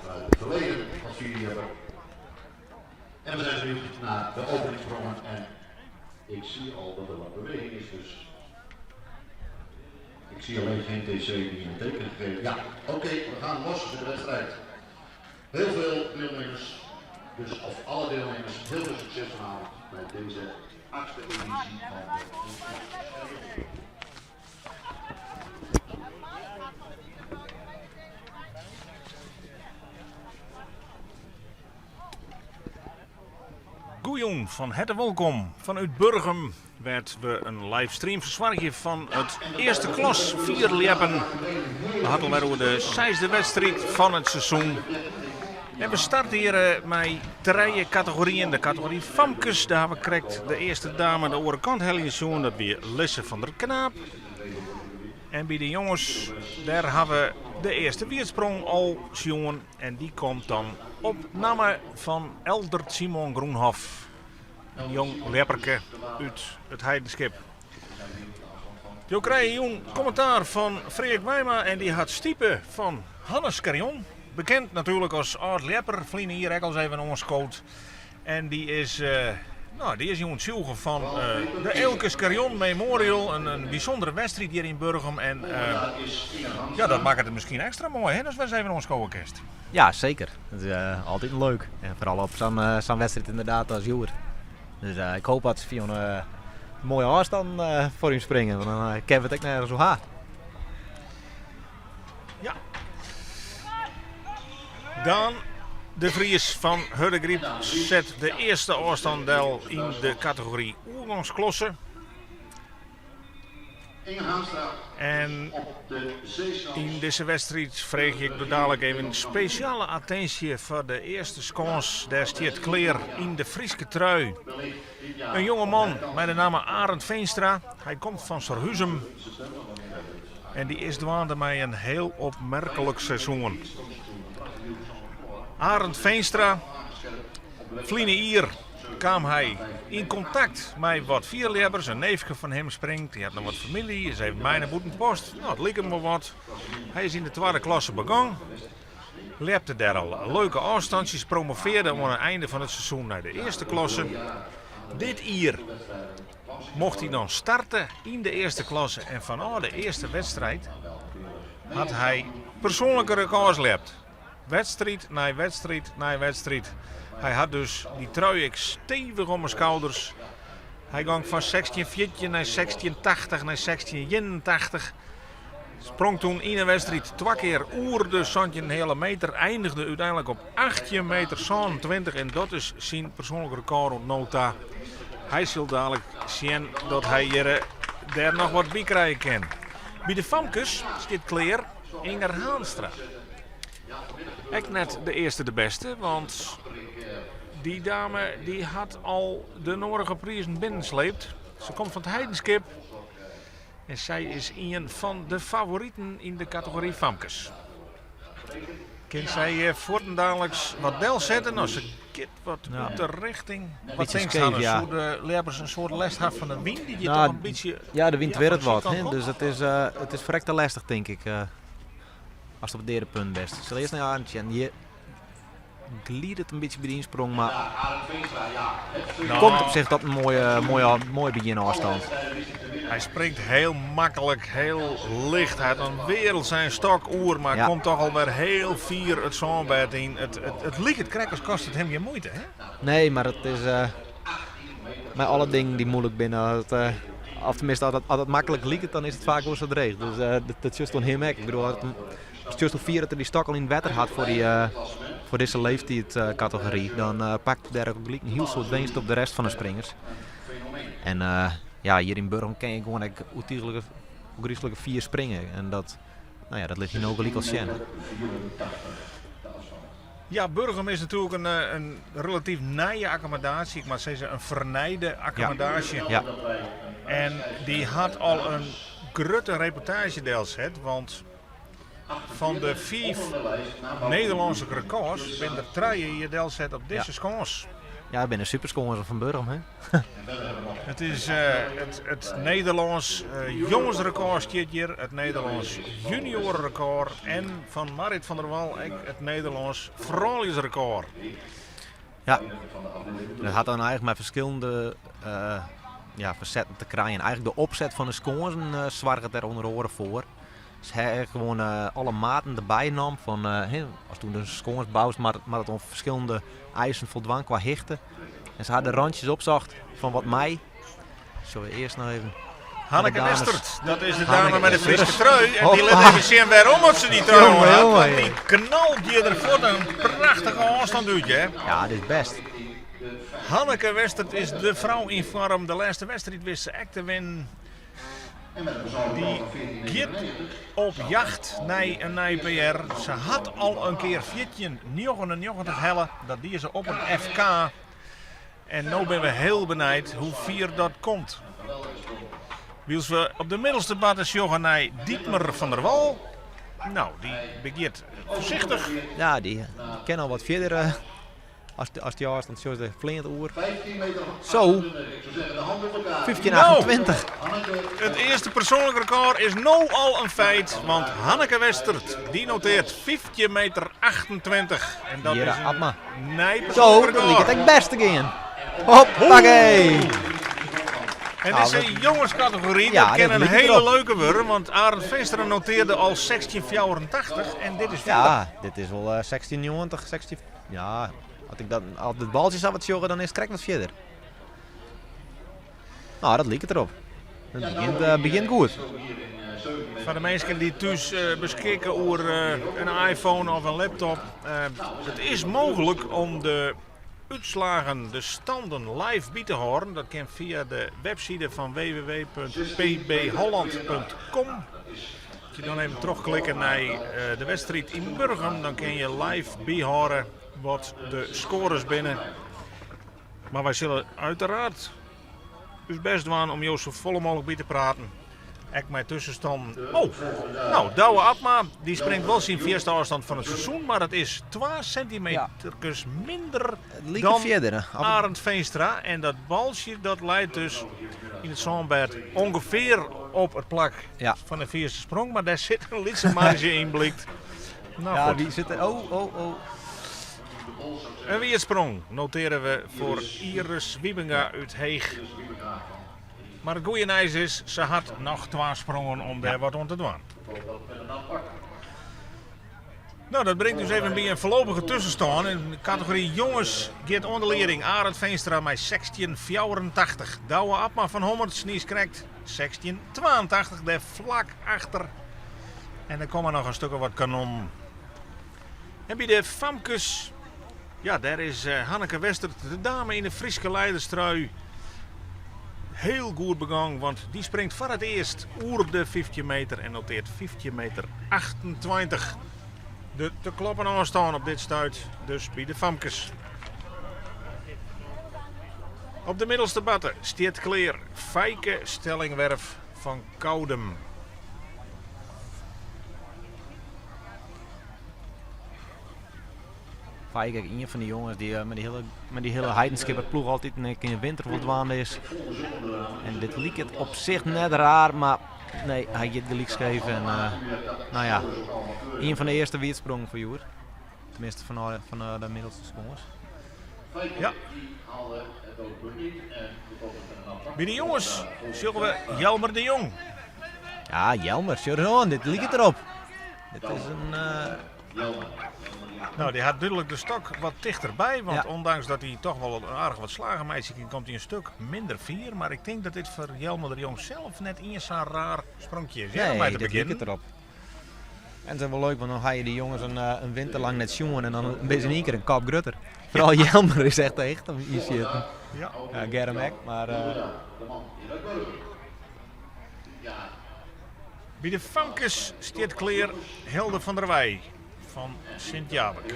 vanuit het verleden als jullie hebben. En we zijn benieuwd naar de openingssprongen en ik zie al dat er wat beweging is, dus ik zie alleen geen TC die een teken gegeven. Ja, oké, we gaan los met de wedstrijd. Heel veel deelnemers, dus of alle deelnemers, heel veel succes vanavond bij deze 8e editie van de Goeien, van harte welkom. Vanuit Burgum werd we een livestream verzorgen van het eerste klas 4 Liepen. We hadden weer over de 6e wedstrijd van het seizoen. En we starten hier met 3 categorieën. De categorie Famkes, daar hebben we gekregen de eerste dame aan de overkant helgen. Dat weer Lisse van der Knaap. En bij de jongens, daar hebben we de eerste wiersprong al zien. En die komt dan op naam van Eldert Simon Groenhof. Een jong lepperke uit het Heidenskip. Je krijgt een commentaar van Freek Wijma en die had stiepen van Hannes Carion. Bekend natuurlijk als oud-lepper, vliegen hier ook al even ons coach. En die is jongen zoeken van de Elkes Carion Memorial, een bijzondere wedstrijd hier in Burgum. En dat maakt het misschien extra mooi, hè, als we even ons coachkist. Ja, zeker. Het is altijd leuk. En vooral op zo'n wedstrijd inderdaad als Joer. Dus ik hoop dat ze via een mooie afstand voor hem springen, want dan kennen we het ook nergens zo hard. Ja. Dan de Vries van Hurdegriep zet de eerste afstanddel in de categorie oergangsklasse. En in deze wedstrijd vreeg ik dadelijk even een speciale attentie voor de eerste skans. Daar staat Kleer in de Frieske trui. Een jonge man met de naam Arend Veenstra. Hij komt van Sorhuzem. En die is dwaande mij een heel opmerkelijk seizoen. Arend Veenstra, vliegen hier, kwam hij in contact met wat vierlebbers. Een neefje van hem springt, die had nog wat familie, is even mij naar Boetenpost. Nou, het leek hem wel wat. Hij is in de 2e klasse begonnen. Lepte daar al leuke afstandjes, promoveerde aan het einde van het seizoen naar de 1e klasse. Dit jaar mocht hij dan starten in de 1e klasse en vanaf de eerste wedstrijd had hij persoonlijke records lept. Wedstrijd na wedstrijd na wedstrijd. Hij had dus die trui stevig om zijn schouders. Hij ging van 16-14 naar 16-80 naar 16-81. Sprong toen in een wedstrijd 2 keer oer de een hele meter. Eindigde uiteindelijk op 18 meter 27. En dat is zijn persoonlijke record op nota. Hij zal dadelijk zien dat hij hier daar nog wat bij krijgen kan. Bij de Famkes staat Kleer Inger Haanstra. Ik net de eerste de beste, want die dame die had al de nodige prijzen binnensleept. Ze komt van het Heidenskip en zij is een van de favorieten in de categorie Famkes. Kan zij voortdurend wat del zetten als ze wat uit de richting? Wat denkt ze aan? Zo de lebbers een soort les had van de wind die je toch een beetje. Ja, de wind werd wat, hè? Dus het is verrekte lastig denk ik. Als het op het derde punt best. Ze zal eerst naar Arendtje en die glied het een beetje bij de insprong, maar komt op zich dat een mooie beginafstand. Hij springt heel makkelijk, heel licht. Hij had een wereld zijn stok oer, maar komt toch alweer heel fier het zonnebed in. Het licht, het krekkers kost het hem je moeite, hè? Nee, maar het is met alle dingen die moeilijk binnen. Of tenminste, als het makkelijk liegt, dan is het vaak wel zo dreig. Dus dat is juist een heel merk. Ik bedoel, als het vier dat hij die stok al in het wetter had voor deze leeftijdscategorie, dan pakt hij daar ook een heel soort winst op de rest van de springers. En hier in Burgum kan je gewoon griezelijke 4 springen. En dat ligt hier ook gelijk als Sjen. Ja, Burgum is natuurlijk een relatief nieuwe accommodatie. Ik mag zeggen een vernijde accommodatie. Ja. En die had al een grote reportage deels, want van de 5 Nederlandse records ben er 3 hier deels op deze skans. Ja, ik ben een superscorer van Burgum, hè? Het is het Nederlands jongensrecord stiet hier, het Nederlands juniorenrecord en van Marit van der Wal het Nederlands vrouwelijksrecord. Ja, dat had dan eigenlijk met verschillende verzetten te krijgen. Eigenlijk de opzet van de scores zorgt het er onder oren voor. Ze hebben gewoon alle maten erbij nam van als toen de scores bouwt, maar het op verschillende eisen voldwang qua hichten. En ze hadden randjes opzocht van wat mij. Zullen we eerst nog even. Hanneke Westert, dat is de Hanneke dame met de Friese Westert. trui. En die Hoppa. laat even zien waarom het ze die trui Jongen, had. jongen, Want die knalt hier ervoor een prachtige afstand uit, hè. Ja, dit is best. Hanneke Westert is de vrouw in vorm. De laatste wedstrijd wist ze echt te winnen. Die gaat op jacht naar een nieuw PR. Ze had al een keer 14,99 helle. Dat die ze op een FK. En nu ben we heel benieuwd hoe vier dat komt. Wils we op de middelste batten joggen naar Dietmar van der Wal. Nou, die begint voorzichtig. Ja, die kennen al wat verder als die afstand zoals de flint oer. Zo, 1528. Het eerste persoonlijk record is nu al een feit. Want Hanneke Westert, die noteert 15,28 meter. En dat Hier, is Abma. een nee Zo, persoonlijk dan liep het record. echt best again. Hoppakee. En dit is een jongenscategorie, Ja, dat ken dat een liep hele erop. leuke worden, want Arend Veenstra noteerde al 16,84 en dit is Ja, dit is wel 1690, 16. Ja, als het baltje zou wat joggen, dan is het correct wat verder. Nou, dat liep het erop. Het begint goed. Van de mensen die thuis beschikken over een iPhone of een laptop. Het is mogelijk om de uitslagen, de standen live bij te horen. Dat kan via de website van www.pbholland.com. Als je dan even terugklikken naar de wedstrijd in Burgum, dan kun je live bijhoren wat de scores binnen. Maar wij zullen uiteraard dus best doen om jou zo vol mogelijk bij te praten. Ik mijn tussenstand. Oh, nou, Douwe Abma die springt wel zijn eerste afstand van het seizoen, maar het is 2 centimeter minder Het liep dan verder. Hè. Arend Veenstra. En dat balsje dat leidt dus in het zandbed ongeveer op het plak Ja. van de eerste sprong, maar daar zit een lietse marge in blikt. Nou, Ja, goed. die zit er. Oh. En wie het sprong noteren we voor Iris Wiebenga uit Heeg. Maar het goede nieuws is, ze had nog 2 sprongen om daar wat aan te doen. Nou, dat brengt dus even bij een voorlopige tussenstand. In de categorie jongens gaat onder de leiding Arend Veenstra met 16,84. Douwe Abma van Hommerts, die is correct 16,82. Daar vlak achter. En er komen nog een stuk wat kanon. En bij de Famkes, ja, daar is Hanneke Westert, de dame in de Friese leiderstrui, heel goed begaan, want die springt voor het eerst oer de 15 meter en noteert 15,28 meter. De te kloppen aanstaan op dit stuit, dus bij de Famkes. Op de middelste batten steert Kleer Fijke Stellingwerf van Koudem. Kijk, een van die jongens die met die hele heidenskipper ploeg altijd in de winter voldwaan is. En dit liep het op zich net raar, maar nee, hij heeft de leak gegeven. En nou ja, een van de eerste weersprongen voor Joer. Tenminste van de middelste sprongs. Ja. Bij de jongens zullen we Jelmer de Jong. Ja, Jelmer, Sjörn, dit liep het erop. Dit is een... Nou, die had duidelijk de stok wat dichterbij, want Ja. ondanks dat hij toch wel aardig wat slagen meisje komt hij een stuk minder vier. Maar ik denk dat dit voor Jelmer de Jong zelf net eens zo'n raar sprongje is. Ja, om mee te dit liep beginnen. het erop. En het is wel leuk, want dan ga je die jongens een winter lang net jongen en dan ben je in één keer een kap grutter. Vooral Jelmer is echt om hier zitten. Ja. Ja, Germ ook, maar... Bij de Famkes steert Kleer Hilde van der Wij van Sint-Jabek.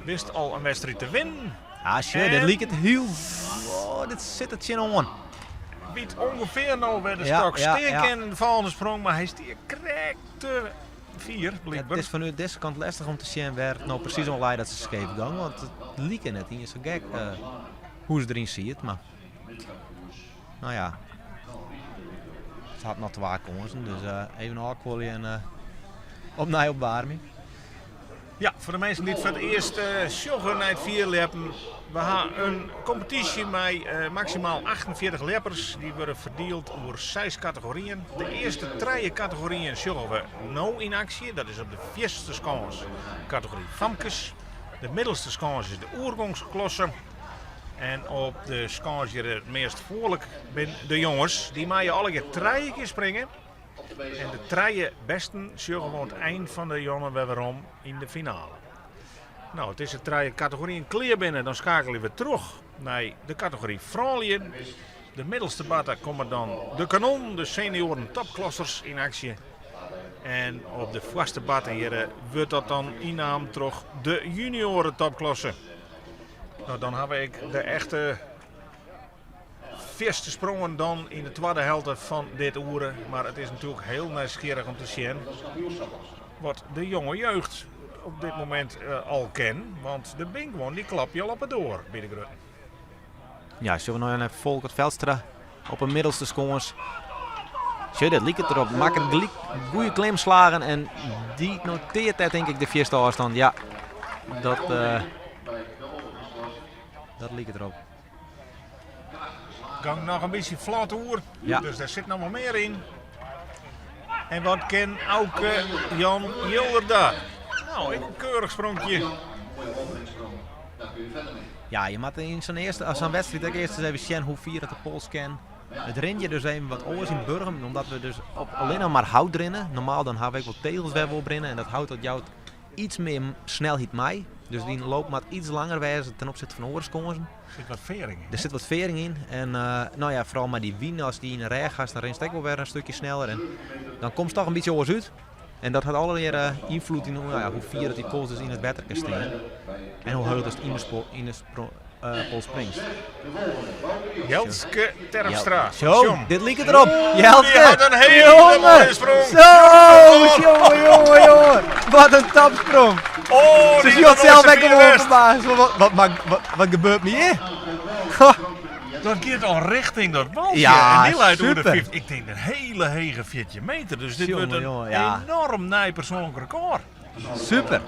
Wist al een wedstrijd te winnen. Ah, shit, En- dit liep het heel... Oh, dit zit het chin on. Biedt ongeveer nou bij de Ja, stok ja, steek ja. in de volgende sprong, maar hij stier correct 4 Het blijkbaar. is vanuit deze kant lastig om te zien waar nou precies online dat ze scheef gaan. Want het liep net niet zo gek hoe ze erin ziet. Maar nou ja, het had nog 2 kansen. Dus even afkwallen en opnieuw opwarming. Ja, voor de mensen die het voor het eerst sjoggen naar het 4 leppen. We hebben een competitie met maximaal 48 leppers. Die worden verdeeld over 6 categorieën. De eerste 3 categorieën sjoggen we nou in actie. Dat is op de eerste skans categorie famkes. De middelste skans is de oergangsklasse. En op de skans die het meest voorlijk zijn de jongens. Die maken alle keer 3 keer springen. En de 3 besten sjoggen we aan het eind van de jongen weer om in de finale. Nou, het is de 3 categorieën clear binnen. Dan schakelen we terug naar de categorie vrouwen. De middelste batta komen dan de kanon, de senioren topklassers in actie. En op de vaste batta hier wordt dat dan innaam terug de junioren topklasse. Nou, dan heb ik de echte eerste sprongen dan in de tweede helft van dit uur. Maar het is natuurlijk heel nieuwsgierig om te zien wat de jonge jeugd op dit moment al ken. Want de Binkman die klap je al op het door bij de Grutten. Ja, zullen we nou even Volkert Veldstra op een middelste skans. Zo, dat liep het erop. Maak een goede klimslagen en die noteert dat denk ik de eerste afstand. Ja, dat liep het erop. Gang nog een beetje vlot oer, Ja. dus daar zit nog wel meer in. En wat ken Auke Jan Jilder daar? Nou, een keurig sprongje. Ja, je moet in zo'n eerste, als zo'n wedstrijd ook eerst eens even zien hoe vier het de pols ken. Het rentje dus even wat oors in Burgum, omdat we dus alleen nog maar hout rennen. Normaal dan hebben we ook wat tegels weer op rennen en dat houdt dat jou iets meer snelheid mee. Dus die loopt maar iets langer wijzen ten opzichte van oorskonsen. Er zit wat vering in. Er zit wat vering in en nou ja, vooral maar die wien als die in een rij gaat, dan rent het ook wel weer een stukje sneller en dan komt het toch een beetje oors uit. En dat had alweer invloed in hoe vier dat die pols dus in het wetter kan staan. En hoe hoog dus in de pols springt. Jeltske Terpstra. Zo, dit liep het erop. Oeh, Jeltske. die had een hele mooie sprong. Zo, jongen. Wat een tapsprong. Oh, Ze die ziet zelf mooiste lekker West. wat gebeurt me hier? Dat gaat al richting dat baltje. Ja, en die leidt over de super. 50. Ik denk een hele hege 40 meter. Dus dit Jongen, wordt een jongen, ja. enorm nij persoonlijk record. Super.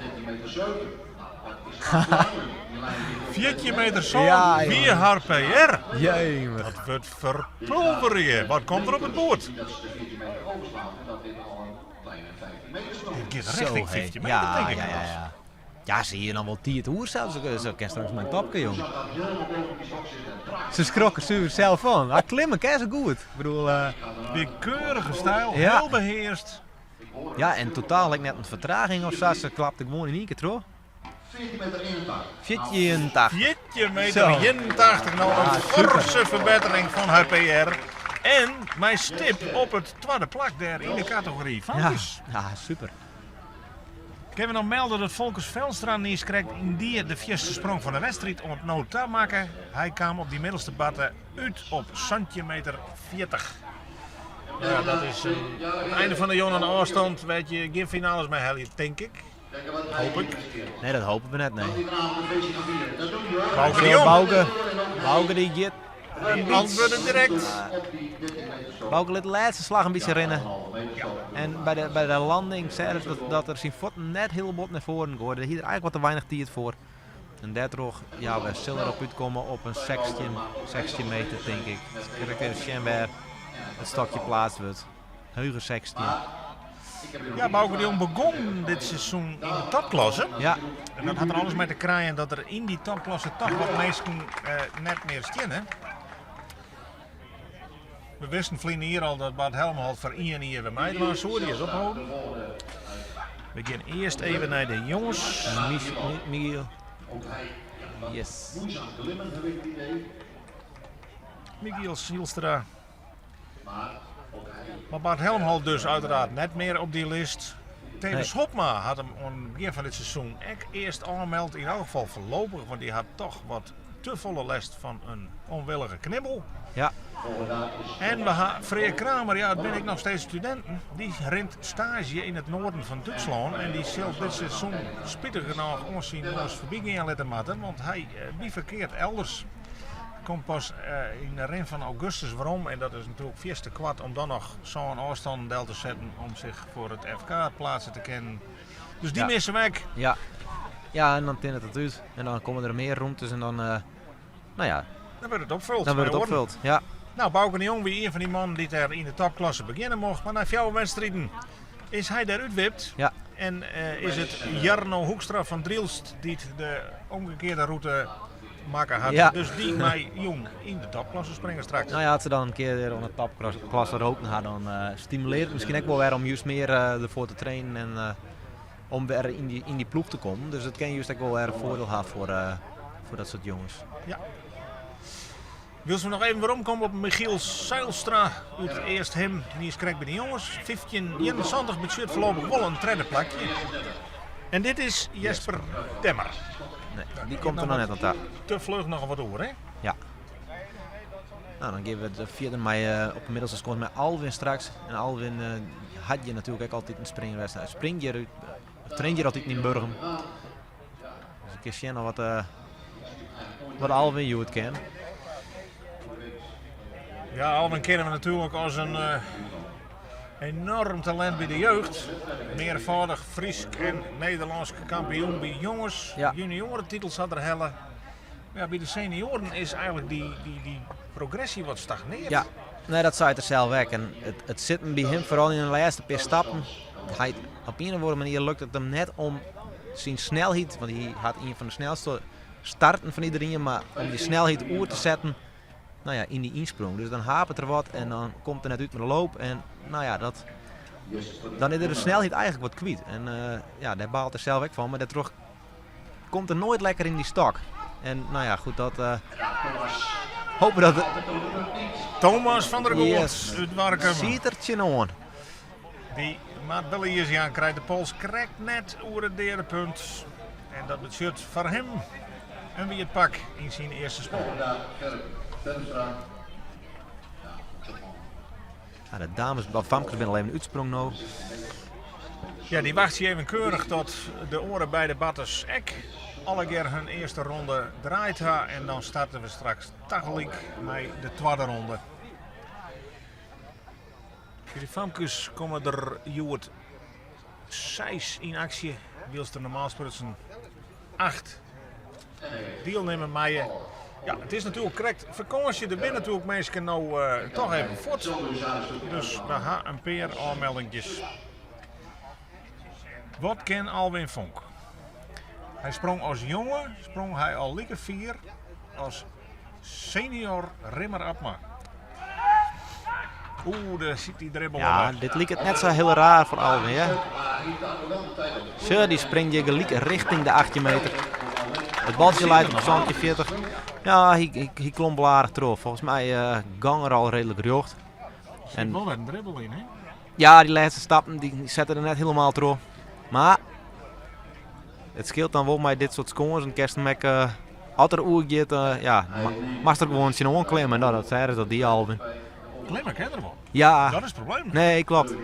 40 meter zo, Ja, jongen. 4 HPR. Jemig. Dat wordt verpulveren. Wat komt er op het boord? Dit gaat richting 50 meter, Ja, denk ik. ja. Ja, zie je dan wel 10 uur zelfs. Zo kan straks mijn topje, jongen. Ze schrokken super zelf van. Ah, klimmen, kijk zo goed. Ik bedoel, Weer keurige stijl, Ja. heel beheerst. ja, en totaal net een vertraging of zo. Ze klapte gewoon in één keer terug. 14 meter 81. 84. 40 meter, Zo. 81. Nou, Ja, een super. forse verbetering van HPR. En mijn stip op het tweede plak daar in de categorie Ja, Volkers. ja, super. Ik heb nog melden dat Volkers Veldstra niet krijgt in die de eerste sprong van de wedstrijd om het nou te maken. Hij kwam op die middelste batten uit op centimeter 40. Ja, dat is het einde van de Johan afstand. Weet je, geen finales meer Helly, denk ik. Hoop ik. Nee, dat hopen we net, nee. Bouke de Zo, Jong. Bouke die gaat. Die antwoorden direct. Bouke liet de laatste slag een beetje rennen. En bij de landing zei ze dat er zijn voet net heel bot naar voren gooide. Hier er eigenlijk wat te weinig tijd voor. En daardoor, ja, we zullen erop uitkomen op een 16 meter, denk ik. Kijk weer Schenberg het stokje plaats wordt. Heugen 16. Ja, Bouke de Jong begon dit seizoen in de topklasse. Ja, En dat had er alles mee te krijgen dat er in die topklasse toch wat mensen net meer stien. We wisten vliegen hier al dat Bart Helmholt voor 1 hier bij mij was. Zo, die is ophouden. We gaan eerst even naar de jongens. Miguel. Yes. Miguel Zielstra. Maar Bart Helmholt dus uiteraard net meer op die lijst. Tevens Hopma had hem aan het begin van dit seizoen eerst aangemeld. In elk geval voorlopig, want die had toch wat te volle last van een onwillige knibbel. Ja. En we hebben Freek Kramer, ja, dat ben ik nog steeds studenten. Die rent stage in het noorden van Duitsland. En die zal dit seizoen spittig genoeg ons voorbij gaan laten maken. Want hij bivakkeert elders. Komt pas in de ren van augustus waarom. En dat is natuurlijk vies te kwad om dan nog zo'n afstand te zetten om zich voor het FK plaatsen te kennen. Dus die missen weg. Ja. Ja, en dan tint het uit. En dan komen er meer roemtes en dan, nou ja. Dan wordt het opvuld. Dan wordt het opvuld, ja. Nou, Bouke de Jong, wie een van die mannen die daar in de topklasse beginnen mocht. Maar na 4 wedstrijden is hij daar uitwipt. Ja. En is het Jarno Hoekstra van Drielst die de omgekeerde route maken had. Ja. Dus die mij Jong in de topklasse springen straks. Nou ja, als ze dan een keer weer aan de topklasse roken gaan, dan stimuleert het misschien ook wel weer om juist meer ervoor te trainen en om weer in die ploeg te komen. Dus het kan juist ook wel weer een voordeel hebben voor dat soort jongens. Ja. Wil ze nog even waarom komen op Michiel Seilstra uit eerst hem, die is correct bij de jongens. 15-21 met shirt voorlopig wel een tweede plakje. En dit is Jesper Temmer. Nee, die komt er nog net aan tafel. Te vlug nog wat over, hè? Ja. Nou, dan geven we de vierde mei op de middelste seconde met Alwin straks. En Alwin had je natuurlijk ook altijd een springwedstrijd. Spring je train je altijd in Burgum. Dus ik ken nog wat Alwin je het kent. Ja, Alwin kennen we natuurlijk als een enorm talent bij de jeugd. Meervoudig Fries en Nederlands kampioen bij jongens. Ja. Juniorentitels had er helle. Ja, bij de senioren is eigenlijk die progressie wat stagneert. Ja, nee, dat zei het er zelf weg. En het zit bij hem vooral in de laatste paar stappen. Hij, op een of andere manier lukt het hem net om zijn snelheid, want hij had een van de snelste starten van iedereen, maar om die snelheid oer te zetten, nou ja, in die insprong. Dus dan hapert er wat en dan komt er net uit met de loop en nou ja, dan is er de snelheid eigenlijk wat kwijt. En ja, daar baalt er zelf ook van, maar dat terug komt er nooit lekker in die stok. En nou ja, goed, dat hopen dat het... Thomas van der Goort Yes. uit Warkum. Zietertje aan. Die maat Billy is aan, krijgt de pols correct net over het derde punt. En dat betekent voor hem en wie het pak in zijn eerste spel. Ja, de dames van Famkes zijn al even uitsprong nou. Ja, die wacht je even keurig tot de oren bij de batters ek alle keer hun eerste ronde draait ha. En dan starten we straks tegelijk met de tweede ronde. Voor de Famkes komen er Joert 6 in actie. Wils er normaal sprutsen 8 deelnemen met je. Ja, het is natuurlijk correct. Vakantie, er binnen natuurlijk mensen nou toch even voort. Dus we gaan een paar aanmeldingjes. Wat ken Alwin Vonk? Hij sprong als jongen, sprong hij al lieke 4 als senior rimmer Abma. Oeh, daar zit die dribbel Ja, weg. dit liep het net zo heel raar voor Alwin, hè? Zo, die springt je gelijk richting de 18 meter. Het baltje leidt op zandje 40. Ja, hij klom wel aardig terug. Volgens mij gang er al redelijk rjocht. Er zit wel net een dribbel in, hè? Ja, die laatste stappen die zetten er net helemaal terug. Maar het scheelt dan wel met dit soort scores. En Kerstenmek, als er oergeet, ja, mag er gewoon zijn onklimmen. Nou, dat zei dat die Alwin. Klimmen ken er wel. Ja, Dat is het probleem. nee, klopt.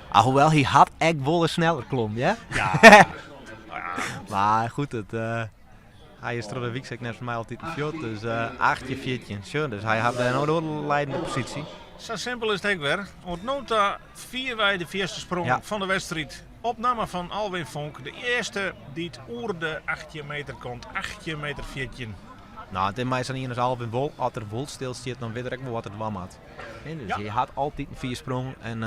Hoewel, hij had echt wel sneller klom, ja? Ja. Maar goed, hij is door de week net voor mij altijd een fjord, dus 8 4. Dus hij had nou de leidende positie. Zo simpel is het ook weer. Want nota 4 wij de eerste sprong Ja. van de wedstrijd. Opname van Alwin Vonk. De eerste die het oer de 8 meter komt. 8 meter 4. Nou, het is mij zo niet als Alwin Wol, als er Wol stilstaat, dan weet ik wel wat het wam had. En dus Ja. je had altijd een 4 sprong en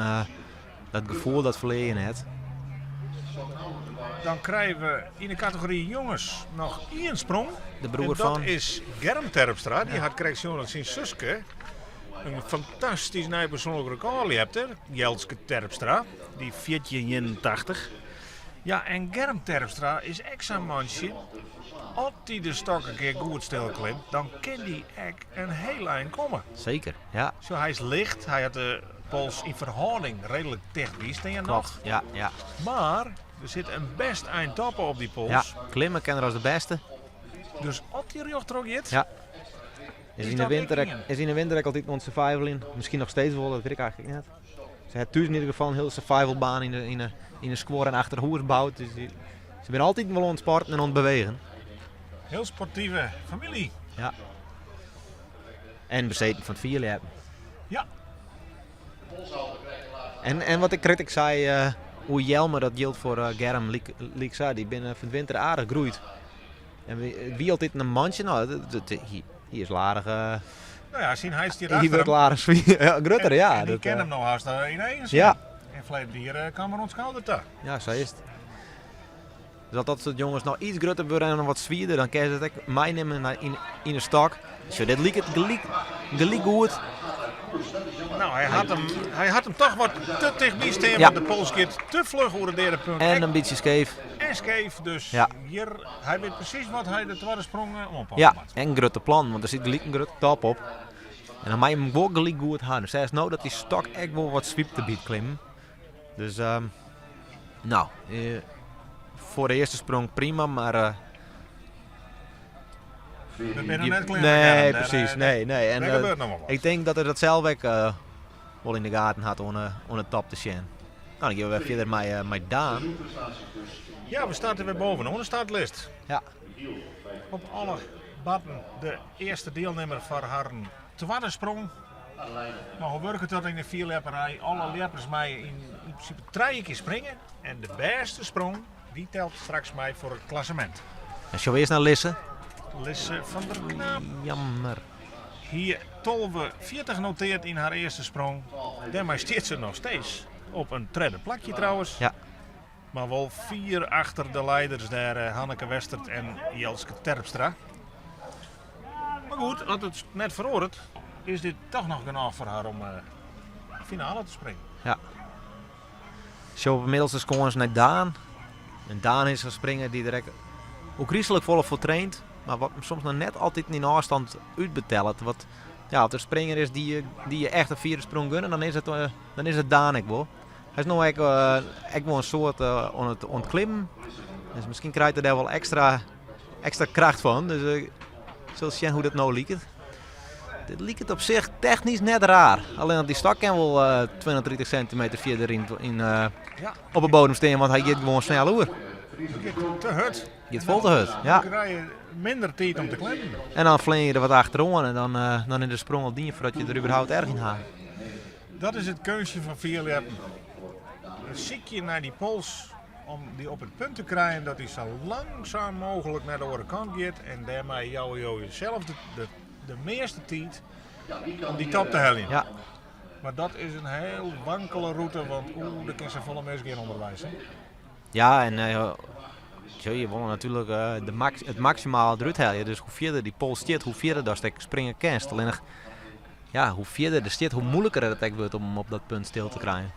dat gevoel dat verleden het. Dan krijgen we in de categorie jongens nog 1 sprong. De broer en dat van. is Germ Terpstra. Die had krijgt zo'n zijn zuske. Een fantastisch nieuw persoonlijk record hebt er. Jelske Terpstra. Die 1481. Ja, en Germ Terpstra is echt zo'n mansje. Als hij de stok een keer goed stil klimt, dan kan die echt een heel eind komen. Zeker, ja. Zo, hij is licht. Hij had de pols in verhouding redelijk dicht bij staan nog. Klopt, ja. Maar er zit een best eind toppen op die pols. Ja, klimmen kennen als de beste. Dus als die rjocht er ook in? Ja. Is in de dat winter niet in? is in de winter ook altijd onze survival in. Misschien nog steeds wel, dat weet ik eigenlijk net. Ze hebben thuis in ieder geval een hele survivalbaan in de square en achter de hoer gebouwd. Dus ze zijn altijd wel aan het sporten en aan het bewegen. Heel sportieve familie. Ja. En bezeten van het vierleven. Ja. En wat ik zei, hoe Jelmer dat geldt voor Germ Liek zei, die binnen van de winter aardig groeit. En wie altijd een mandje, nou, hier is larig. Nou ja, zien hij is hier Hier achter wordt hem. larig ja, grutter, ja. En die dat, kennen hem nog haast ineens. Ja. En verleden hier kan maar ons schouder te. Ja, zo is het. Dus dat soort jongens nog iets groter worden en wat zwierder, dan kan je het ook meenemen in de stok. Zo, dit liep het gelijk goed. Nou, hij had hem toch wat te dichtbij staan, Ja. want de Pols gaat te vlug over de derde punt. En een beetje scheef. En scheef, dus Ja. hier, hij weet precies wat hij de tweede sprong oppakt. Ja, en een grote plan, want er zit gelijk een grote top op. En dan mag je hem wel gelijk goed houden. Dus hij is nou dat die stok echt wel wat sweep te bied klimmen. Dus, nou, voor de eerste sprong prima, maar... We zijn nog net klein. nee, precies, nee. En, Er gebeurt nog wel wat. ik denk dat hij dat zelf ook wel in de gaten had om de top te zien. Nou, dan gaan we weer verder met Daan. Ja, we starten weer bovenaan de startlist. Ja. Op alle batten de eerste deelnemer voor haar tweede sprong. Maar hoe werkt het dat in de vierlepperij? Alle leppers mij in principe 3 keer springen. En de beste sprong, die telt straks mij voor het klassement. En zullen we eerst naar Lisse? Lisse van der Knaap. Jammer. Hier 12:40 noteert in haar eerste sprong. Daarmee steert ze nog steeds op een derde plakje trouwens. Ja. Maar wel 4 achter de leiders daar, Hanneke Westert en Jelske Terpstra. Maar goed, had het net verhoord, is dit toch nog genoeg voor haar om finale te springen. Ja. Zo inmiddels de scores naar Daan. En Daan is een springer die direct ook griezelig volop voor traint. Maar wat hem soms nog net altijd in afstand uitbetelt. Wat, ja, als er een springer is die je echt een vierde sprong gunnen, dan is het Daan ik wel. Hij is nu echt wel een soort aan het ontklimmen. Dus misschien krijgt hij daar wel extra kracht van. Dus zullen we zien hoe dat nou liekt. Dit liekt het op zich technisch net raar. Alleen dat die stok kan wel 20-30 centimeter verder op de bodem staan, want hij gaat gewoon snel hoor. Te hut. Je het vol te hut. Ja. Dan krijg je minder tijd om te klimmen. En dan vleen je er wat achterom en dan in de sprong al dien voordat je er überhaupt erg in gaat. Dat is het keusje van vierleppen. Ziek je naar die pols om die op het punt te krijgen dat hij zo langzaam mogelijk naar de andere kant gaat. En daarmee jou jezelf de meeste tijd om die top te halen. Ja. Maar dat is een heel wankele route, want daar kan ze volle mensen geen onderwijs. Hè? Ja, en je wil natuurlijk het maximaal eruit halen. Dus hoe verder die pols stiert, hoe verder dat ik springen kanst. Alleen ja, hoe verder de stiert, hoe moeilijker het ook wordt om hem op dat punt stil te krijgen.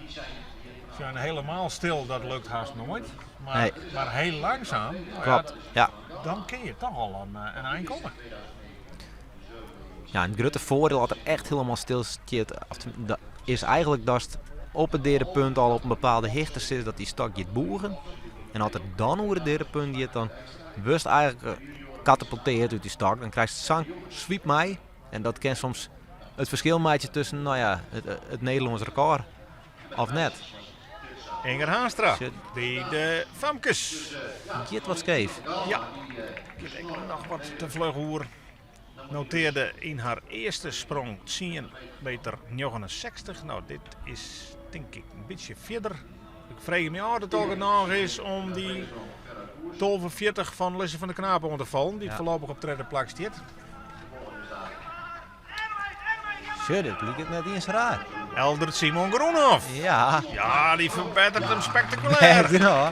Ze zijn helemaal stil, dat lukt haast nooit. Maar, Nee. maar heel langzaam, nou Klopt. Ja. dan kun je toch al een eind komen. Ja, een grote voordeel dat er echt helemaal stil stiert, is eigenlijk dat het op het derde punt al op een bepaalde hichte zit dat die stok je boeren. En als er dan over het derde punt je dan wust eigenlijk katapulteert uit die stok, dan krijg je zang sweep mij. En dat kan soms het verschil maken tussen nou ja, het Nederlands record of net. Inger Haanstra, Shit. de Famkes. Giet wat scheef. Ja, ik denk nog wat te vlug hoer. Noteerde in haar eerste sprong 10 meter 69. Nou, dit is denk ik een beetje verder. Ik vreeg me af dat het al genoeg is om die 12:40 van Lisse van der Knapen om te vallen. Die Ja. voorlopig op derde plek staat. Shit, dit liep het net eens raar. Eldert Simon Groenhoff. Ja. Ja, die verbetert hem Ja, spectaculair. genau.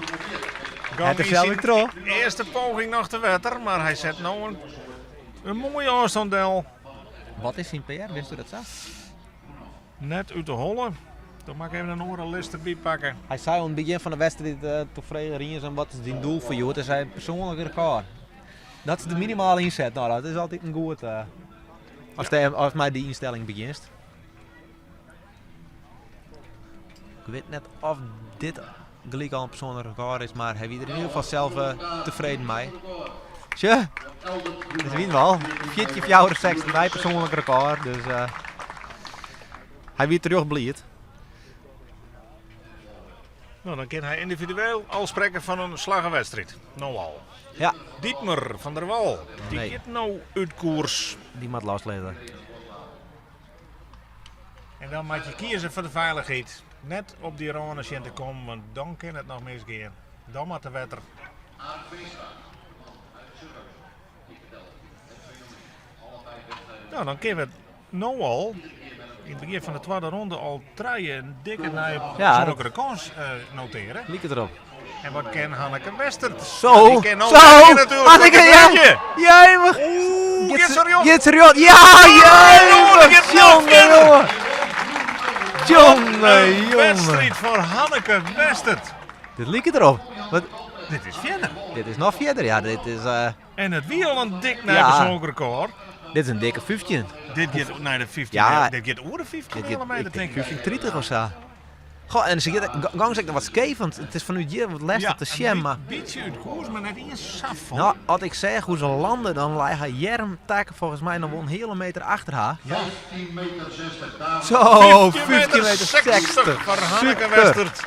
Gang heeft in zelf zijn weer terug. eerste poging nog te wetter, maar hij zet nou een mooie afstanddel. Wat is zijn PR? Wist u dat zo? Net uit de holle. Dan mag ik even een orenlist erbij pakken. Hij zei aan het begin van de wedstrijd toen vregen Riens en wat is die doel voor jou? Dat is een persoonlijke record. Dat is de minimale inzet. Nou, dat is altijd een goed als mij die instelling begint. Ik weet net of dit gelijk al een persoonlijk record is, maar hij is er in ieder geval zelf tevreden mee. Tje, dat wien wel. 4 bij persoonlijk record, dus hij weer terug blied. Nou, dan kan hij individueel al spreken van een slagenwedstrijd. Nou al. Ja, Dietmar van der Wal, die Nee. gaat nou uit koers. die moet loslaten. En dan moet je kiezen voor de veiligheid. Net op die rone te komen, want dan kan het nog misgaan. Dan moet de wetter. Nou, dan kunnen we het nou al in het begin van de tweede ronde al een dikke nieuwe persoonlijke records noteren. Liek het erop. En wat ken Hanneke Westert? Zo, Die ken ook zo, Hanneke natuurlijk. Hanneke, ja. Jijmig. Oeh, get serieus. Get serieus. Ja, jijmig. Jongen. Jongen. Wedstrijd voor Hanneke Westert. Dit liek het erop. Wat? Dit is verder. Dit is nog verder. Ja, dit is, En het wiel een dik naar Ja. persoonlijk record. dit is een dikke 15. Dit gaat naar de 15. Ja. Dit gaat over de 15 Dit kilometer, ik denk denk ik. 15-30 of zo. Goh, en ze gang zeg nog wat scheef, want het is vanuit hier wat les op de sham, maar... een beetje uit koers, maar net eens saf. Nou, als ik zeg hoe ze landen, dan lijkt hij Jerm taken volgens mij nog wel een hele meter achter haar. 15,60 meter. Dames. Zo, 15 meter 60. voor Hanneke Super. Westert.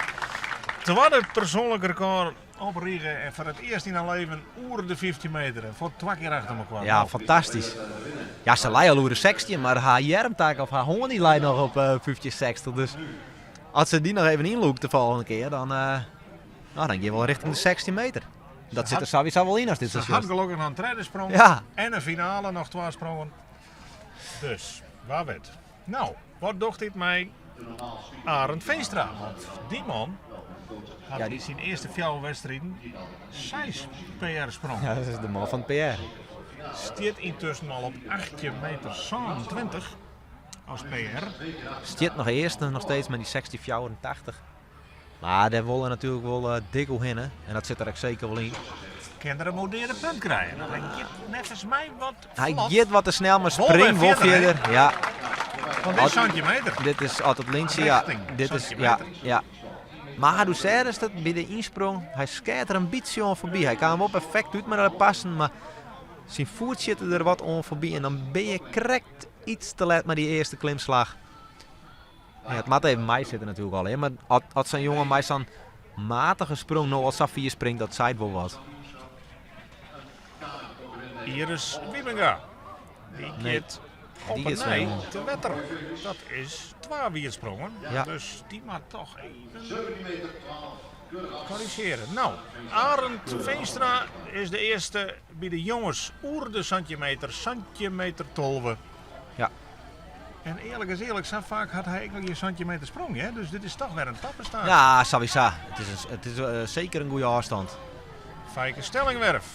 Tweede persoonlijk record opriegen en voor het eerst in haar leven oer de 15 meter. En voor 2 keer achter elkaar. Ja, fantastisch. Ja, ze lijkt al over de 16, maar haar Jerm taken of haar honing lijkt nog op 15-60. Dus als ze die nog even inloopt de volgende keer, dan ga je wel richting de 16 meter. Dat zit er sowieso wel in als dit Ze zo had is. gelukkig nog een tweede sprong Ja. en een finale, nog 2 sprongen. Dus, waar werd? Nou, wat docht dit mij Arend Veenstra? Want die man had Ja, in die- zijn eerste 4 wedstrijden 6 PR sprong. Ja, dat is de man van het PR. Stiert intussen al op 8 meter 27 als PR. Stiet nog eerst nog steeds met die 16,84. Maar daar willen natuurlijk wel dik op hinnen. En dat zit er ook zeker wel in. Kan er een moderne punt krijgen. Hij gaat net als mij wat Hij vlot. gaat wat te snel, maar Vol bij springt wel 40, hè? verder. Ja, Van dit centimeter. dit is altijd Lindsay. Ja, Richting dit is, ja, centimeter. ja. Maar hoe zei is dat bij de insprong? Hij skeert er een beetje aan voorbij. Hij kan hem wel perfect uit met dat passen, maar zijn voet zit er wat aan voorbij. En dan ben je correct iets te laat met die eerste klimslag. Ja, het moet even mij zitten natuurlijk al, hè. Maar als zo'n jongen mij zo'n matige sprong nou als Safir springt, dat zei het wel wat. Iris Wiebinga. Die Nee, gaat op die een is nee wel- te wetter. Dat is 2 wiersprongen. Ja. Dus die mag toch even corrigeren. Nou, Arend Veenstra is de eerste bij de jongens oer de centimeter 12. Ja. En eerlijk is eerlijk, zo vaak had hij ook nog een centimeter sprong. Hè? Dus dit is toch weer een tappenstaart. Ja, sowieso. Het is zeker een goede afstand. Fijke Stellingwerf.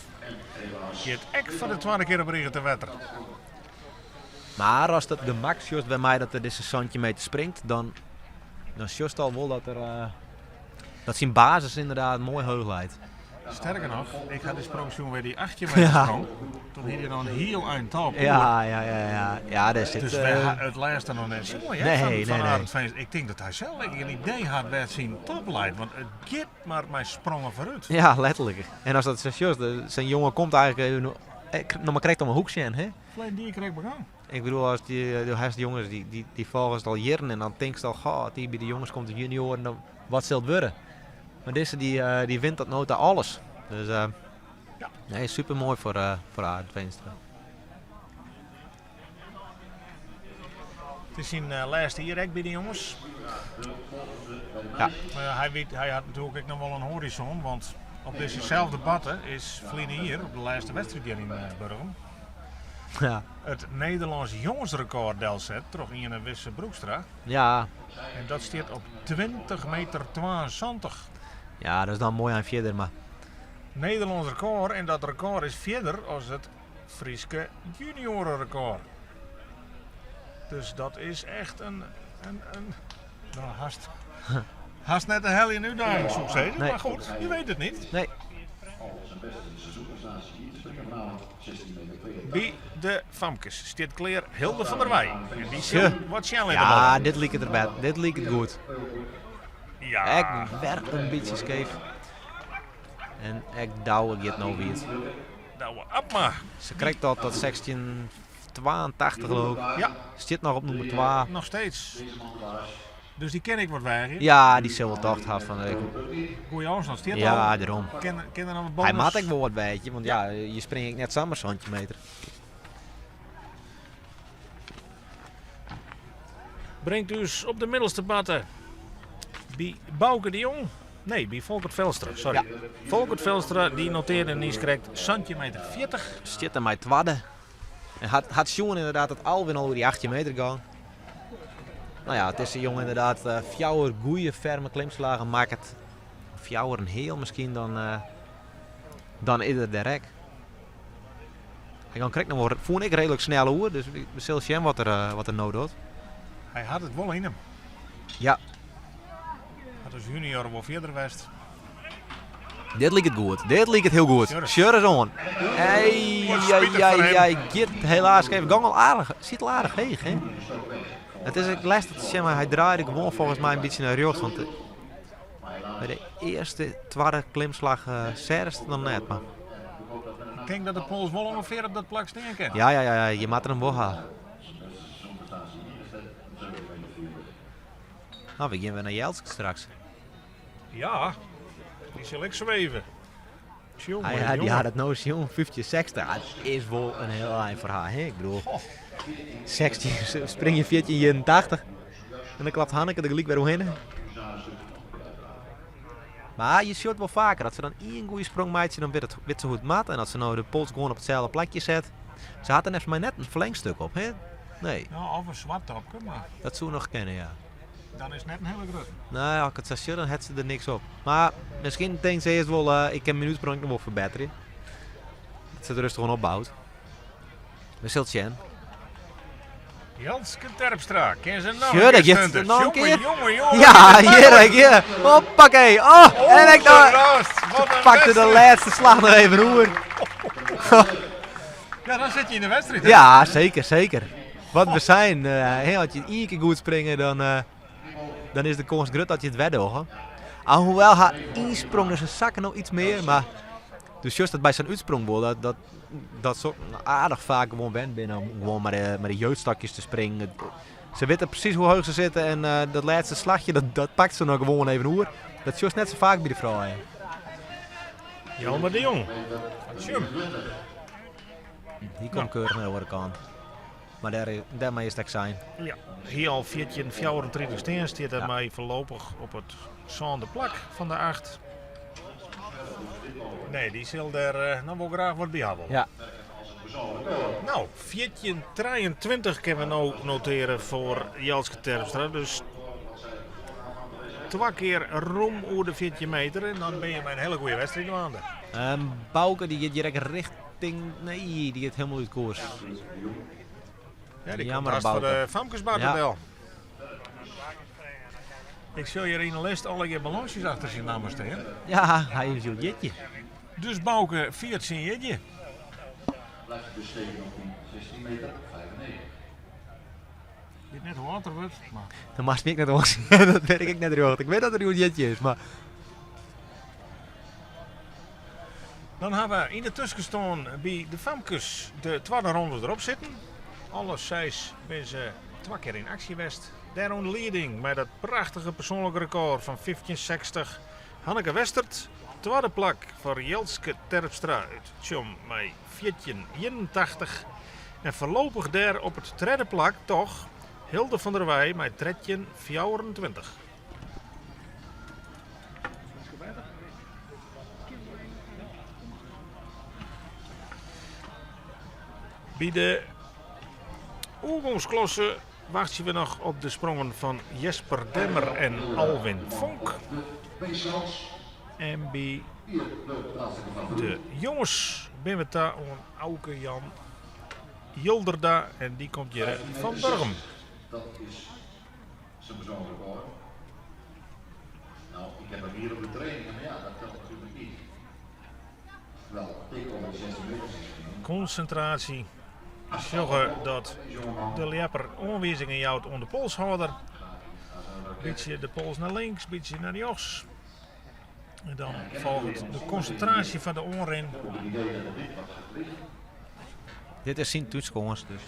Je hebt echt voor de 2e keer op regen te wetter. Maar als dat gemak just bij mij dat er deze centimeter springt, dan just al wel dat er dat zijn basis inderdaad mooi hoog leidt. Sterker nog, ik had de sprongzoen weer die 8 meter sprong. Toen hield je dan heel eind top. Ja, daar zit. Dus het laatste nog net zo mooi, hè? Nee, van nee. Arend Veenstra. Ik denk dat hij zelf een idee had waar zijn top leidt. Want het gaat maar mijn sprongen vooruit. Ja, letterlijk. En als dat zo just, zijn jongen komt eigenlijk nog maar krijgt om een hoekje in, hè? Vlees die kreeg begaan. Ik bedoel, als die jongens die volgen het al jaren en dan denk je al, goh, die bij de jongens komt de junioren, dan wat zal het worden? Maar deze die wint dat nooit aan alles. Dus nee, super mooi voor Arend Veenstra. Het is zijn laatste hier ook bij de jongens. Ja. Maar hij had natuurlijk ook nog wel een horizon, want op dezezelfde batten is Vliene hier op de laatste wedstrijd hier in Burgum. Ja. Het Nederlands jongensrecord delzet, terug in een Wisse Broekstra. Ja. En dat staat op 20 meter 72. Ja, dat is dan mooi aan verder, maar Nederlands record en dat record is verder als het Frieske juniorenrecord. Dus dat is echt een nou, haast net een hel in uw duim, zou ik zeggen. Nee. Maar goed, je weet het niet. nee. Bij de Famkes staat Claire Hilde van der Wij. En die Ja. zit wat snel in de Ja, bal. dit liep het erbij. Dit liep het goed. Ja, Ik werd een beetje scheef. En ik douw het nou weer. Nou, Abma. Ze krijgt tot 1682 geloof ik. Ja, Zit nog op nummer 2. nog steeds. Dus die ken ik wat wij. Ja, die zal wel tocht had van de week. Goeie afstand. Stiert Ja, daarom. Ken er nog een bonus? Hij maakt ook wel wat beetje, want ja, je springt net samen zo'n centimeter. Brengt dus op de middelste batten bij Bouke de Jong. Nee, bij Volkert Velstra, sorry. Ja. Volkert Velstra die noteerde niet correct centimeter 40. Zit er met twadde. En had Sjoen inderdaad het Alwin al over die 18 meter gaan. Nou ja, het is een jongen inderdaad fjouwer, goeie, ferme klimslagen maakt het. Fjouwer een heel misschien dan ieder direct. Hij kan krijgt nog wel, vond ik redelijk snel hoor, dus we zullen zien wat er nodig wordt. Hij had het wel in hem. Ja, Dat is junior wel verder west. dit liep het goed. Dit liep het heel goed. Shirt is on. Hey, Wat spietig van hem. jij Git helaas even gang al aardig. Ziet al aardig heeg, hè? Het is een lastig te zeggen, maar hij draaide gewoon volgens mij een beetje naar rechts. Want bij de eerste, tweede klimslag serste dan net. Maar Ik denk dat de Pools wel ongeveer op dat plak staan kan. ja, je moet er hem wel halen. Nou, we gaan weer naar Jeltsk straks. Ja, die zal ik zweven. Jongen, Die had jongen. het nou zien, 50, 60. Het is wel een heel eind voor haar, hè? Ik bedoel, 16, spring je 14, 81. En dan klapt Hanneke er gelijk weer omheen. Maar je ziet wel vaker dat ze dan één goede sprong maakt, dan weet ze goed mat. En dat ze nou de pols gewoon op hetzelfde plakje zet. Ze had er net voor mij net een verlengstuk op, hè? Nee, Ja, of een zwart topje, maar dat zou nog kennen, ja. dan is het net een hele grote. Nou, als ik het zou zien, dan had ze er niks op. Maar misschien denkt ze eerst wel, ik kan mijn uitsprong nog wel verbeteren. Dat ze het rustig gewoon opbouwt. We zullen het zien. Janske Terpstra, ken ze nou? Sure, dat een je het nog een keer. Jongen. Ja, hier. Hoppakee. Oh, en ik nou pakte de laatste slag nog even roer. Ja, dan zit je in de wedstrijd. hè? Ja, zeker. Wat we zijn, als je één keer goed springen, dan is de kans groot dat je het wedden hoor. Alhoewel haar insprong dus een zakken nog iets meer, maar dus juist dat bij zijn uitsprong dat zo aardig vaak gewoon wend binnen om gewoon maar de jeugdstakjes te springen. Ze weten precies hoe hoog ze zitten en dat laatste slagje, dat pakt ze nog gewoon even hoer. Dat is juist net zo vaak bij de vrouwen. Jelmer de Jong. Tjum. Die komt keurig naar de andere kant. Maar daarmee is het zijn. Ja, hier al 14-34 steen staat hij mij voorlopig op het zonnige plak van de 8. Nee, die zal er nog wel graag wat bij hebben. Ja. Nou, 14-23 kunnen we nou noteren voor Jeltske Terpstra. Dus 2 keer roem over de 14 meter en dan ben je bij een hele goede wedstrijd aan. Bouke die gaat direct richting. Nee, die gaat helemaal uit koers. Ja, die Jammer, komt haast voor Bouke. de Famkesbaardel. Ik zal je in de lijst alle keer balansjes achter zijn namen staan. Ja, hij is een jetje. Dus Bouke 14 jetje. Blijft dus steken op die 16 meter, 95. Ik weet net hoe hard er wordt, maar... Dan mag ik net ons. Dat weet ik net rood. Ik weet dat er een jetje is, maar. Dan hebben we in de tussenstand bij de Famkes de tweede ronde erop zitten. Alle 6 zijn ze 2 keer in actie geweest. Daar on leading met het prachtige persoonlijke record van 1560. Hanneke Westert. Tweede plak voor Jeltske Terpstra uit Tjom met 1481. En voorlopig daar op het derde plak toch Hilde van der Wij met 1324. Bij de oergangsklasse wachten we nog op de sprongen van Jesper Demmer en Alwin Vonk. En bij de jongens ben we daar aan Auke Jan Hilderda en die komt hier van Burgum. Dat is zijn persoonlijk record. Nou, ik heb hem hier op de training, maar ja, dat telt natuurlijk niet. Wel, ik kom met 16 meter. Concentratie. Zorgen dat de lepper aanwijzingen jouwt aan de polshouder. Beetje de pols naar links, beetje naar rechts. En dan volgt de concentratie van de onren. Dit is zijn toetskoers, dus.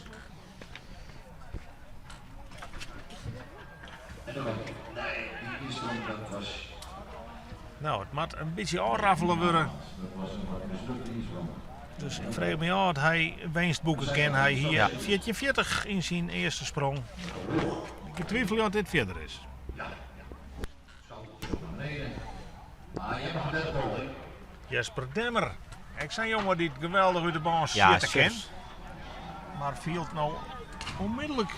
Nou, het moet een beetje aanraffelen worden. Dus ik vraag me af, hij winst boeken kan hij hier 1440 in zijn eerste sprong. Ik twijfel of dit verder is. Jesper Demmer. Ik zei jongen die het geweldig uit de baan zitten ken. Maar viel nou onmiddellijk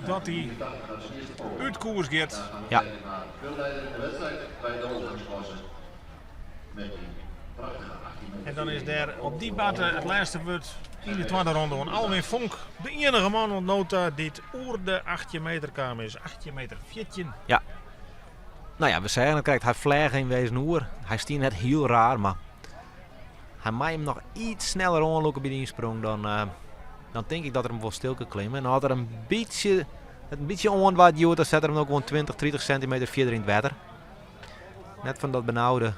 dat hij uit koers gaat. Ja. En dan is daar op die batten het laatste woord in de tweede ronde van Alwin Vonk. De enige man op nota die het oer de 8 meter kwam is. 8 meter 14. Ja. Nou ja, we zeggen het, kijk, hij vliegt in wezen oer. Hij stiert net heel raar, maar hij mag hem nog iets sneller aanlopen bij die insprong dan denk ik dat er hem wel stil kan klimmen. En had er een beetje onwaard duwt, dan zet er hem ook gewoon 20, 30 centimeter verder in het water. Net van dat benauwde.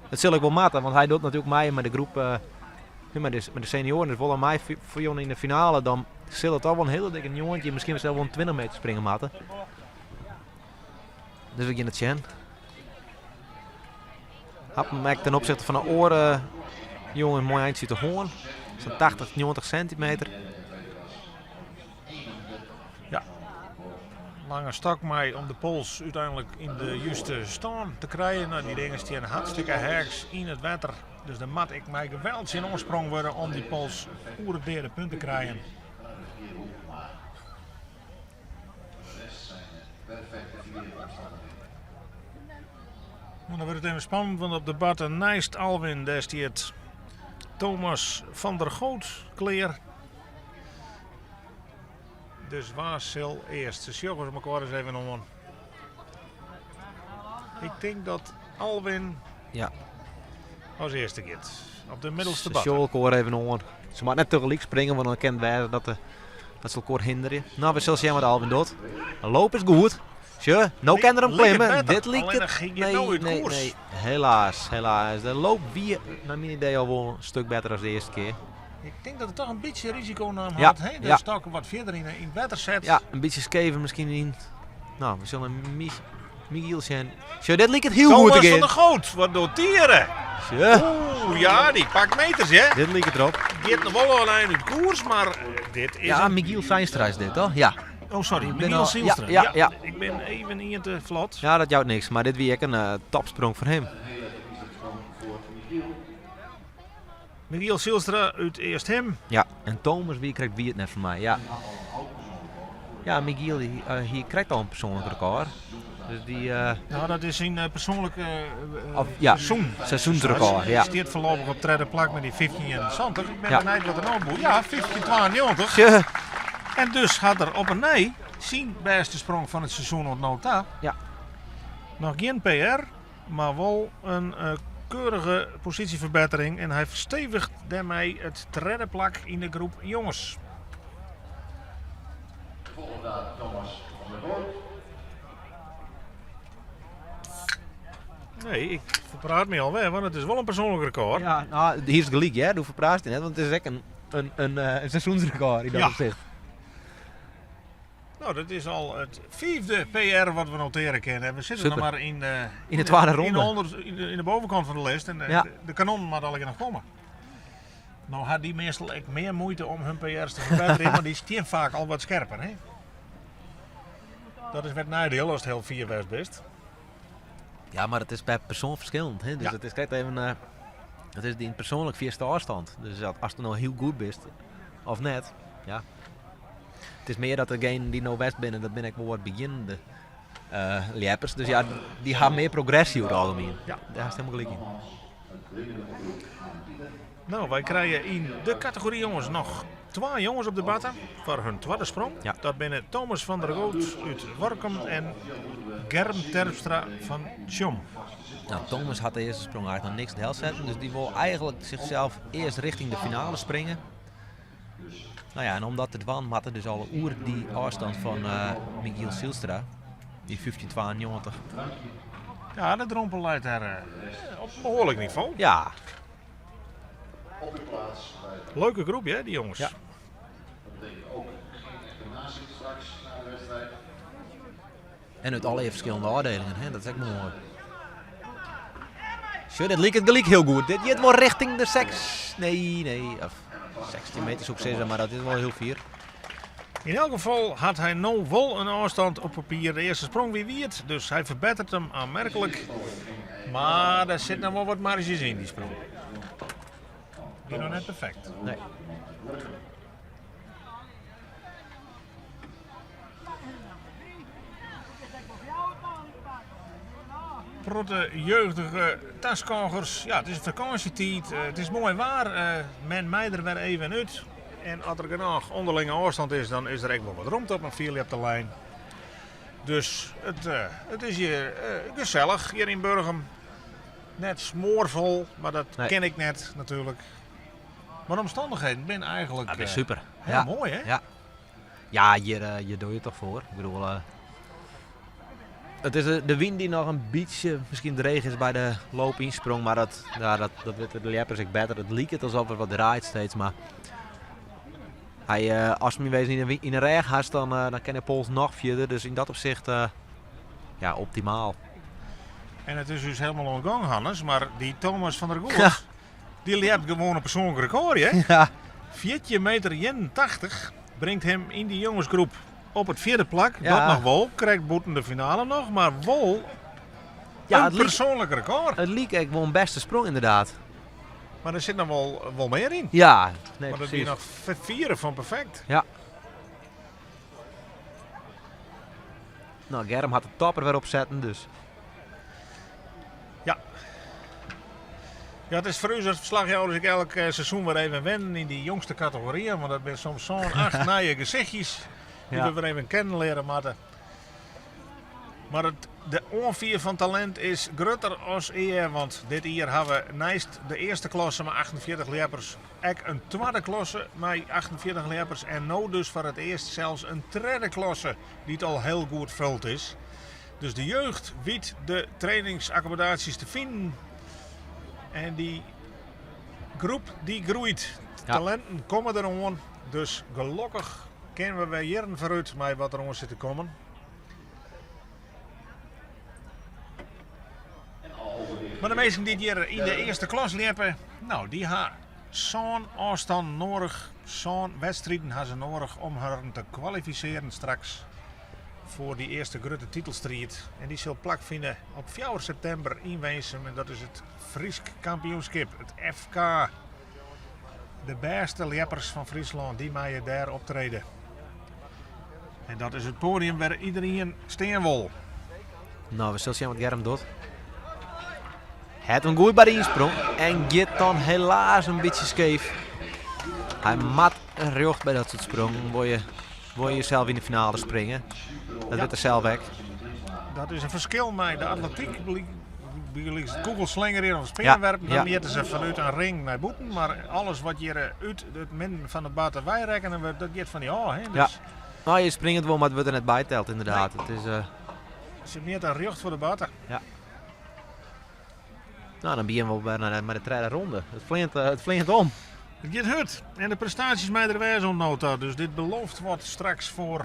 Dat zal ik wel matten, want hij doet natuurlijk mij met de groep, met de senioren. Dus volgens mij voor jongen in de finale, dan zal het al wel een hele dikke jongetje, misschien zelfs wel een 20 meter springen matten. Dus we gaan het zien. Happen maakt ten opzichte van de oren jongen mooi eind te hoorn. Zo'n 80, 90 centimeter. Ja. Lange stak mij om de pols uiteindelijk in de juiste stand te krijgen. Nou, die dingen staan hartstikke herks in het water. Dus dan moet ik mij geweldig in oorsprong worden om die pols oer het derde punt te krijgen. Nou, dan wordt het even spannend, want op de batten naast Alwin, daar staat Thomas van der Goot kleer. Dus waar zal eerst? Ze sjoggen ze elkaar eens even om. Ik denk dat Alwin als eerste gaat. Op de middelste Ze batten. sjoggen elkaar even om. Ze mag net tegelijk springen, want dan kan het dat ze elkaar hinderen. Nou, we zullen zien wat Alwin doet. De loop is goed. Tje, nou kan er hem klimmen. Dit liep het. Nee. Helaas. De loop wie, naar mijn idee, al wel een stuk beter dan de eerste keer. Ik denk dat het toch een beetje risico nam had. Hè? De stok wat verder in het water zet. Ja, een beetje skeven misschien in. Nou, we zullen Michiel zijn. Tje, dit liep het heel goed Thomas again. van der Goot, wat doet Tieren? Oeh, ja, die pakt meters, hè? Dit liep het erop. Die heeft nog wel alleen uit koers, maar dit is Ja, Michiel Veinstra is dit, toch? Ja. Oh, sorry, ben Michiel al- Zielstra. ja. Ik ben even niet te vlot. Ja, dat jouwt niks, maar dit wie ik een topsprong voor hem. Michiel Zielstra uit eerst hem. Ja, en Thomas wie krijgt wie het net van mij. Ja, ja Michiel hier krijgt al een persoonlijk record. Dus die Nou, dat is zijn persoonlijke seizoensrecord. Hij Ja. steert voorlopig op derde plak met die 15,70. Ik ben Ja. benieuwd wat er nou moet. Ja, 15,92. Tje. En dus gaat er op een nee zijn beste sprong van het seizoen op nota. Ja. Nog geen PR, maar wel een keurige positieverbetering. En hij verstevigt daarmee het derde plak in de groep jongens. Nee, ik verpraat me alweer, want het is wel een persoonlijk record. Ja, nou, hier is gelijk, hè? Hoe verpraat je net? Want het is echt een seizoensrecord in dat opzicht. Nou, dat is al het 5e PR wat we noteren kennen. We zitten nog Super. maar in In de tweede ronde. In de bovenkant van de lijst. En de kanon moet al nog komen. Nou had die meestal echt meer moeite om hun PR's te verbeteren, maar die staan vaak al wat scherper. Hè? Dat is met nadeel als het heel 4 was best. Ja, maar het is per persoon verschillend. Hè? Dus Ja. het is kijk even, het is die persoonlijk vierste afstand. Dus als je nou heel goed bent, of net, ja. Het is meer dat degene die nou west binnen, dat ben ik wel wat beginnende liepers. Dus ja, die gaan meer progressie over het algemeen. Ja. Daar is het helemaal gelijk in. Nou, wij krijgen in de categorie jongens nog 2 jongens op de batten voor hun tweede sprong. Ja. Dat binnen Thomas van der Goot uit Workum en Germ Terpstra van Tjom. Nou, Thomas had de eerste sprong eigenlijk nog niks te hel zetten. Dus die wil eigenlijk zichzelf eerst richting de finale springen. Nou ja, en omdat het wan matte dus al oer die afstand van Michiel Zielstra, die 1592. Ja, de drompel leidt daar op een behoorlijk niveau. Ja, Op uw plaats bij de Leuke groepje, hè, die jongens. Ja. dat betekent ook gymnasium straks na de wedstrijd. en uit allerlei verschillende afdelingen, hè? Dat is echt mooi. Zo, dit liep het gelijk heel goed. Dit gaat wel richting de 6. Nee, of 16 meter zoek 6, maar dat is wel heel vier. In elk geval had hij nou wel een afstand op papier. De eerste sprong wie wierd, dus hij verbetert hem aanmerkelijk. Maar er zit nog wel wat marges in die sprong. Die nog net perfect. Nee. Protte jeugdige taskogers. Ja, het is vakantietijd. Het is mooi waar. Men mij er weer even uit. En als er genoeg onderlinge afstand is, dan is er echt wel wat ruimte op een vier op de lijn. Dus het is hier gezellig hier in Burgum. Net smoorvol, maar dat Nee. ken ik net natuurlijk. Maar de omstandigheden zijn eigenlijk Dat is super. heel Ja. mooi, hè? Ja, ja hier doe je het toch voor. Ik bedoel, het is de wind die nog een beetje, misschien de regen is bij de loop insprong, maar dat weet de leppers ik beter. Het liep het alsof er wat draait steeds, maar hij, als hij wezen in een regen had, dan kan hij Pols nog verder. Dus in dat opzicht, ja, optimaal. En het is dus helemaal ongang, Hannes. Maar die Thomas van der Goort, Ja. die leert gewoon een persoonlijk record, hè? Ja, 4 meter 81 brengt hem in die jongensgroep op het 4e plak. Ja. Dat nog wel, krijgt Boeten de finale nog, maar wel ja een het liep persoonlijk record. echt wel een beste sprong inderdaad. Maar er zit nog wel meer in. Ja, nee, Maar dat precies. is nog 4 van perfect. Ja. Nou, Germ had de topper weer opzetten, dus. Ja, het is voor u als verslaghouders ik elk seizoen weer even wennen in die jongste categorieën. Want dat zijn soms zo'n 8 naaie gezichtjes die Ja. we weer even kennen leren moeten. Maar de onvier van talent is groter als eer. Want dit jaar hebben we naast de eerste klasse met 48 leppers ook een tweede klasse met 48 leppers. En nu dus voor het eerst zelfs een derde klasse die het al heel goed vult is. Dus de jeugd weet de trainingsaccommodaties te vinden. En die groep die groeit. Ja. Talenten komen er aan. Dus gelukkig kennen we weer jaren vooruit met wat er aan zit te komen. Maar de meesten die hier in de eerste klas lopen, nou die hebben zo'n afstand nodig, zo'n wedstrijden hebben ze nodig om haar te kwalificeren straks voor die eerste grote titelstrijd. En die zal plaatsvinden op 4 september in Weesum en dat is het Fries kampioenschap, het FK. De beste leppers van Friesland die mij daar optreden. En dat is het podium waar iedereen staan wil. Nou, we zullen zien wat Germ doet. Het een goed bij de insprong en gaat dan helaas een beetje scheef. Hij mat een rug bij dat soort sprongen. Wil je zelf in de finale springen. Dat werd er zelf weg. Dat is een verschil met de atletiek. Bij kogelslingeren of speenwerpen, Ja, dan ja. jeten ze vanuit een ring naar boeten. Maar alles wat je uit het midden van het bad wij rekenen, dat gaat van die hè. Dus Ja. Nou, je springt het wel, maar het wordt er net bijtelt inderdaad. Het is, ze zit meer een recht voor de baten. nou, dan beginnen we weer naar de tweede ronde. Het vliegt om. Het gaat goed. En de prestaties mij er wijs nota. Dus dit belooft wat straks voor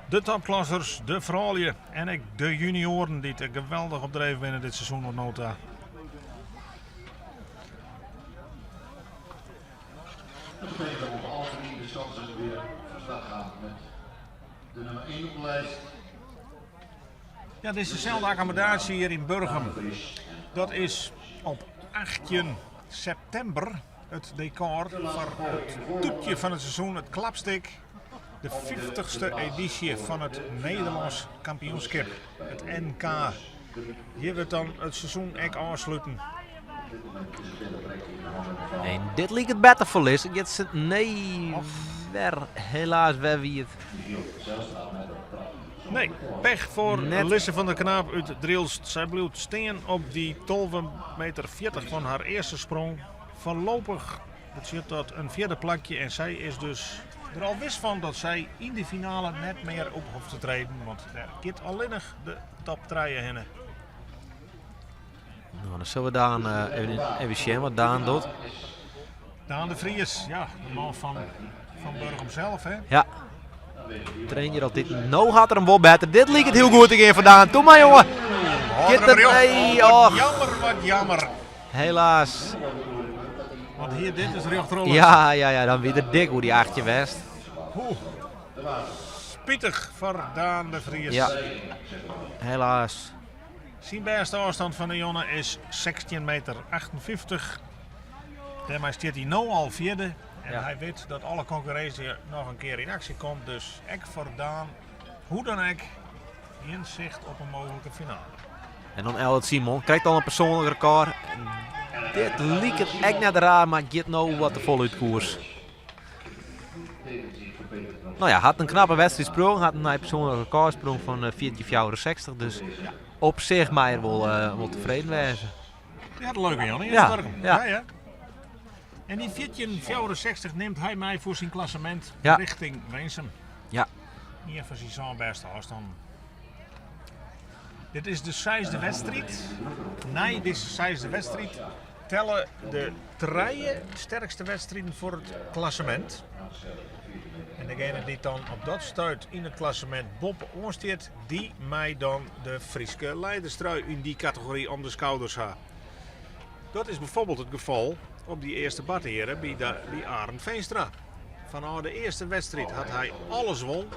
de topklassers, de vrouwen en ook de junioren die het geweldig opdreven binnen dit seizoen op nota. Dat betekent dat we alle 3 de stansen weer van start gaan met de nummer 1 op de lijst. Ja, dit is dezelfde accommodatie hier in Burgum. Dat is op 18 september het decor voor het toetje van het seizoen, het klapstik. De 50ste editie van het Nederlands kampioenschap, het NK. Hier wordt dan het seizoen echt afsluiten. En dit liep het beter voor Liz. Nee, helaas weer wie het. Nee, pech voor Net. Lisse van der Knaap uit Drielst. Zij blijft staan op die 12,40 meter van haar eerste sprong. Voorlopig Dat zit tot een vierde plakje en zij is dus er al wist van dat zij in de finale net meer op hoeft te treden. Want er gaat alleen nog de top 3 heen. Nou, dan zullen we Daan even zien wat Daan doet. Daan de Vries, ja, de man van Burgum zelf, hè. Ja. Train je dat dit. Nou gaat er een wel beter. Dit liep het heel goed tegen vandaan. Doe maar jongen. Get het. Nee, wat jammer, wat jammer. Helaas. Want hier, dit is rechtrollen. Ja, dan weer dik hoe die achtje west. Spietig voor Daan de Vries. Ja. Helaas. Zijn beste afstand van de jongen is 16,58 meter. Daarmee staat hij nu al vierde. En hij weet dat alle concurrentie nog een keer in actie komt. Dus ik voor Daan, hoe dan ook, in zicht op een mogelijke finale. En dan Elliot Simon krijgt dan een persoonlijk record. Dit liep het echt net raar, maar get nou wat te vol uit koers. Nou ja, had een knappe wedstrijd sprong, had een persoonlijk record sprong van 14,64. Dus op zich maar er wel tevreden wezen. Ja, dat leuke Jan. Ja. En die 14,64 neemt hij mij voor zijn klassement richting Weensum. Ja. Hier voor zijn zo'n beste afstand. Dit is de 6e wedstrijd. Nee, dit is de 6e wedstrijd. Tellen de 3 sterkste wedstrijden voor het klassement. En degene die dan op dat stuit in het klassement Bob onsteert, die mij dan de Frieske leiderstrui in die categorie om de schouders heeft. Dat is bijvoorbeeld het geval op die eerste badheren bij Arend Veenstra. Vanaf de eerste wedstrijd had hij alles won.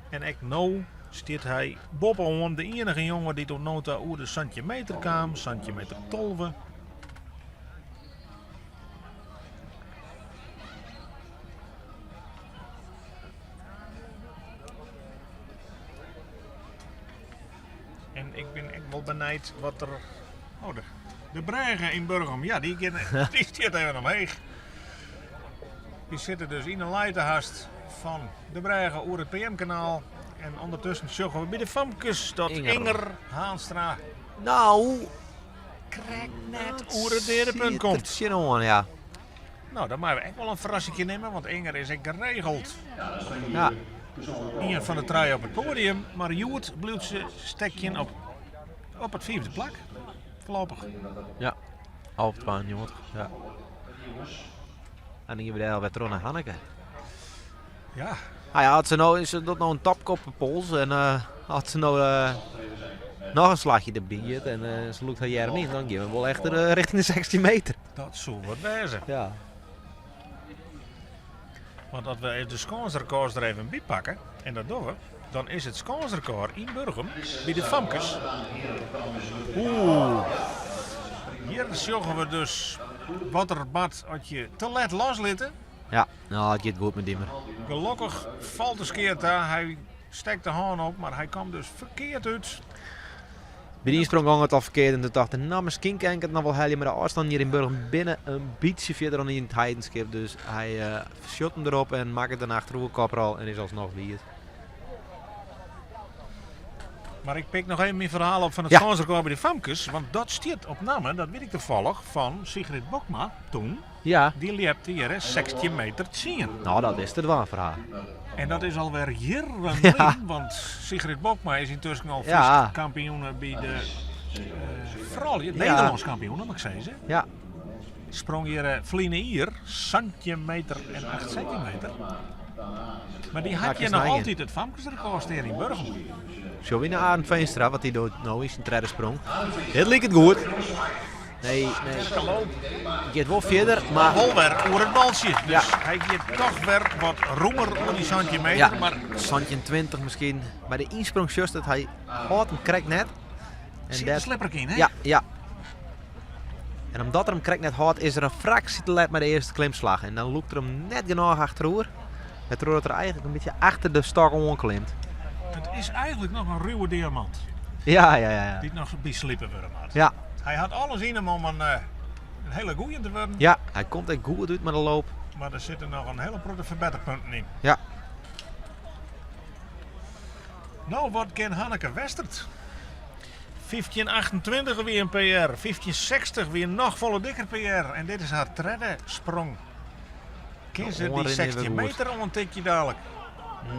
En ik nou stiert hij Bob aan, de enige jongen die tot nota oer de centimeter kwam, centimeter 12. En ik ben echt wel benijd wat er... Oh, de Bregen in Burgum, ja, die stiert even omheen. Die zitten dus in een leitenhast van de Bregen oer het PM-kanaal. En ondertussen zorgen we bij de famkes dat Inger Haanstra nou krijgt net oer het derde punt komt. Ja. Nou, dan moeten we echt wel een verrassingje nemen, want Inger is echt geregeld. Ja. Inger van de trui op het podium, maar Joert blijft ze stekje op het 4e plak. Voorlopig. Ja, half 12 jongen. Ja. En dan hebben we daar weer naar Hanneke. Ja. Had ze nou, is dat nou een tapkoppenpols en had ze nou nog een slagje erbij en ze loopt haar jaren in, dan gaan we wel echt richting de 16 meter. Dat zou wat wezen. Ja. Want als we even de scoresrecords er even bij pakken, en dat doen we, dan is het scoresrecord in Burgum bij de famkes. Hier zorgen we dus wat er bad als je te let loslitten. Ja, nou het gaat goed met Dimmer. Gelukkig valt de skeert daar, hij steekt de haan op, maar hij kwam dus verkeerd uit. Bij die sprong ging het al verkeerd en toen dacht ik, nou misschien kan ik het nog wel helemaal, maar de afstand hier in Burgum binnen een beetje verder dan in het heidenskip. Dus hij shot hem erop en maakt het dan achterover kopral en is alsnog weer. Maar ik pik nog even mijn verhaal op van het scoresrecord bij de famkes, want dat stiert op namen, dat weet ik toevallig, van Sigrid Bokma toen. Ja. Die liep hier 16 meter 10. Nou, dat is het waar verhaal. En dat is alweer jaren want Sigrid Bokma is intussen al kampioen bij de vooral Nederlands kampioen, mag ik zeggen. Ja. Sprong hier Fline hier, centimeter en 8 centimeter. Maar die had je nog altijd het famkesrecord hier in Burgum. Zo weer naar Arend Veenstra, wat hij doet nou is, een treden sprong. Dit liep het goed. Nee. Je gaat wel verder, maar... Wel weer over het balsje. Dus hij gaat toch weer wat roemer op die centimeter. Ja, maar... centimeter 20 misschien. Bij de insprong just dat hij houdt hem krijgt net. Zit de slipper in, hè? Ja. En omdat er hem krijgt net houdt, is er een fractie te let met de eerste klimslag. En dan loopt er hem net genoeg achterover. Het roert er eigenlijk een beetje achter de stok onklimt. Het is eigenlijk nog een ruwe diamant. Ja. Die nog bij slippen worden had. Ja. Hij had alles in hem om een hele goeie te worden. Ja, hij komt echt goed uit met de loop. Maar er zitten nog een hele grote verbeterpunten in. Ja. Nou, wat kan Hanneke Westert? 1528 weer een PR. 1560 weer nog volle dikker PR. En dit is haar derde sprong. Kun ze die 16 meter ontdek je dadelijk?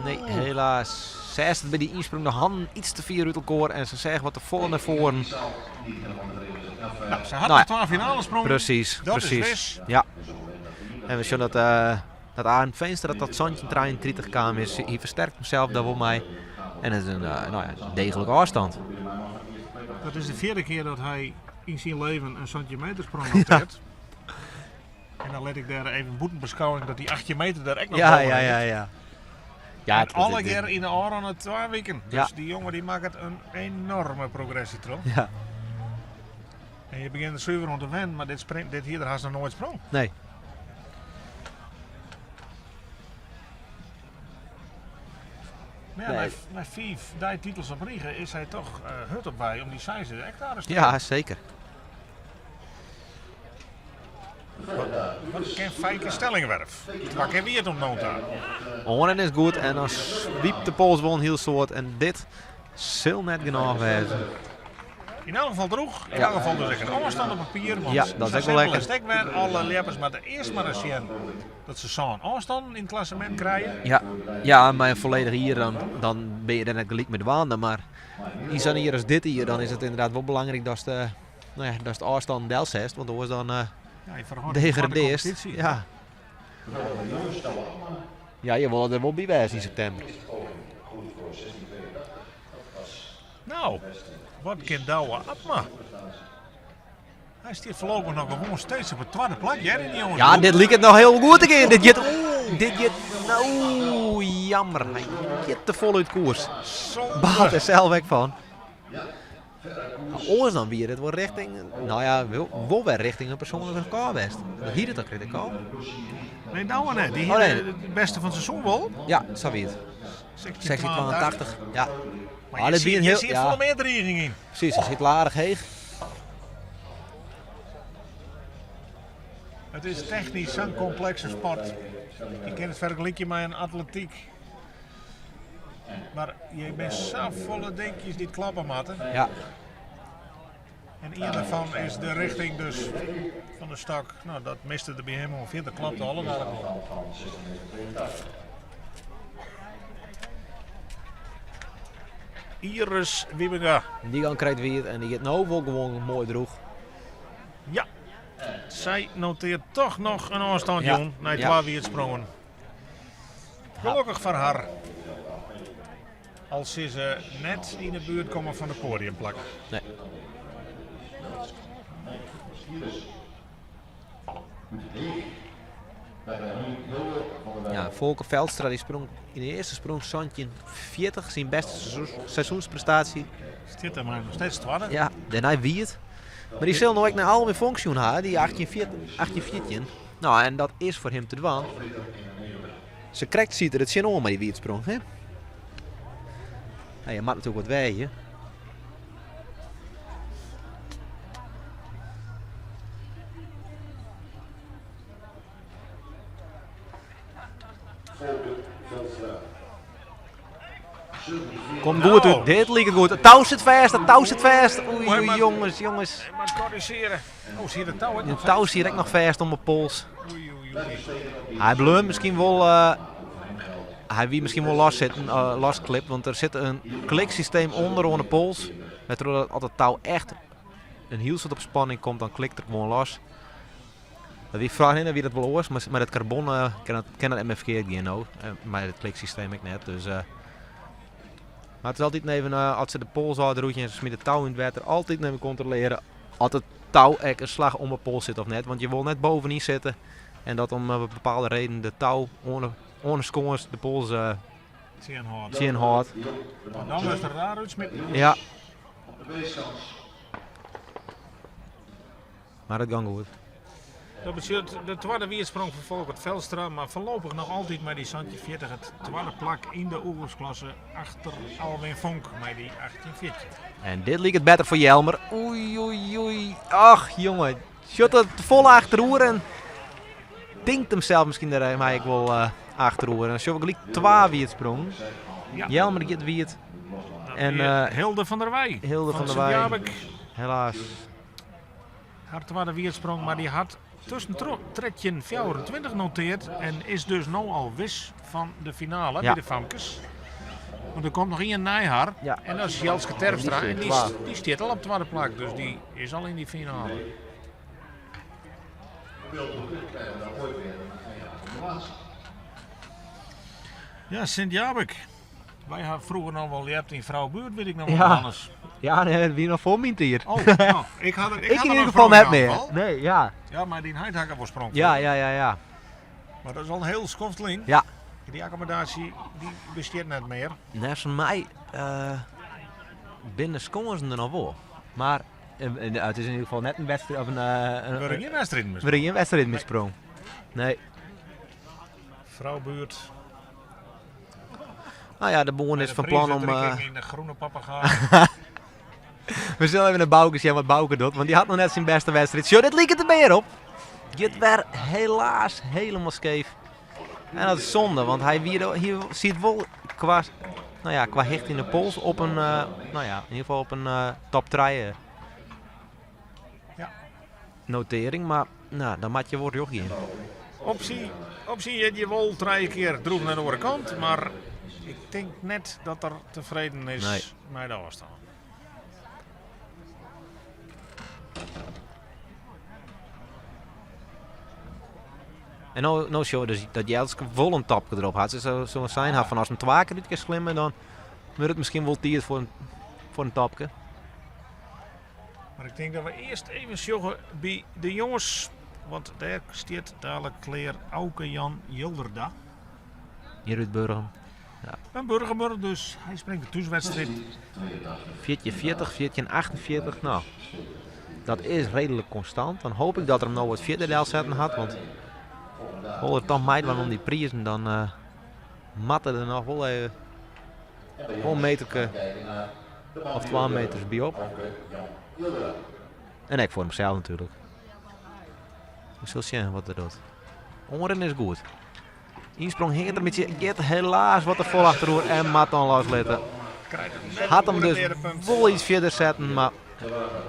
Nee, helaas. Ze is het bij die insprong de handen iets te ver uit elkaar en ze zeggen wat de volle naar voren. Nou, ze had de 12 finale sprong. Precies, dat precies. Is ja. En we zien dat Arend Veenstra dat Santje 33 kwam is. Hij versterkt hemzelf daar wel mee. En het is een degelijke afstand. Dat is de 4e keer dat hij in zijn leven een centimetersprong noteert. Ja. En dan let ik daar even boetenbeschouwing dat die 18 meter daar echt nog Ja. Ja, alle keer in de oren het 2 weken. Dus ja. die jongen die maakt een enorme progressie terug. Ja. En je begint de 7 rond te wennen, maar dit hier daar had ze nog nooit sprong. Nee. Maar ja, met 5 titels op Riegen is hij toch hut op bij om die size echt te arresteren. Ja, zeker. Wat ken Fijke Stellingwerf? Waar ken wie het om nota? Oren is goed en dan swiep de Pools wel een heel soort en dit zal net genoeg wezen. In elk geval droeg, in elk geval dus een afstand op papier. Want ja, dat is echt wel lekker. Stek weer alle leppers, maar de eerste maar eens zien dat ze zo'n afstand in het klassement krijgen. Ja, maar volledig hier dan ben je er net gelijk met de waanden. Maar in zo'n hier als dit hier, dan is het inderdaad wel belangrijk dat de afstand deel zest, want anders dan degradeert. Ja, je wil er wel bij wijzen in september. Nou, wat kan Douwe Abma? Hij staat voorlopig nog gewoon steeds op het 2e plekje, hè, die jongen? Ja, dit liep het nog heel goed again. Dit je jammer. Hij gaat te vol uit koers. Baalt er zelf weg van. Oors dan weer, het wordt richting, wel weer richting een persoonlijke record. Dat hier het ook criticaal. Nee, Douwe net. Die hier het beste van het seizoen wel. Ja, zo weer het. 1682. Ja. Maar je ziet veel meer dreiging in. Precies, hij zit laag heeg. Het is technisch zo'n complexe sport. Je kent het vergelijken met een atletiek. Maar je bent zo volle dingetjes die het klappen matten. Ja. En een daarvan is de richting dus van de stak. Nou, dat miste er bij hem ongeveer. Dat klapte allemaal. Iris Wiebinga. Die gaan krijgt weer en die gaat nou wel gewoon mooi droeg. Ja. Zij noteert toch nog een afstandje naar 12 weer sprongen. Gelukkig voor haar. Als ze net in de buurt komen van de podiumplak. Nee. Ja, Volker Veldstra die sprong in de eerste sprong Santje 40, zijn beste seizoensprestatie. Zit er maar nog steeds 12. Ja, daarna wie het. Maar die zal nog naar al mijn functie hebben, die 18-14. Nou, en dat is voor hem te doen. Ze krijgt ziet er het zin om, maar die wie het sprong, hè? Nou, je maakt natuurlijk wat weien. Kom goed, dit liep het goed. Het touw zit vast, Oei, jongens. Maar corrigeren. Oh, zie je de touw? Het touw zit ook nog vast om mijn pols. Oei. Hij bleum misschien wel. Hij wie misschien wel losklip, want er zit een kliksysteem onder de pols. Met dat als het touw echt een heel soort op spanning komt, dan klikt het gewoon los. Wie vraagt in wie dat wel was, maar met het carbon kan het even verkeerd gaan nou. Maar het kliksysteem ik net, dus. Maar het is altijd even, als ze de pols uitroeien en ze smitten het touw in het water, altijd even controleren als het touw echt een slag om de pols zit of net. Want je wil net bovenin zitten en dat om een bepaalde reden de touw ongescoord de pols zien hard. Dan is er raar uitsmitten. Ja. Maar dat gaat goed. Dat betekent de tweede weersprong van Volker Veldstra, maar voorlopig nog altijd met die Santje 40 het tweede plak in de oorlogsklasse achter Alwin Vonk met die 1814. En dit liep het beter voor Jelmer. Oei. Ach jongen, shot het vol achteroer en denkt hem zelf misschien daar maar ik wil achteroer. En zo gelijk 2 weersprong. Ja. Jelmer gaat wie het. En Hilde van der Wij. Hilde van der Wij. Sint-Jabek helaas. had de weersprong, maar die had tussen tredje 24 noteerd en is dus nu al wis van de finale bij de Famkes. Want er komt nog één naar haar Ja. en dat is Jelske Terpstra Die en zit klaar. die staat al op de tweede plek, dus die is al in die finale. Ja, Sint-Jabek. Wij hadden vroeger nog wel, je hebt in Vrouwbuurt, weet ik nog wel Ja. anders. Ja, nee, wie nog voor mijn tier. Oh, nou, ik had Ik in ieder geval net meer. Nee, ja. Ja, maar die Heidhakker was sprong. Ja. Maar dat is al een heel schofteling. Ja. Die accommodatie die bestaat net meer. Net van mij binnen scoren ze er nog wel. Maar het is in ieder geval net een wedstrijd of We worden geen wedstrijd mis. een wedstrijd misprong. Nee. Vrouwbuurt. Nou ja, de boer is van plan om. in de groene papegaai. We zullen even naar Bouke zien wat Bouke doet, want die had nog net zijn beste wedstrijd. Zo, dit liep het er meer op. Het werd helaas helemaal scheef. En dat is zonde, want hij hier ziet wel qua hicht in de pols op een, in ieder geval op een top 3 notering, maar nou, dan maak je wordt jochie in. Optie je wel 3 keer droeg naar de andere kant, maar ik denk net dat er tevreden is met de afstand. En nou show dus dat Jelske vol een tapje erop had. Ze zou zijn had van als een 2 keer dit slimmen, dan wordt het misschien wel tijd voor een tapje. Maar ik denk dat we eerst even zoeken bij de jongens, want daar staat dadelijk Claire Auke Jan Jilderda. Hier uit Burgum. Een burgermur, dus hij springt de thuiswedstrijd. 40, 48. Nou, dat is redelijk constant. Dan hoop ik dat er hem nou wat vierde deel zetten had. Want wil er toch meid om die prijzen, dan matten er nog wel even een meter of 2 meters bij op. En ik voor hemzelf natuurlijk. We zullen zien wat er doet. Oren is goed. Insprong hing er met je get helaas wat er vol achterover en mat dan loslaten. Had hem dus wel iets verder zetten, maar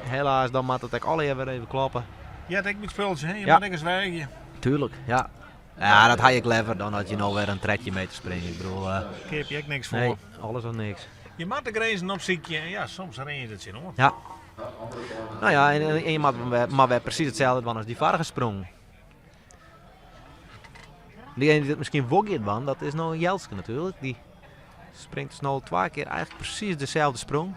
helaas dan moet het alle weer even kloppen. Ja, denk met speeltje, hè? Je Ja. moet niks zwijgen. Tuurlijk, ja. Ja, dat had je clever dan had je nou weer een trekje mee te springen. Ik bedoel, Daar heb je echt niks voor. nee, alles of niks. Je maakt de grenzen op ziekje en ja, soms ren je het zin hoor. Ja. Nou ja, en je maar weer precies hetzelfde van als die vorige sprong. Diegene die het misschien wogget van, dat is nou Jelske natuurlijk. Die springt dus nou 2 keer eigenlijk precies dezelfde sprong.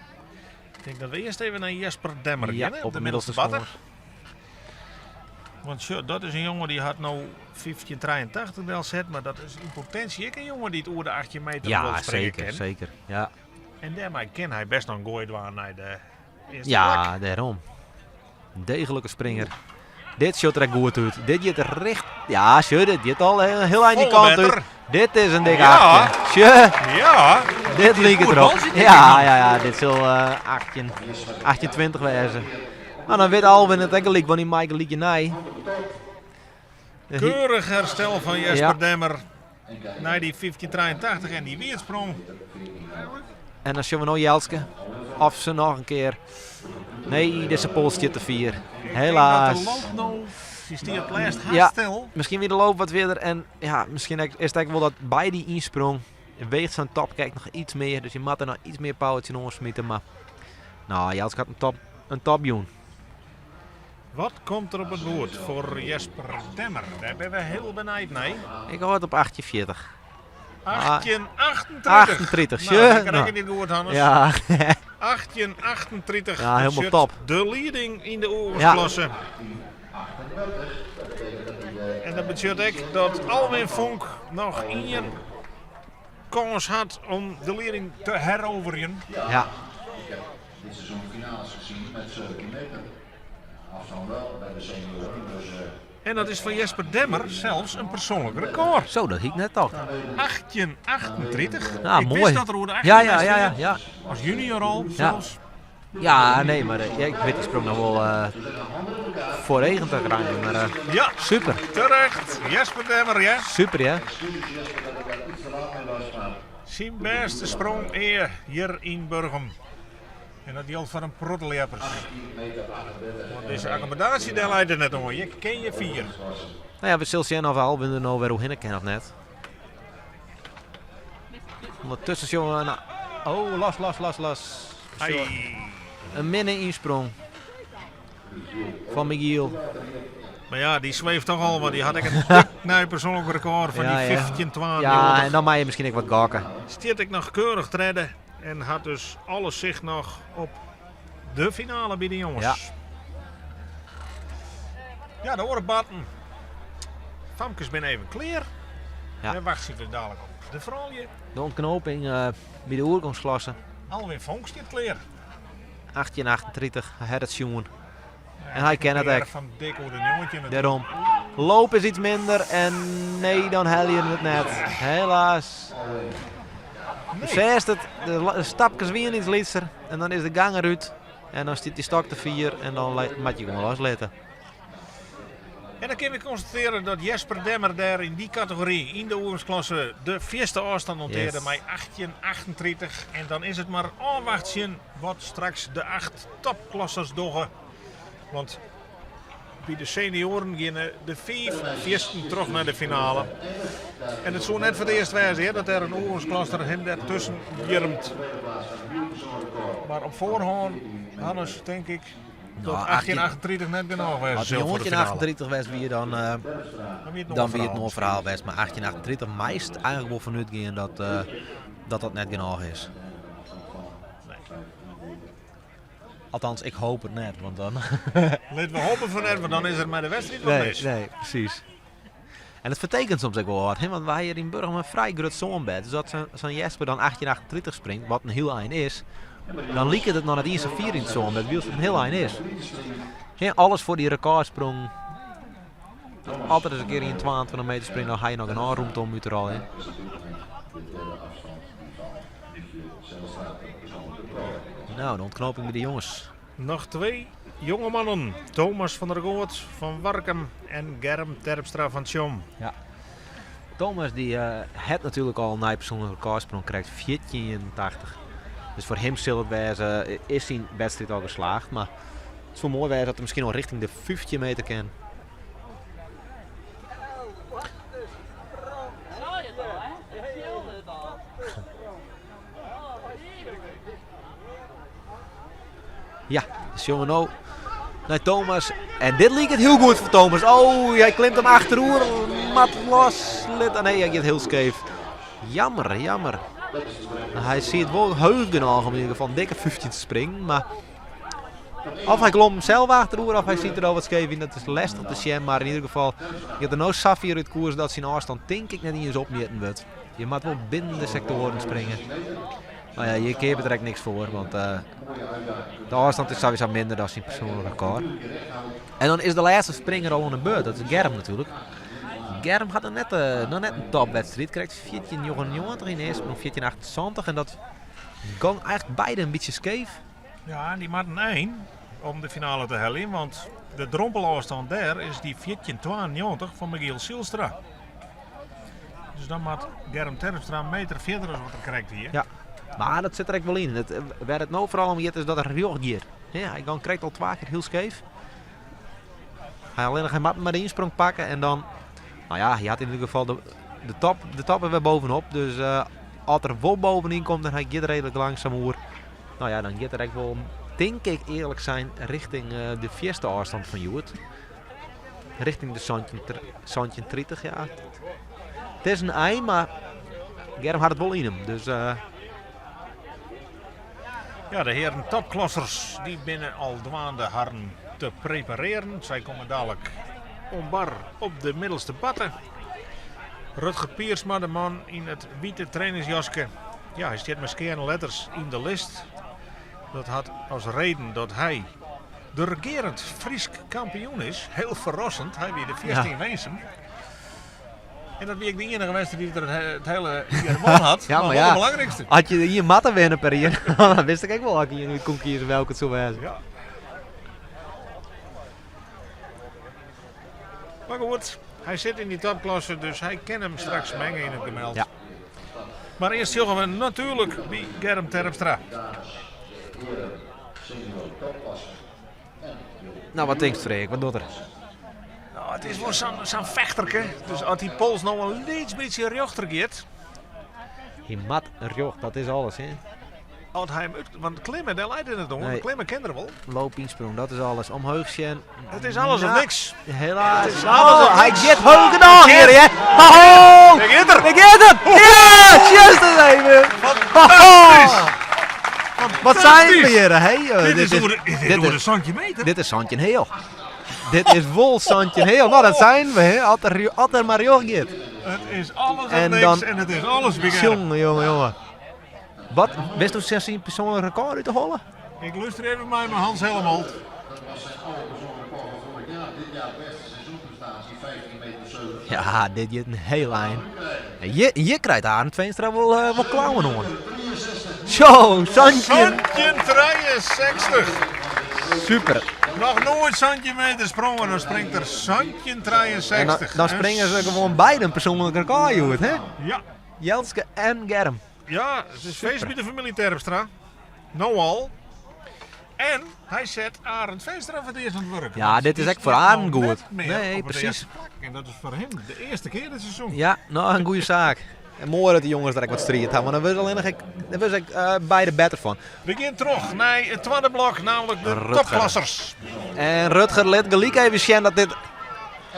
Ik denk dat we eerst even naar Jesper Demmer Ja, gaan, hè, op de middelste batter. schomers. Want sure, dat is een jongen die had nou 1583 wel zet, maar dat is in potentie ook een jongen die het over de 18 meter wil Ja, springen zeker, kan. zeker. Ja, En daarmee kan hij best nog gooien naar de eerste ja plek. daarom. Een degelijke springer. Dit shot er goed uit. Dit gaat er recht. Ja, shit, dit gaat al heel aan die Volle kant meter. uit. Dit is een dik Ja. achtje. Shit, Ja, dit liep goed erop. bal zit Ja, dit zal 1820 wezen. Maar dan weet Alwin het enkel liep, want die Michael liet je naai. keurig herstel van Jesper Ja. Demmer. Na die 1583 en die weersprong. En dan zien we nou Jelske. Of ze nog een keer. Nee, dit is een polsje te 4. Helaas. Ik denk dat de loop nou, die stiert laatst Ja. stil. Misschien weer de loop wat verder. En ja, misschien is het eigenlijk wel dat bij die insprong weegt zo'n top kijk nog iets meer. Dus je moet er nog iets meer powertje in smitten. Maar nou, Jelske had een top doen. Wat komt er op het bord voor Jesper Demmer? Daar ben we heel benieuwd naar. Ik hoor het op 1840. 1838. 38, Nou, ik nou. reken dit goed, Hannes. Ja, 1838. Ja, helemaal Zit top. De leading in de oorlogsklasse. En dat betekent ook dat Alwin Vonk nog 1 kans had om de leading te heroveren. ja. Dit seizoen finales gezien met 17 meter. Afstand wel bij de senioren, dus En dat is van Jesper Demmer zelfs een persoonlijk record. Zo, dat hiek net toch. 1838. Ja, Ik mooi. wist dat er hoe de Ja. Als junior al zelfs. Ja, nee, maar ik weet die sprong nog wel voor regen te rijden. Maar Ja, super, terecht. Jesper Demmer, ja. super ja. zijn beste sprong hier in Burgum. En dat geldt voor een protteljepers. Want deze accommodatie daar leidt er net om. Je ken je 4. Nou ja, we zullen zien of Alwin er nou weer hoe hinnen of net. Ondertussen jongen. Oh, los. Ai. Een minne insprong. Van Michiel. Maar ja, die zweeft toch al, want die had ik een dik persoonlijk record van die 15-12. Ja, en dan mag je misschien ook wat gakken. Stiert ik nog keurig treden en had dus alles zicht nog op de finale bij de jongens. Ja. Ja, de orenbatten. Famkes ben even clear. Ja. En wacht zitten we dadelijk op de vrouwje. De ontknoping bij de oorkomstklasse. Alweer Vonk stiert clear. 1838, hij had het jongen. Ja, En hij kent het echt. Van dik hoe een jongetje natuurlijk. Daarom. Loop is iets minder en nee, dan hel je het net. Helaas. Nee. Ze is het, de stapjes weer iets lietser en dan is de gang eruit. En dan stiet die stok te 4 en dan moet je gewoon loslaten. En dan kun je constateren dat Jesper Demmer daar in die categorie, in de oorlogsklasse, de eerste afstand noteerde Yes. met 1838. En dan is het maar afwachten wat straks de 8 topklassers doen. Want bij de senioren gaan de 5 eersten terug naar de finale. En het zou net voor het eerst wijzen dat er een oorlogsklasser hem daartussen wiermt. Maar op voorhand, Hannes, denk ik, dat 1838 net genoeg was. Als een jongetje in 38 was wie dan wie het nog een verhaal was. Maar 1838 meest eigenlijk wel vanuit gaan dat net genoeg is. Althans, ik hoop het net, want dan... Laten we hopen van net, want dan is er maar de wedstrijd wel mis. Nee, precies. En het vertekent soms ook wel wat, hè? Want wij hier in Burgum een vrij groot zoonbed. Dus dat zo'n Jesper dan 1838 springt, wat een heel eind is, dan liep het nog net eens 4 in het zoonbed, wie het een heel eind is. Ja, alles voor die recordsprong. Altijd eens een keer in 22 meter springen, dan ga je nog een aanroemd om uit er al, hè? Nou, de ontknoping bij de jongens. Nog 2 jonge mannen. Thomas van der Goort van Warkum en Germ Terpstra van Tjom. Ja. Thomas die het natuurlijk al een persoonlijke recordsprong krijgt 1480. Dus voor hem zal het wijzen, is zijn wedstrijd al geslaagd. Maar het is wel mooi wijzen dat hij misschien al richting de 15 meter kan. Ja, dus jongen nou naar Thomas. En dit liep het heel goed voor Thomas. Oh, hij klimt hem achterover. Mat los. Nee, hij gaat heel scheef. Jammer. Hij ziet het wel heus genoeg om in ieder geval een dikke 15 te springen. Maar of hij klomt hem zelf achterover of hij ziet er al wat scheef in. Dat is lastig te zien. Maar in ieder geval, je hebt er nou Safir uit koers dat zijn afstand denk ik net niet eens opmeten wordt. Je moet wel binnen de sectoren springen. Maar ja, je keert er eigenlijk niks voor, want de afstand is sowieso minder dan zijn persoonlijke record. En dan is de laatste springer al aan de beurt, dat is Germ natuurlijk. Germ had nog net een topwedstrijd, krijgt 14,99 in eerste sprong 14,78 en dat ging eigenlijk beide een beetje scheef. Ja, die maakt een 1 om de finale te halen, want de drompelafstand daar is die 14,92 van Michiel Silstra. Dus dan maakt Germ Terpstra een meter verder dan wat hij krijgt hier. Ja. Maar dat zit er echt wel in. Waar het nou vooral om gaat is dat er heel hier. Ja, hij krijgt al 2 keer heel scheef. Hij alleen nog geen mappen maar de insprong pakken en dan... Nou ja, hij had in ieder geval de top er weer bovenop. Dus als er wel bovenin komt dan hij gaat redelijk langzaam hoor. Nou ja, dan gaat er echt wel, denk ik eerlijk zijn, richting de eerste afstand van Joert. Richting de Santje 30, ja. Het is een ei, maar Germ had het wel in hem. Dus... Ja, de heren topklassers die binnen al dwaande harren te prepareren. Zij komen dadelijk ombar op de middelste batten. Rutger Piersma, de man in het witte trainingsjasje. Ja, hij staat met scherpe letters in de list. Dat had als reden dat hij de regerend Fries kampioen is. Heel verrassend, hij weer de 14 wezen. En dat was ik de enige wedstrijd die het hele jaar won had. Ja, maar wel ja, de belangrijkste. had je hier matten winnen per jaar, dan wist ik wel dat ik hier nu kon kiezen welke het zou wezen. Ja. Maar goed, hij zit in die topklasse, dus hij kan hem straks mengen in het gemeld. Ja. Maar eerst zullen we natuurlijk bij Germ Terpstra. Nou, wat denkt Freek? Wat doet er? Nou, het is wel zo'n vechterke. Dus als die pols nou een beetje rechter gaat. Je mat een joch, dat is alles, hè? Want klimmen, daar leidt het om. Nee. Klimmen kennen we wel. Loop insprong, dat is alles. Omhoog zien. Het is alles of niks. Helaas. Het is alles of Hij niks. gaat hoog gedaan hier, hè? Ho! Ik hit er. Ik hit hem! Ja! Just eens even! Fantastisch. Wat zijn we hier, hè? Dit is door de centimeter. Dit is Santje Heel. Dit is wol Santje Heel. Nou, dat zijn we, hè? Als er maar joch gaat. Het is alles of En niks dan- en het is alles bij Germ. Jongen. Wat? Wist u zelfs een persoonlijk record uit te hollen? Ik luister even bij mijn Hans Helmond. Dat was zijn oude persoonlijk record van vorig jaar. Dit jaar beste seizoensprestatie 15,7 meter. Ja, dit is een heel eind. En je krijgt Arend Veenstra wel klauwen hoor. Zo, Santje. Santje 63. Super. Nog nooit centimeter sprongen, dan springt er Santje En 63. dan springen ze gewoon beide een persoonlijk record uit, hè? Ja, Jeltske en Germ. ja, het is feest bij de familie Terpstra. Nou al. En hij zet Arend Veenstra voor het eerst aan het werk. Ja, Want dit is die echt voor staat Arend nou goed. net meer Nee, op het precies. eerste plak. En dat is voor hem de eerste keer dit seizoen. Ja, nou een goede zaak. En mooi dat de jongens direct wat strijd hebben, want daar was ik beide beter van. We gaan terug naar het tweede blok, namelijk de Rutger. topklassers. En Rutger let gelijk even zien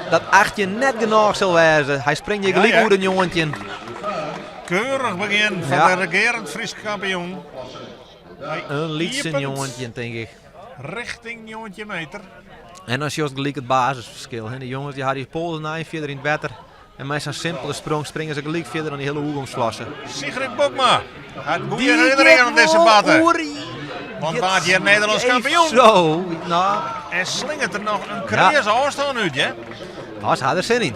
dat achtje net genoeg zal wezen. Hij springt je gelijk Ja. uit een jongetje. Keurig begin van Ja. de regerend Fries kampioen. Hij Een liedje iepend jongetje, denk ik. richting jongetje meter. En dan is juist gelijk het basisverschil. Hè. De jongens die hadden die polen na verder in het wetter. En met zo'n simpele sprong springen ze gelijk verder dan die hele hoekomsklasse. Sigrid Bokma. Het goede herinneringen aan deze baten. Want waard je Nederlands kampioen. Zo, nou, En slingert er nog een creëze afstand uit, hè? als had er zin in.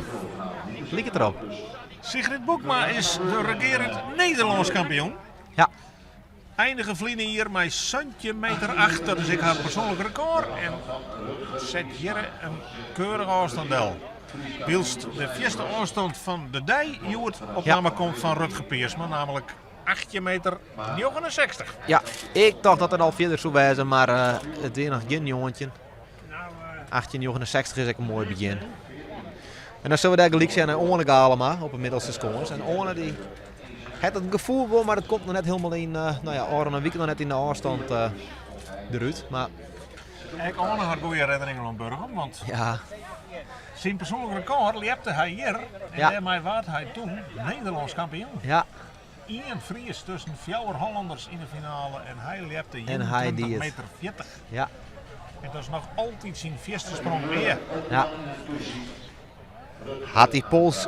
Liek het erop. Sigrid Bokma is de regerend Nederlands kampioen. Ja. Eindige vliegen hier met centimeter achter, dus ik heb persoonlijk record. En zet hier een keurige afstandel. Wilst de eerste afstand van de dij, Joert, opname komt van Rutger Peersma, namelijk 8 meter 69. Ja, ik dacht dat het al verder zou wezen, maar het is nog geen jongetje. 1869 is ook een mooi begin. En dan zullen we daar gelijk zijn naar Orne allemaal op het middelste scores. En Orne die heeft het gevoel wel, maar het komt nog net helemaal in, nou ja, Orne en Wieken nog net in de afstand eruit. Maar Ik ook nog een goede herinneringen aan Burger, want ja, zijn persoonlijk record liepte hij hier. En Ja. daarmee werd hij toen Nederlands kampioen. ja, Ian Vries tussen 4 Hollanders in de finale en hij liepte En hij 21 die het. meter 40. ja, En dat is nog altijd zijn eerste sprong weer. ja. Had die Pols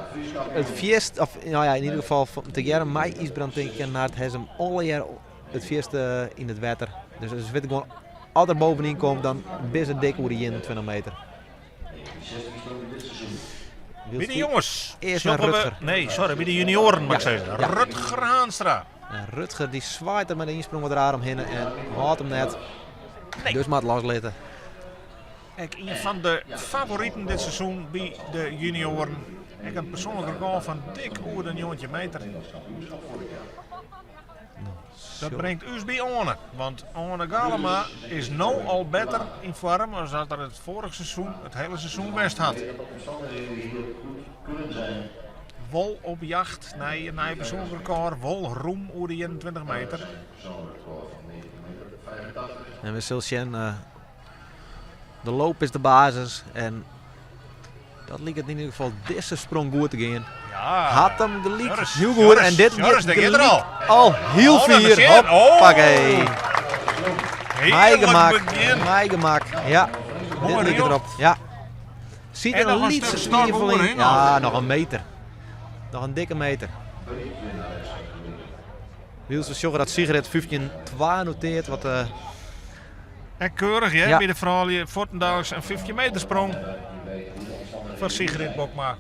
het vierst, of nou ja, in ieder geval te jaren mei Isbrand denken naar het hem alle jaar het vierste in het water. Dus als het gewoon altijd bovenin komt, dan best het dik over die 21 meter. Bij de jongens. Eerst zullen naar we- Rutger. Nee, sorry, bij de junioren mag ik Ja, zeggen. ja. Rutger Haanstra. En Rutger die zwaait er met de insprong wat raar omheen en houdt hem net. Nee. Dus maar het loslaten. Ik een van de favorieten dit seizoen bij de junioren. Ik heb een persoonlijk record van dik over een jongetje meter. Dat brengt ons bij Orne. Want Orne Galema is nou al beter in vorm dan dat er het vorige seizoen, het hele seizoen best had. Wol op jacht naar een persoonlijk record, wol roem over de 21 meter. En we zullen zien, de loop is de basis en dat lijkt het in ieder geval deze sprong goed te gaan. Ja, Had hem gelijk, Joris, heel goed Joris, en dit Joris, daar gaat er gelijk al. heel Oh, dat is vier, het. Oh. hoppakee. Mij heerlijk gemak, begin. mij gemak, ja, dit Mooi lijkt riocht. erop, ja. Ziet En er nog een een lietse stuk start spiervel in, onderin, ja, nog een meter. Nog een dikke meter. Wiels we zorgen dat Sigrid 15-2 noteert, wat En keurig, hè, Ja. bij de vrouwen Fortendaags een 50 meter sprong voor Sigrid Bokma.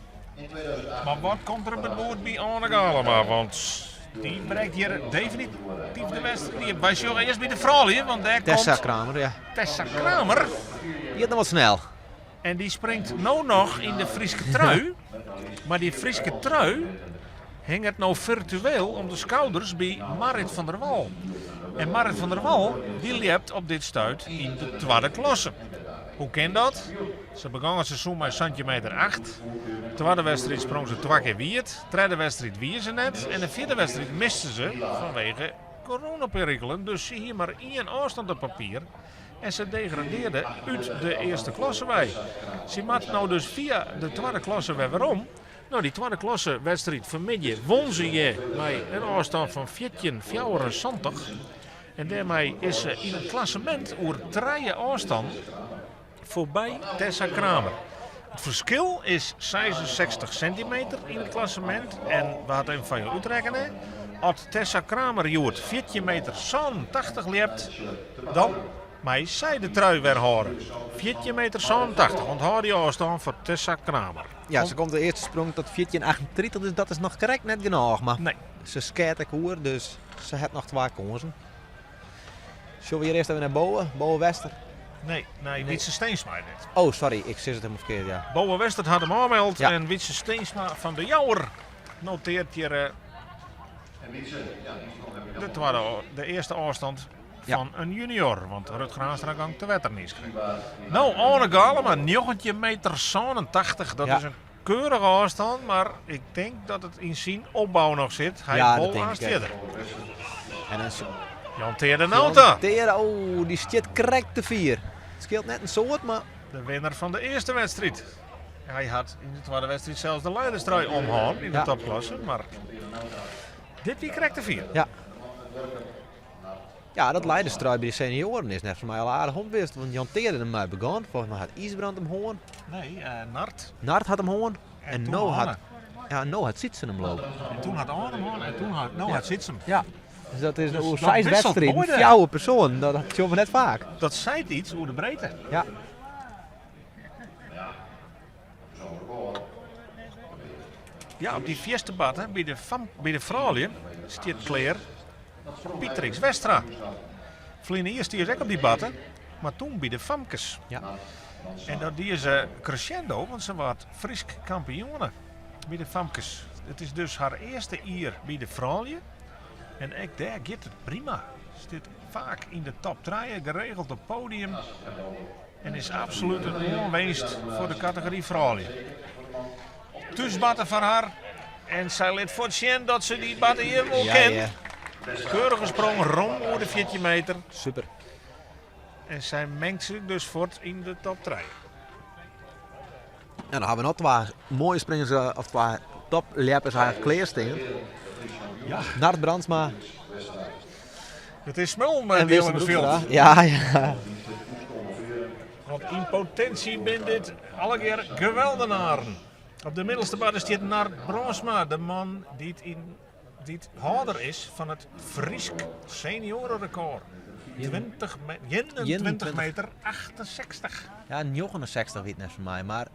Maar wat komt er op het woord bij Orne Galema? Want die bereikt hier definitief de wedstrijd. Wij zorgen eerst bij de vrouwen, want daar Tessa komt Kramer, ja. Tessa Kramer. Die gaat nog wat snel. En die springt nou nog in de Friese trui. Maar die Friese trui hing het nou virtueel om de schouders bij Marit van der Wal. En Marit van der Wal, die leeft op dit stuit in de tweede klasse. Hoe kan dat? Ze begon het seizoen met centimeter 8. De tweede wedstrijd sprong ze 2 keer wierd. De derde wedstrijd wier ze net. En de vierde wedstrijd misten ze vanwege coronaperikelen. Dus zie hier maar 1 afstand op papier. En ze degradeerden uit de eerste klasse bij. Ze maakt nou dus via de tweede klasse weer om. Nou, die tweede klasse wedstrijd vanmiddag won ze je met een afstand van 14,74. En daarmee is ze in het klassement over 3 afstand voorbij Tessa Kramer. Het verschil is 66 centimeter in het klassement. En we hadden even van je uitrekenen. Als Tessa Kramer joert 14,87 meter leeft, dan mij zij de trui weer horen. 14,87 meter, onthoud die afstand voor Tessa Kramer. Ja, ze komt de eerste sprong tot 14,38, dus dat is nog correct net genoeg. Maar Nee. ze skaat ik hoor, dus ze heeft nog 2 kansen. Zullen we hier eerst even naar Boa? Boa Wester? Nee, Wietse Steensma dit. Oh, sorry, ik zit het helemaal verkeerd, ja. Boa Wester had hem aangemeld Ja. en Wietse Steensma van de Jouwer noteert hier de eerste afstand van een junior. Want Rutger Aanstra gang te wetter niet. Nou, Arne Galema, 19,87 meter. Dat is een keurige afstand, maar ik denk dat het in zijn opbouw nog zit. Hij Ja, dat bol denk aan ik verder. En dan Jan Teerde Nauta, oh, die zit correct te 4. Het scheelt net een soort, maar de winnaar van de eerste wedstrijd. Hij had in de tweede wedstrijd zelfs de leiderstrui omhouden in de topklasse, maar dit wie correct de 4. ja, dat leiderstrui bij de senioren is net voor mij al aardig omwist. Want Jan Teerde hem mij begon. Volgens mij had IJsbrand hem hoorn. Nee, Nart. Nart had hem hoorn. En toen nou Anne. had, ja, nou had Sietsen hem lopen. En toen had Arne hem en toen had Zitsem. Ja. Dus dat is Dus een dat 6 wisselt wedstrijden, mooi, hè? 4 persoon. Dat zien we net vaak. Dat zei iets over de breedte. Ja. Ja, op die eerste bad bij de vrouwen staat Claire Pietrix Westra. Vliegen eerst die is ook op die bad, maar toen bij de Famkes. Ja. En dat die is crescendo, want ze wordt Frisk kampioene bij de Famkes. Het is dus haar eerste jaar bij de vrouwen. En ook daar gaat het prima. Ze zit vaak in de top 3, geregeld op podium. En is absoluut een onwinst voor de categorie vrouwen. Dus batten van haar. En zij liet voorzien dat ze die batten hier wel kent. Ja. Keurige sprong rond over de 14 meter. Super. En zij mengt zich dus voort in de top 3. En dan hebben we nog 2 mooie springers, of 2 topleppers eigenlijk klaarstaan. Ja. Nart Brandsma Het is smul en met Wilson Willemsveld. Broekstra. Ja. Want in potentie ben dit alle keer geweldenaren. Op de middelste bad staat Nart Bronsma, de man die het houder is van het Friesk seniorenrecord. 21 meter 68. Ja, 69 weet net van mij, maar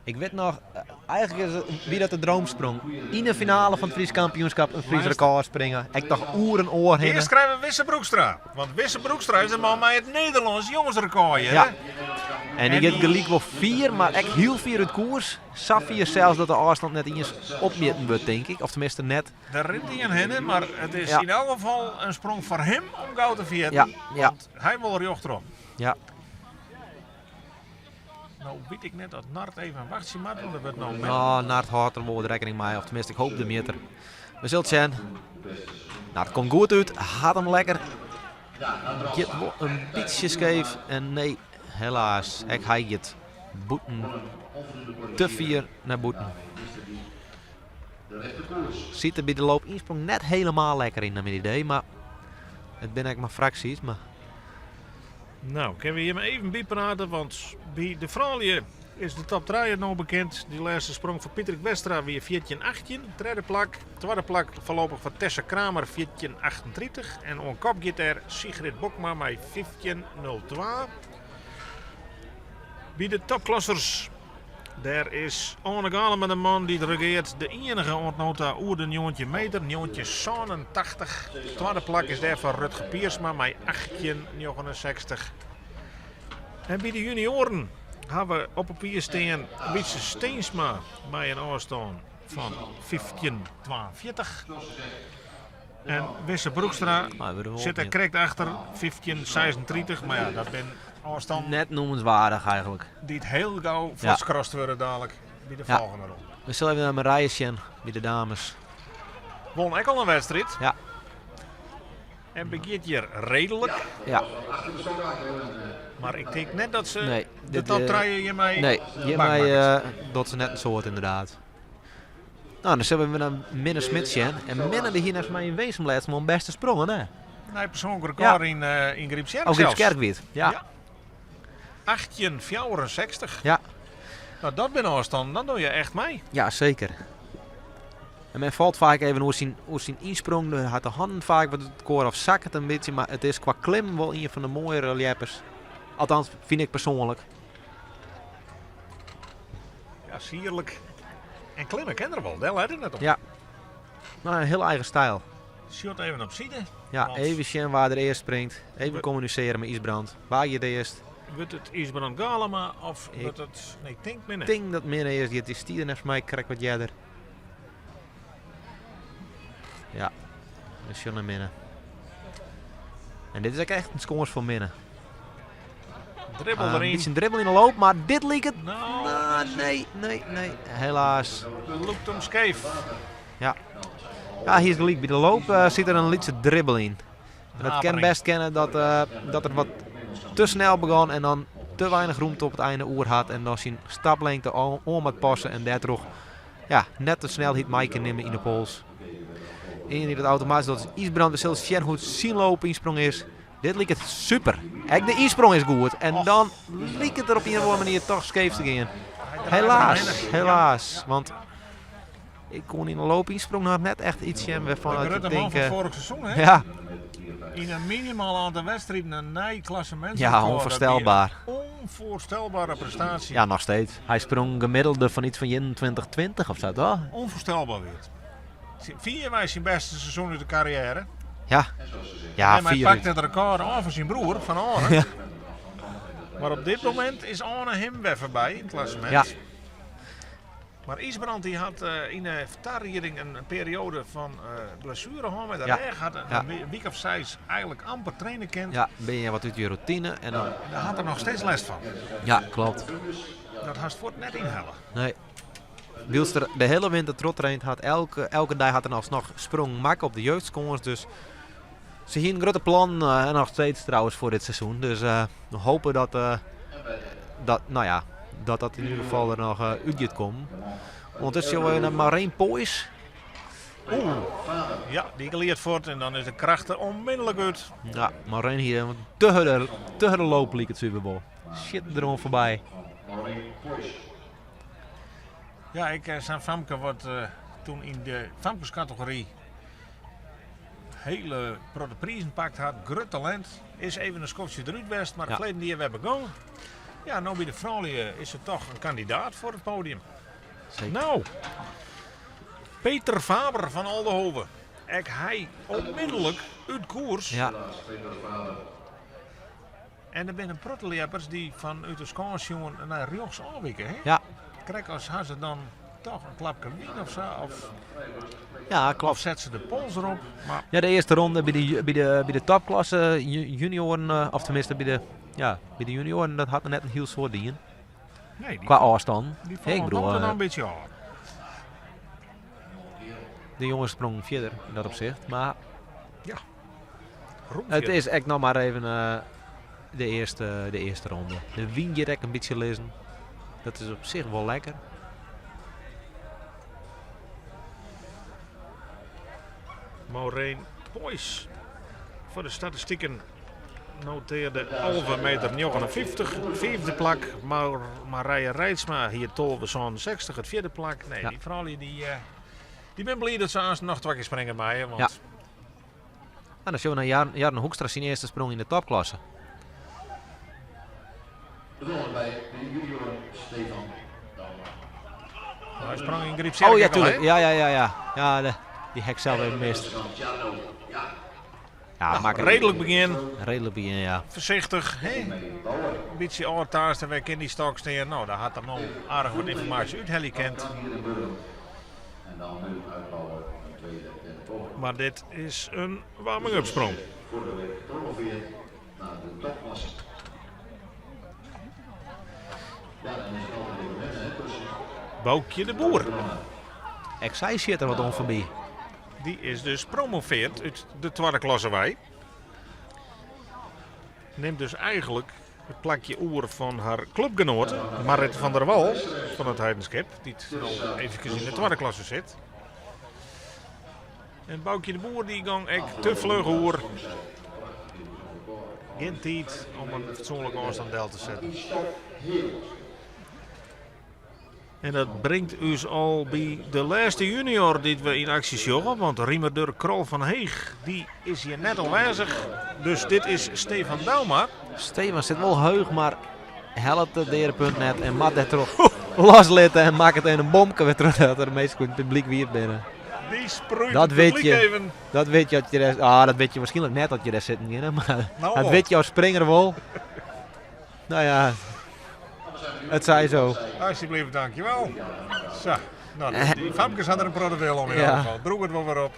ik weet nog, eigenlijk is het wie dat de droomsprong. In de finale van het Fries kampioenschap een Fries record springen. Ik dacht oor heen. Eerst krijgen we Wisse Broekstra. Want Wisse Broekstra is de man met het Nederlands jongensrecord. Hè? Ja. En die En gaat gelijk wel 4, maar ik heel 4 uit koers. Safir zelfs dat de afstand net eens opmeten wordt, denk ik. Of tenminste net. Daar rint hij aan hinnen, maar het is Ja. in elk geval een sprong voor hem om goud te vieren. Ja, ja. Want hij wil er jocht erop. Ja. Nou weet ik net dat Nart even een wachtje maakt, want er wordt nou met. Nou, Nart houdt er wel rekening mee. Of tenminste, ik hoop de meter. We zullen het zien. Nou, het komt goed uit. Had hem lekker. Gaat wel een beetje scheef. En nee, helaas. Ik ga het boeten. Te 4 naar boeten. Ziet er bij de loop insprong net helemaal lekker in naar mijn idee. Maar het ben ik maar fracties. Maar Nou, kunnen we hier maar even bij praten, want bij de vrouwen is de top 3 nog bekend. Die laatste sprong voor Pieter Westra weer 14-18. Tweede plak voorlopig voor Tessa Kramer 14-38. En on kop gaat er Sigrid Bokma met 15-02. Bij de topklassers, daar is Arne Galema de man die regeert de enige ontnota oer de 19 meter, 1987. Tweede plak is daar voor Rutger Piersma met 18,69. En bij de junioren hebben we op papier staan Wietse Steensma met een afstand van 1542. En Wisse Broekstra Maar we doen zit er ook correct achter 1536. Maar ja, dat ben afstand net noemenswaardig eigenlijk. die het heel gauw vastgerost worden dadelijk bij de Ja. volgende ronde. We zullen even naar Marije zien bij de dames. Won ik al een wedstrijd. Ja. En begint hier redelijk. Ja, Maar ik denk net dat ze nee. de top draaien je mij. Nee, bang hiermee dat ze net een soort inderdaad. Nou, dan zullen we naar Minne Smit zien. En Minne die hier naast mij in wezen blijft, maar een beste sprongen, hè? Nee, persoonlijk record in Griepskerk Oh, zelfs. Griepskerkwiet. Ja. Ja. 1864. Ja. Nou, dat ben afstand, dan doe je echt mee. Ja, zeker. En men valt vaak even hoe zijn insprong. Hij had de handen vaak wat het koor of zakt het een beetje. Maar het is qua klim wel een van de mooie reliefs. Althans, vind ik persoonlijk. Ja, sierlijk. En klimmen ken er wel, daar let het net op. Ja. Nou, een heel eigen stijl. Shot even op zijde. Ja, Want- even zien waar er eerst springt. Even communiceren met Isbrand. Waar je het eerst. Wordt het Isbrand Galema of Ik- wordt het... Nee, ik denk Ik minder. denk dat Minne eerst. Die stier naast mij krijgt wat jadder. Ja, dat is John en Minne. En dit is ook echt een scores voor Minne. Dribbel Een erin. beetje een dribbel in de loop, maar dit leek het. Nou, Nou, nee. Helaas. loopt hem scheef. Ja, hier is de leak. Bij de loop zit er een lietse dribbel in. En dat kan Hapering. best kennen dat er wat te snel begon en dan te weinig ruimte op het einde oer had. En dan zijn staplengte om het passen en daardoor net te snel hit Maaike nemen in de pols. En die dat automatisch dat is Isbrand. We zullen zien hoe het zien lopen insprong is. Dit leek het super. Ook de insprong is goed. En dan leek het er op een of andere manier toch scheef te gaan. Helaas. Want ik kon in de loop insprong nog net echt ietsje waarvan De ik grote man van denk... vorig seizoen, hè? Ja, In een minimaal aantal wedstrijden een nijklassement. ja, onvoorstelbaar. Onvoorstelbare prestatie. Ja, nog steeds. Hij sprong gemiddelde van iets van 21-20 of zo, toch? Onvoorstelbaar weer. Vier wij zijn beste seizoen uit de carrière. Ja. Ja, en hij 4. pakt het record aan van zijn broer, van Arne. Ja. Maar op dit moment is Arne hem weer voorbij in het klassement. Ja. Maar Isbrand die had in de vertariering een periode van blessure gehad met de Ja. reg. Had Ja. een week of 6 eigenlijk amper trainen kent. Ja, ben je wat uit je routine en dan... Daar had er nog steeds last van. Ja, klopt. Dat had het net inhalen. Nee. Wielster de hele winter trot traint had elke dag had er alsnog sprong maken op de jeugdscores. Dus ze hier een grote plan en nog steeds trouwens voor dit seizoen. Dus we hopen dat dat in ieder geval er nog uit komt. Ondertussen zien we naar Marijn Poys. Ja, die geleerd voort en dan is de kracht er onmiddellijk uit. Ja, Marijn hier te harde loop liep het Super Bowl. Shit erom voorbij. Ja, zijn Famke wordt toen in de Famkes categorie hele grote prijzen pakt had. Groot talent. Is even een schotje eruit best, maar Ja. het verleden die we hebben begonnen. Ja, nou bij de vrouwen is het toch een kandidaat voor het podium. Zeker. Nou, Peter Faber van Aldenhoven. Hij onmiddellijk uit koers. Ja, En er zijn protteljappers die vanuit de scoresjongen naar rechts aanwijken. Hè? ja. Kijk, als ze dan toch een klapje win of zo. Ja, Of klopt. zet ze de pols erop. Maar Ja, de eerste ronde bij de topklasse junioren, of tenminste bij de junioren, dat had net een heel soort ding. nee, die, Qua afstand. die Ik vallen bedoel, dan een beetje aan. de jongens sprong verder in dat opzicht. Maar Roemfje. het is echt nog maar even de eerste ronde. De wien je een beetje lezen. Dat is op zich wel lekker. Maureen Poys. Voor de statistieken noteerde 11,59 meter. Vijfde plak. Marije Rijtsma hier 12,60. Het vierde plak. Nee, Ja. die vrouwen die ben blij dat ze aan nog 2 keer springen bij je. Want Ja. En dan zien we naar Jarno Hoekstra zijn eerste sprong in de topklasse. We zullen bij de junioren Stefan. hij sprong in Griepskerk. Oh ja, al, hè? tuurlijk. Ja. Ja, die hek zelf even mist. Ja, maak het Redelijk begin. redelijk begin, ja. Voorzichtig. Hè? Een beetje oortaars en wij kennen die stok staan. Nou, daar had hem al aardig wat informatie uit Helly kent. En dan nu uitbouwen van een tweede en derde poging. Maar dit is een warming-up sprong. Vorige week gepromoveerd naar de topklasse. Ja, dan is het altijd weer winnen, hè, tussen. Boukje de Boer. Ik zei shit er wat om voorbij. Die is dus promoveerd uit de tweede klasse wij. Neemt dus eigenlijk het plakje oer van haar clubgenote, Marit van der Wal van het Heidenskip, die al even in de tweede klasse zit. En Boukje de Boer die gang ik te vlug oer. Geen tijd om een fatsoenlijke afstand te zetten. En dat brengt ons al bij de laatste junior die we in actie zien. Want Riemer Krol van Heeg die is hier net aanwezig. Dus dit is Stefan Dauma. Stefan zit wel heug, maar helpt het derde punt net en mat het terug loslitten en maakt het in een bomke weer terug dat er meestal het publiek weer binnen. Die sproeit Dat het weet publiek je. even. Dat weet je, dat weet je waarschijnlijk net dat je daar zit, hè, maar Nou, dat weet je als springer wel. Nou ja, het zei zo. Alsjeblieft, dankjewel. Zo, nou, die Famkes hadden er een product om in Ja. ieder geval. Droeg het wel weer op.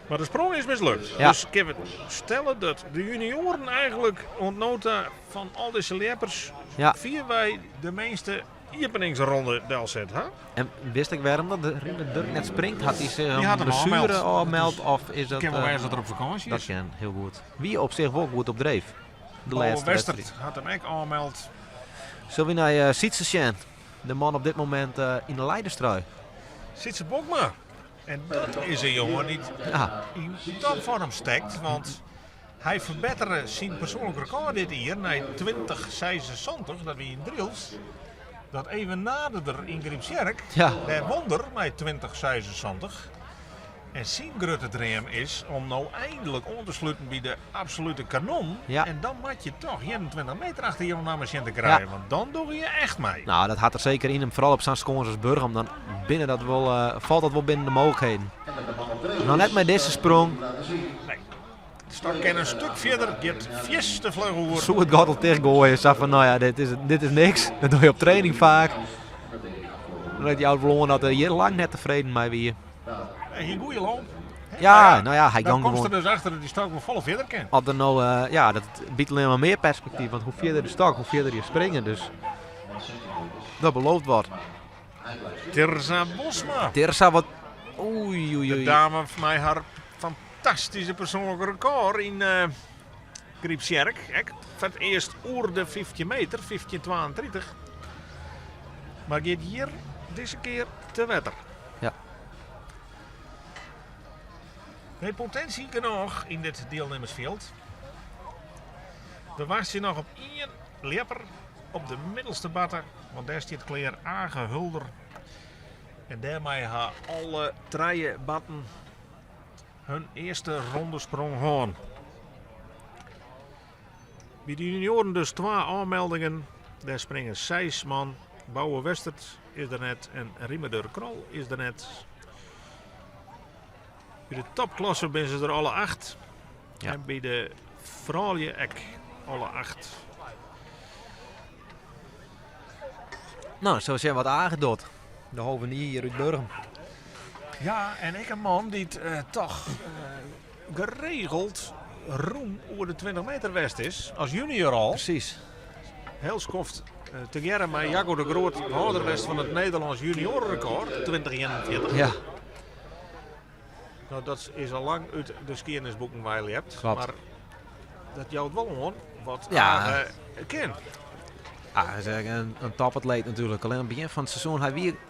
Maar de sprong is mislukt. Ja. Dus ik heb stellen dat de junioren eigenlijk ontnota van al deze lepers Ja. vier wij de meeste openingsronde del zet. Hè? En wist ik waarom dat de Riemer Durk net springt? Had hij zich Die had een hem al blessure gemeld. al meldt of is dat... Ik ken wel eens dat er op vakantie dat is. kan heel goed. Wie op zich wel goed op dreef. De Paul laatste Westert wedstrijd. had hem ook aangemeld. Zullen we naar Sietse Sjen? De man op dit moment in de leiderstrui. Sietse Bokma. En dat is een jongen die Ja, in topvorm steekt. Want hij verbeterde zijn persoonlijk record dit jaar naar 2076. Dat we in Driels. Dat even naderder in Grimsjerk. ja. Daar wonder met 2076. En zijn grote droom is om nou eindelijk aan te sluiten bij de absolute kanon. Ja. En dan moet je toch 21 meter achter je naar machine te krijgen. Ja. Want dan doe je echt mee. Nou, dat had er zeker in hem. Vooral op Sanskonsensburg. Om dan binnen dat wel, valt dat wel binnen de mogelijkheden. Nou, net met deze sprong. Nee. De stok kan een stuk verder. Je hebt vies de vleugel. Zo het gaat al teruggooien. Zag van, nou ja, dit is niks. Dat doe je op training vaak. Dan heeft die oud verloren dat er hier lang net tevreden mee weer. En geen goede loop. Ja, nou ja, hij Dan kan komt er gewoon. dus achter dat die stok wel volle verder kan. Had er nou, ja, dat biedt alleen maar meer perspectief. Want hoe verder de stok, hoe verder je springen. Dus dat belooft wat. Terza Bosma. Terza wat. Oei, oei, De oei. dame van mij haar fantastische persoonlijke record in Grimsjerk. Voor het eerst oer de 15 meter, 15,32. Maar gaat hier deze keer te wetter. Ja. Heeft potentie genoeg in dit deelnemersveld. We wachten nog op één leper op de middelste batter. Want daar staat Claire Agehulder. En daarmee gaan alle drie batten hun eerste ronde sprong gaan. Bij de junioren dus 2 aanmeldingen. Daar springen 6 man. Bouwe Westert is er net en Riemer Krol is er net. Bij de topklasse zijn ze er alle 8. Ja. En bij de vrouwen ook alle 8. Nou, zo zijn wat aangedood. De hovenier hier uit Burgum. Ja, en ik een man die het toch geregeld roem over de 20 meter west is. Als junior al. Precies. Heel skoft. Together met Jaco de Groot, houder west van het Nederlands juniorenrecord, 2041. Ja, Nou, dat is al lang uit de skiernisboeken waar je hebt. Klopt. Maar dat jouwt wel gewoon wat Ja. ken. ah, hij is eigenlijk een topatleet natuurlijk. Alleen aan het begin van het seizoen,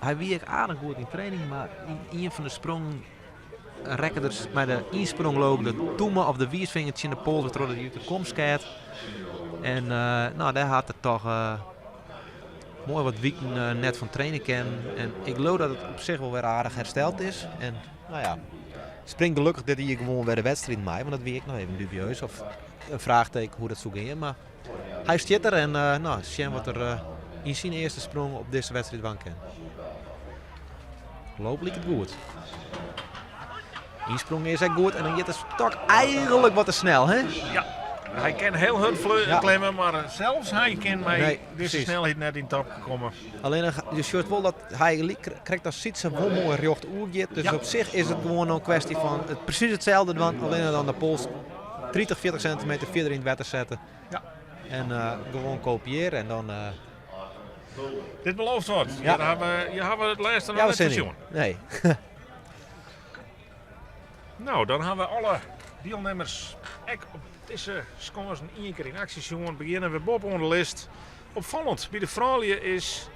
hij weer aardig goed in training. Maar in een van de sprong rekkers met de insprong lopen de toemen of de wiersvingertje in de polder terwijl hij uit de kom skeert. En nou, daar had het toch mooi wat weken net van trainen kennen. En ik geloof dat het op zich wel weer aardig hersteld is. En nou ja, springt gelukkig dat hij gewoon weer de wedstrijd mee. Want dat weet ik nog even dubieus. Of een vraagteken hoe dat zo ging. Maar hij zit er en nou, zien wat er in zijn eerste sprong op deze wedstrijd van kan. Loop liep het goed. Insprong is hij goed en dan gaat de stok eigenlijk wat te snel, hè? Ja, Hij kan heel hard Ja. klimmen, maar zelfs hij kan mij Nee, deze precies. snelheid net in top komen. Alleen je ziet wel dat hij krijgt als Sietse wel mooi recht oergeet. Dus Ja. op zich is het gewoon een kwestie van precies hetzelfde doen. Alleen dan de pols 30, 40 centimeter verder in het wetter zetten. Ja. En gewoon kopiëren en dan... Dit belooft wat. Ja. Je hebben het laatste nog ja, we net zijn gezien. niet. Nee. Nou, dan hebben we alle deelnemers ook op deze scores in één keer in actie zien. Beginnen we boven de lijst. Opvallend bij de vrouwen is,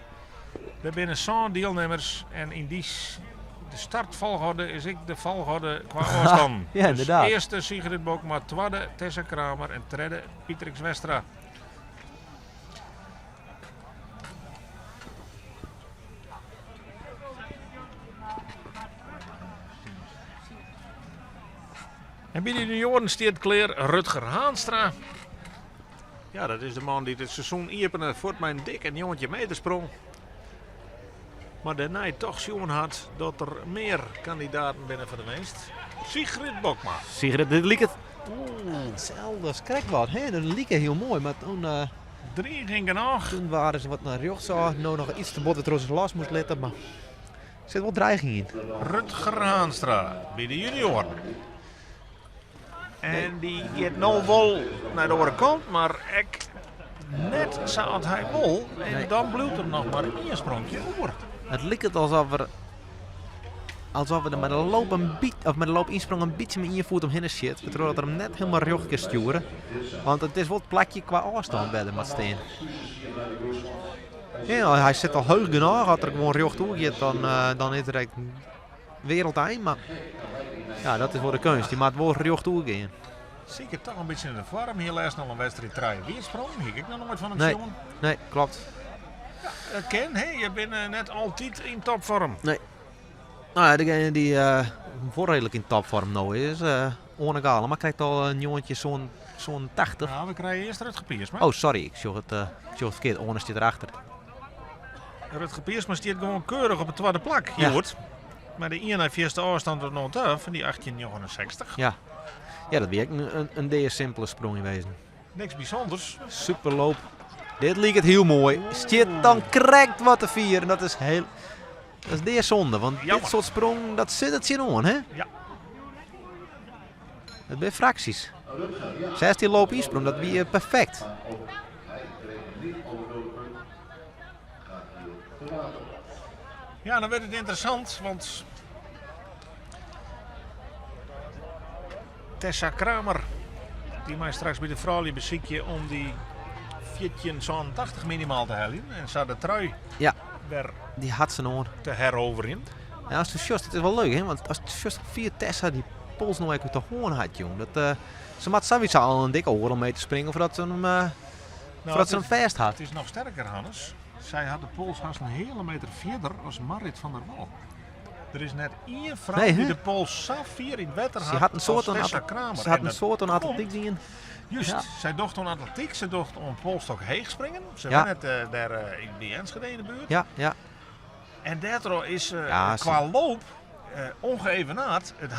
er binnen 100 deelnemers en in de startvolgorde is ik de volgorde qua afstand. Ja, inderdaad. Dus eerste Sigrid Bokma, tweede Tessa Kramer en derde Pietrix Westra. En bij de junioren staat klaar Rutger Haanstra. Ja, dat is de man die het seizoen opende voor mijn dik en jongetje metersprong. Maar daarna toch zien had dat er meer kandidaten binnen voor de meest. Sigrid Bokma. Sigrid, dit liep het... hetzelfde als Krekblad. Dat liep het heel mooi, maar toen... 3 gingen nog. Toen waren ze wat naar rechts zo, nou nog iets te bot dat Roos los moest letten, maar er zit wel dreiging in. Rutger Haanstra bij de junioren. En die gaat nou wel naar de andere kant, maar ik net zat hij wel. En Nee. dan blijft er nog maar één sprongje over. Het liep het alsof we er met de loop met de loop insprong een beetje met je voet omheen shit. We trouwen dat er hem net helemaal recht kan sturen. Want het is wel het plakje qua afstand bij de Matsteen. Ja, hij zit al heug genoeg. Als er gewoon recht toe gaat, dan is er echt wereldeind. Maar ja, dat is voor de kunst. Die maakt wel recht toe gaan. Zie ik het toch een beetje in de vorm. Hier laatst nog een wedstrijd draaien weersprong. Hier ik nog nooit van hem Nee. zien. Nee, klopt. Ken, hey, je bent net altijd in topvorm. Nou ja, degene die voor redelijk in topvorm nou is, Orne Galen, maar krijgt al een jongetje zo'n 80. Nou, we krijgen eerst Rutger Piersma. Oh, sorry, ik zag het verkeerd. Orne zit erachter. Rutger Piersma staat gewoon keurig op het tweede plak. Ja. Hier wordt. Maar de ene heeft eerste afstand er nog af van die 1869. Ja, dat weer een deze simpele sprong geweest. Niks bijzonders. Superloop. Dit liep het heel mooi. Stiet dan krijgt wat te vieren. Dat is heel... Dat is deze zonde, want Jammer. dit soort sprong, dat zit het zien aan, hè? Ja. Het zijn fracties. 16 loop insprong, dat weer perfect. Ja, dan werd het interessant, want Tessa Kramer, die mij straks bij de vrouwen beziekje om die 1480 minimaal te halen. En ze had de trui Ja, weer die had ze nog. te heroveren. Ja, als het just, het is wel leuk, hè? Want als het just 4 Tessa die pols nog even te hoorn had, jong. Dat, ze maakt sowieso al een dikke oor om mee te springen voordat ze hem, voordat ze hem vast had. Het is nog sterker, Hannes. Zij had de pols haast een hele meter verder als Marit van der Wal. Er is net één vrouw Nee, hè? die de pols zo vier in het wetter Ze had had een soort als van Tessa Kramer. ze had En een dat soort van komt- atletiek dingen. Juist, Ja. zij docht om atletiek, ze docht om polstok heeg springen. Ze Ja. was net daar in die Enschede in de buurt. Ja, ja. En daardoor is Ja, qua loop ongeëvenaard. Het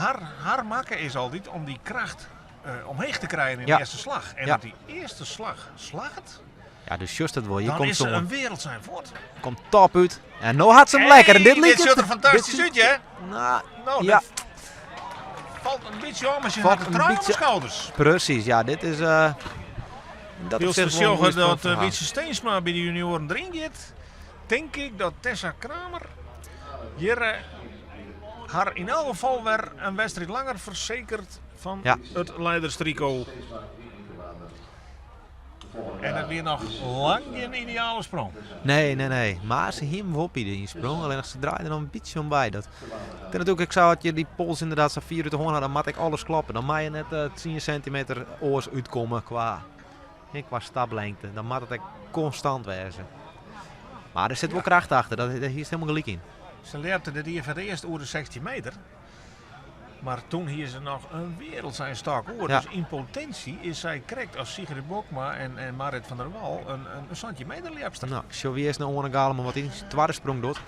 haar maken is altijd om die kracht omheen te krijgen in Ja. de eerste slag. En Ja. op die eerste slag slaagt, Ja, dus just het wel. Je dan komt is ze zo een wereld zijn voort. komt top uit. En nou had ze hem lekker. En dit liep dit ziet er fantastisch uit, hè? Nou, Nou, ja, dat valt een beetje om als je Valt had de een trui om de beetje- schouders. precies. Ja, dit is... dat Wil op ze zich wel een zorgen mooi dat verhaal. Wietse Steensma bij de junioren erin gaat, denk ik dat Tessa Kramer hier haar in elk geval weer een wedstrijd langer verzekerd van Ja. het leiderstrico. En het weer nog lang geen ideale sprong. Nee. Maar ze hem wel op die sprong. Alleen als ze draaiden dan een beetje om bij. Dat. Ik denk natuurlijk, ik zou dat je die pols inderdaad zo 4 uur te horen had, dan moet ik alles klappen. Dan mag je net 10 centimeter oors uitkomen qua staplengte. Dan moet het echt constant wezen. Maar er zit wel kracht achter. Dat hier is helemaal gelijk in. Ze leerde dit hier voor de eerste oer de 16 meter. Maar toen hier ze nog een wereld zijn sterk oor. Ja. Dus in potentie is zij correct als Sigrid Bokma en Marit van der Wal een centimeter liepster. Nou, ik zou weer eens naar Orne Galen, maar wat in de tweede sprong doet.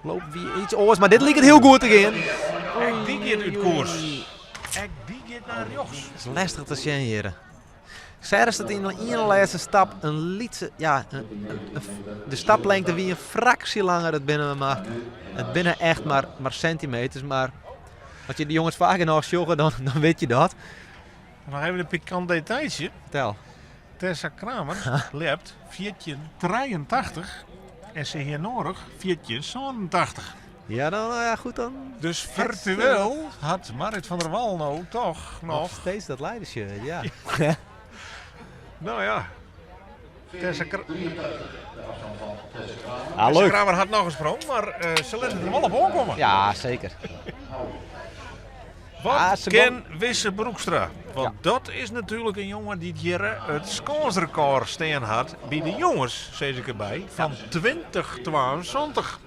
Loopt weer iets oors, maar dit liep het heel goed te gaan. En die gaat uit koers. En die gaat naar rechts. Het is lastig te zien hier. Zij is dat in de ene laatste stap een lietse, ja, de staplengte wie een fractie langer. Het binnen echt maar centimeters. Maar als je de jongens vaker nog joggen, dan weet je dat. Nog even een pikant detailtje. Vertel. Tessa Kramer leeft 1483 en ze hier nodig 1487. Ja, dan ja, goed dan. Dus virtueel had Marit van der Wal nou toch Nog nog. steeds dat leidershirt, ja. Nou ja. Tessa Leuk. Kramer had nog gesprongen, maar ze lieten er wel op aankomen. Ja, zeker. Wat ze ken Wisse Broekstra? Want dat is natuurlijk een jongen die hier het scoresrecord staan had bij de jongens, zeg ik erbij, van 2022.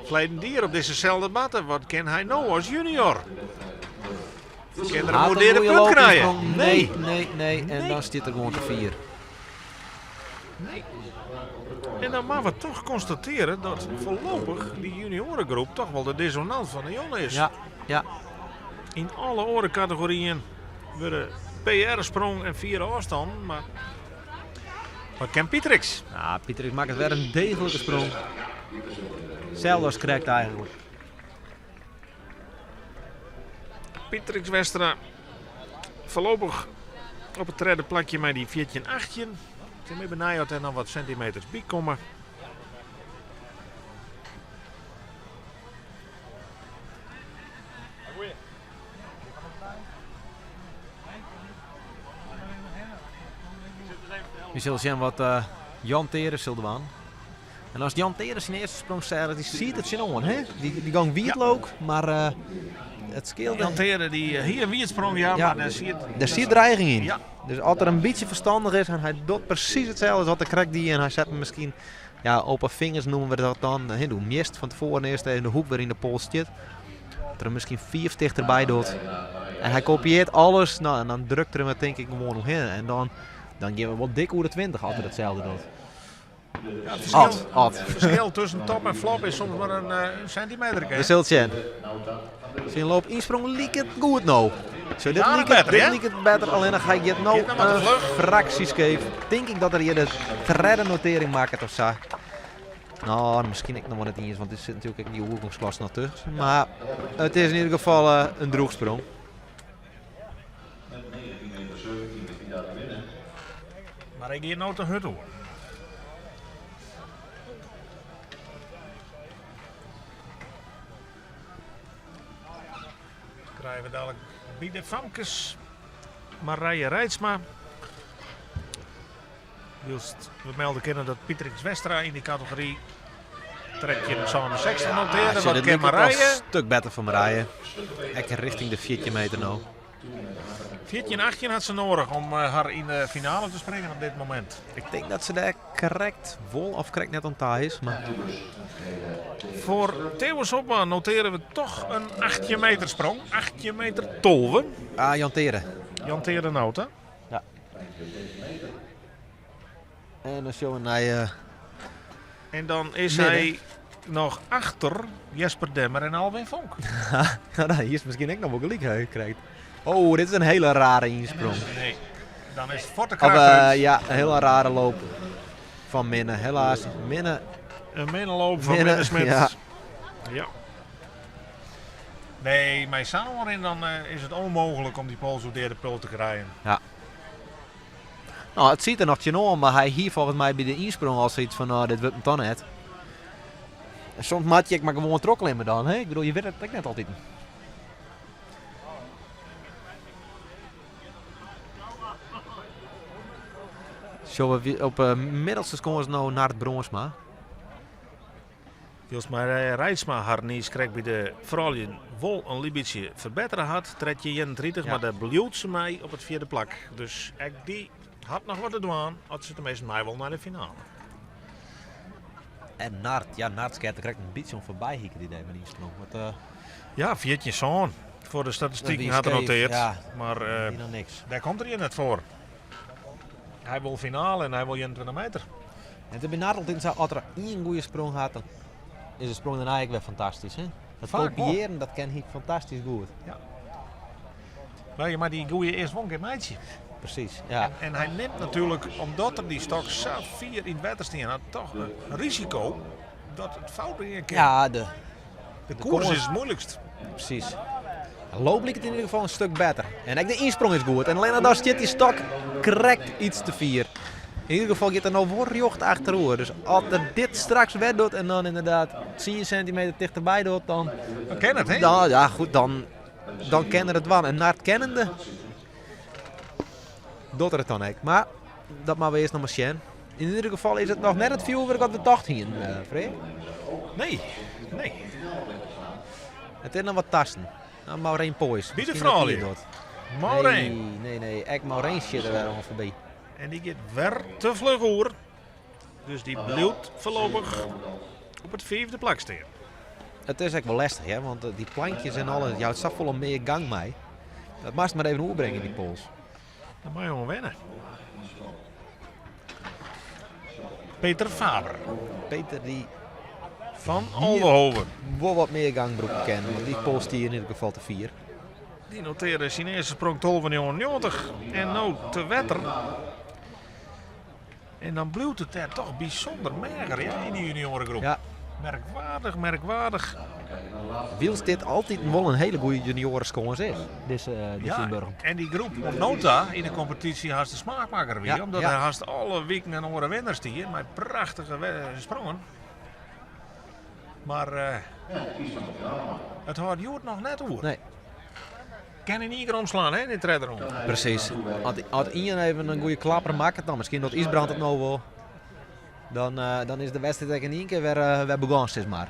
Verleden dier op dezezelfde matten. Wat ken hij nou als junior? Kan er een moderne punt krijgen? Nee. En dan zit er gewoon te 4. En dan maar we toch constateren dat voorlopig die juniorengroep toch wel de dissonant van de jongen is. Ja. In alle orencategorieën worden PR-sprong en 4 afstand, maar wat ken Pietrix? Nou, Pietrix maakt het weer een degelijke sprong. Hetzelfde als correct eigenlijk. Pietrix Westra voorlopig op het derde plakje met die 14-8. Ze mee benijden en dan wat centimeters bijkomen. Je zult zien wat Jan Teres zullen doen. En als Jan Teres zijn eerste sprong zei, die ziet het zien aan, hè? Die gang wietlook, maar het scheelde. Jan Tere die hier wie het sprong, ja, maar daar zie je daar zie je dreiging in. Ja. Dus als er een beetje verstandig is en hij doet precies hetzelfde als wat de krijgt die en hij zet hem misschien, ja, open vingers noemen we dat dan. Hij doet mist van tevoren eerst in de hoek waarin de pols zit. Dat er misschien 4 sticht erbij doet. En hij kopieert alles, nou, en dan drukt er hem denk ik gewoon nog in. En dan geven we wel dik over de 20 als hij hetzelfde doet. Ja, het verschil tussen top en flop is soms maar een centimeter. We zullen het zien. Zijn loop insprong liek het goed nou. Zo, dit Ja, liek beter, hè? het beter, alleen dan ga ik het nou Dit nou met de vlucht. fracties geven. Denk ik dat er hier de derde notering maakt of zo. Nou, misschien ik nog wel net niet eens, want er zit natuurlijk die oergangsklasse nog tussen. Maar het is in ieder geval een droegsprong. Maar ik hier nou te hut hoor. Krijgen we dadelijk bij de Famkes Marije Rijtsma. We melden kennen dat Pietrix Westra in die categorie trekje zo'n 60 noteerde. Wat ken Marije? Een stuk beter voor Marije. Ik richting de 14 meter nou. 14-18 had ze nodig om haar in de finale te springen op dit moment. Ik denk dat ze daar correct vol of correct net aan taal is. Maar Voor Theo Sopma noteren we toch een 8 meter sprong. 8 meter tolven. Jan Tere. Jan Tere Nauta. Ja. En dan zullen we naar... En dan is Midden. hij nog achter Jesper Demmer en Alwin Vonk. Nou, hier is misschien ook nog wel gelijk gekregen. Oh, dit is een hele rare insprong. Nee, dan is het voor de Of kracht. ja, een hele rare loop van Minne. Helaas, Minne. Een middenloop van Minne, Minnesmit. ja. Ja. Nee, maar samen in dan is het onmogelijk om die Pool zo derde pul te krijgen. Nou, het ziet er nog om, maar hij hier volgens mij bij de insprong al zoiets van, dit wordt hem dan net. En soms maak je maar gewoon trokkel in me dan, hè? Ik bedoel, je weet het ook net altijd. Zo, op middelste scores nou naar het Bronsma. Als maar Rijtsma haar niet krijgt bij de vrouwen wel een libietje verbeteren had, tred je 31, Ja. maar daar beluwt ze mij op het vierde plak. Dus ik die had nog wat te doen, had ze tenminste mij wel naar de finale. En Naart krijgt een beetje een voorbij hikken die met die insprong. Ja, 14 zo'n. Voor de statistieken wie had er scheef, noteerd. ja. Maar Die nog niks. daar komt er hier net voor. Hij wil finale en hij wil 21 meter. En te benaderd in als er één goede sprong had, dan is de sprong dan eigenlijk weer fantastisch. Hè? Het Vaak kopiëren, dat kan hij fantastisch goed. Maar die goeie eerst won geen meidje. precies. Ja. En hij neemt natuurlijk, omdat er die stok zo 4 in het water staan, had toch een risico dat het fout brengen kan. Ja, de koers koers- is het moeilijkst. precies. Loop liep het in ieder geval een stuk beter. En ook de insprong is goed. En alleen als zit die stok correct iets te vier. In ieder geval gaat er nou voorjocht achterover. Dus als er dit straks weg doet en dan inderdaad 10 centimeter dichterbij doet, dan... We kennen het, hè? Dan, ja goed, dan kennen het wel. En naar het kennende doet er het dan ook. Maar dat maar we eerst nog maar zien. In ieder geval is het nog net het vuurwerk wat we dachten hier, Freek. Nee. Het is nog wat tasten. Nou, Maureen Poys. Wie de Misschien dat die vrouw het doet. Maureen. Nee. Ek Maureen shit er weer al voorbij. En die gaat weer te vlug hoor. Dus die blijft voorlopig op het 5e plak staan. Het is echt wel lastig, hè? Want die plankjes en alles, je houdt zo vol meer gang mee. Dat mag je maar even overbrengen, die pols. Dan moet je gewoon wennen. Peter Faber Peter die van Aldenhoven. wel wat meer gangbroeken kennen, want die pols die in ieder geval te 4. Die noteerde Chinese sprong 12,90 en nou te wetter. En dan blijft het er toch bijzonder mager in die juniorengroep. Ja, Merkwaardig. Wiels dit altijd wel een hele goede juniorenscore is. Deze Inburg. En die groep op Nota in de competitie haast de smaakmaker weer. Ja, Omdat ja. hij haast alle weken een andere winnaars hier met prachtige sprongen. Maar het houdt Joert nog net over. Nee, Kan hij niet omslaan, hè, in de redderom. precies. Als Ian even een goede klapper maakt, dan misschien dat Isbrand het nou wel. Dan is de wedstrijd in één keer weer begonnen, zeg maar.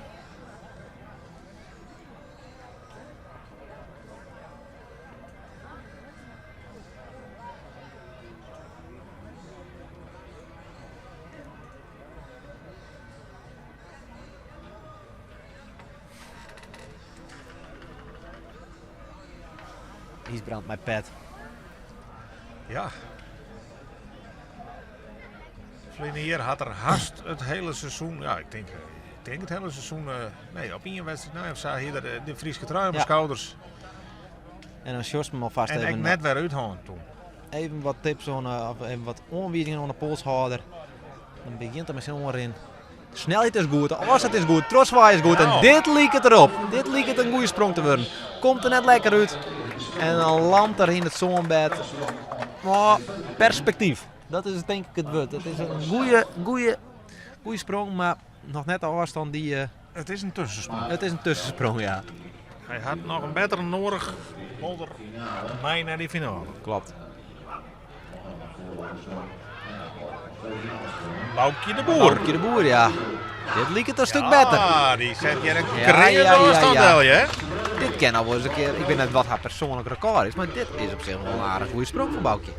Isbrand mijn pet. Ja. Verleden jaar had er haast het hele seizoen, ja, ik denk het hele seizoen, nee, op één wedstrijd, nou, zag hier de Friese trui op Ja. schouders. En dan Sjors me alvast En ik even, net weer uithouden toen. even wat tips, of even wat aanwijzingen aan de polshouder. Dan begint er met zijn oren in. Snelheid is goed, afstand is goed, trotswaai is goed. En Nou. dit liep het erop. Dit liep het een goede sprong te worden. Komt er net lekker uit. En dan landt er in het zonbed. Maar perspectief. Dat is denk ik het woord. Het is een goede sprong, maar nog net de afstand die... Het is een tussensprong. het is een tussensprong, ja. Hij had nog een betere nodig, Holder, mij naar die finale. Klopt. Boukje de Boer. Boertje de Boer, ja. Dit liep het een stuk beter. Ah, die zet je een Ja, kreeg ja, afstand ja. wel, hè? Dit kan al wel eens een keer. Ik weet net wat haar persoonlijk record is, maar dit is op zich wel een aardig goede sprong van Boukje.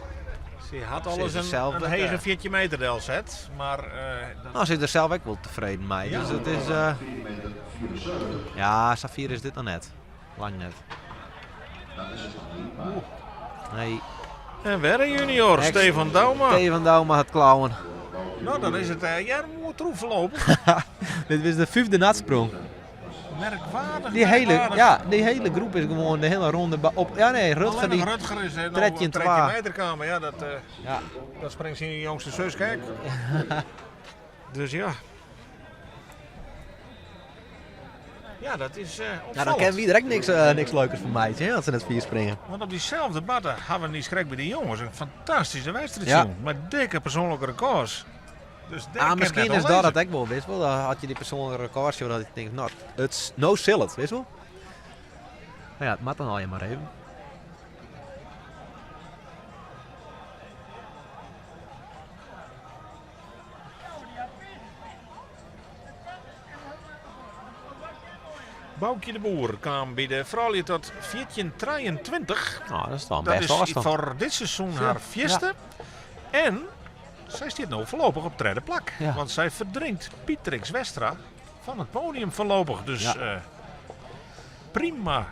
Ze had Ze al is eens er zelf een ook, hege 14 meter del zet, maar Nou, ze is er zelf ook wel tevreden mee. Ja. Dus het is. Ja, Safir is dit nog net. Lang net. Nee, en weer een junior, Ex- Stefan Douma. Steven Douma had klauwen. Nou, dan is het moet troef verlopen. Dit is de 5e natsprong. Merkwaardig. Die hele groep is gewoon de hele ronde op. Ja, nee, Rutger Alleen die. nog Rutger is nou tredje in een tredje twa. meterkamer. Ja, Ja, dat springt zijn jongste zus, kijk. Dus ja. Ja, dat is nou, dan opvallend. kennen we direct niks leukers voor mij, hè, als ze net 4 springen. Want op diezelfde batten hadden we niet schrik bij die jongens. Een fantastische wedstrijd, Ja. jongen. Met dikke persoonlijke records. Dus dat kan Misschien net is al dat lezen. het ook wel, weet je wel. Dan had je die persoonlijke records, dat ik denk, nou, it's no sillet, weet je wel. Nou ja, het mag dan al je maar even. Boukje de Boer kwam bij de vrouwen tot 1423. Nou, dat is dan Dat best wel is afstand. voor dit seizoen haar vierde. En zij staat nou voorlopig op derde plak. Ja. Want zij verdringt Pietrix Westra van het podium voorlopig. Dus Ja. prima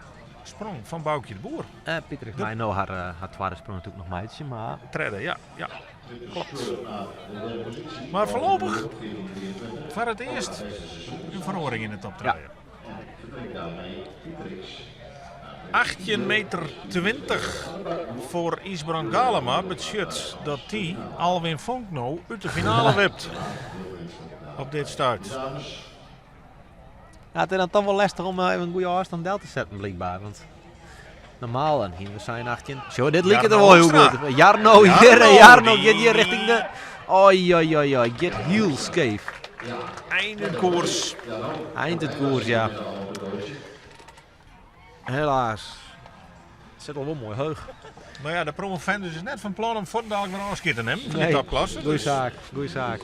sprong van Boukje de Boer. Pieter heeft mij nou haar tweede sprong natuurlijk nog meidje, maar... Treden, ja. Klopt. Maar voorlopig voor het eerst een verhoring in de top 3. Ja. 18,20 meter voor Isbrand Galema betekent dat die Alwin Vonk nou uit de finale wipt. Op dit start. Ja, het is dan toch wel lastig om even een goede afstand deel te zetten, blijkbaar. Want normaal dan hier we zijn 18. Zo, dit liep het er wel heel goed. Jarno gaat hier richting de. Oi, get heel scheef. Eind het koers. Eind het koers, ja. Helaas. Het zit al wel mooi heug. Nou ja, de promovendus is net van plan om voor dadelijk weer afschieten te nemen. Nee, De topklasse. goeie zaak.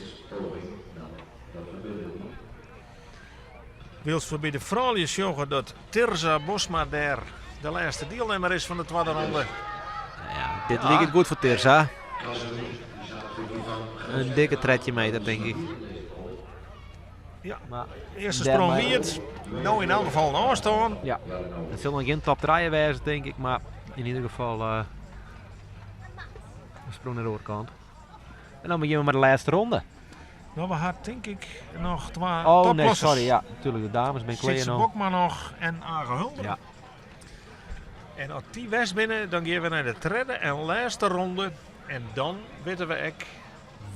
Wils voor bij de vrouwen zorgen dat Tirza Bosma daar de laatste deelnemer is van de tweede ronde. Ja, dit liep het goed voor Tirza. Een dikke tredje meter, denk ik. Ja, Maar eerste sprong Wiert. Nou in elk geval een afstand. ja, het zal nog geen top 3 wezen, denk ik, maar in ieder geval een sprong naar de overkant. En dan beginnen we met de laatste ronde. Nou, we hadden denk ik nog twee Oh topklassers. nee, sorry, ja, natuurlijk de dames ben Sitse Kleeno. Bokma nog en Age Hulder. Ja. En als die west binnen, dan gaan we naar de derde en laatste ronde. En dan weten we ook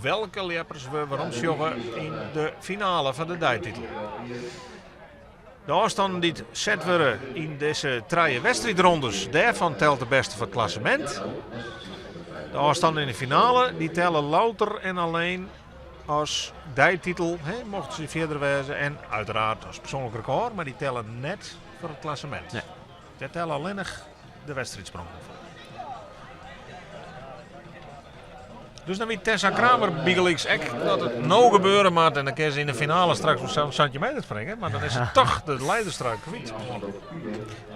welke leppers we waarom joggen in de finale van de dijtitel. De afstanden die zet worden in deze drie wedstrijdrondes, daarvan telt de beste voor het klassement. De afstanden in de finale, die tellen louter en alleen als dijtitel, mochten ze verder wezen. En uiteraard als persoonlijk record, maar die tellen net voor het klassement. Nee. Die tellen alleen nog de wedstrijdsprong. Dus dan weet Tessa Kramer Bigelix echt dat het nou gebeuren moet. En dan kan ze in de finale straks op zo'n centimeter springen. Maar dan is het toch de leiderstruik kwijt.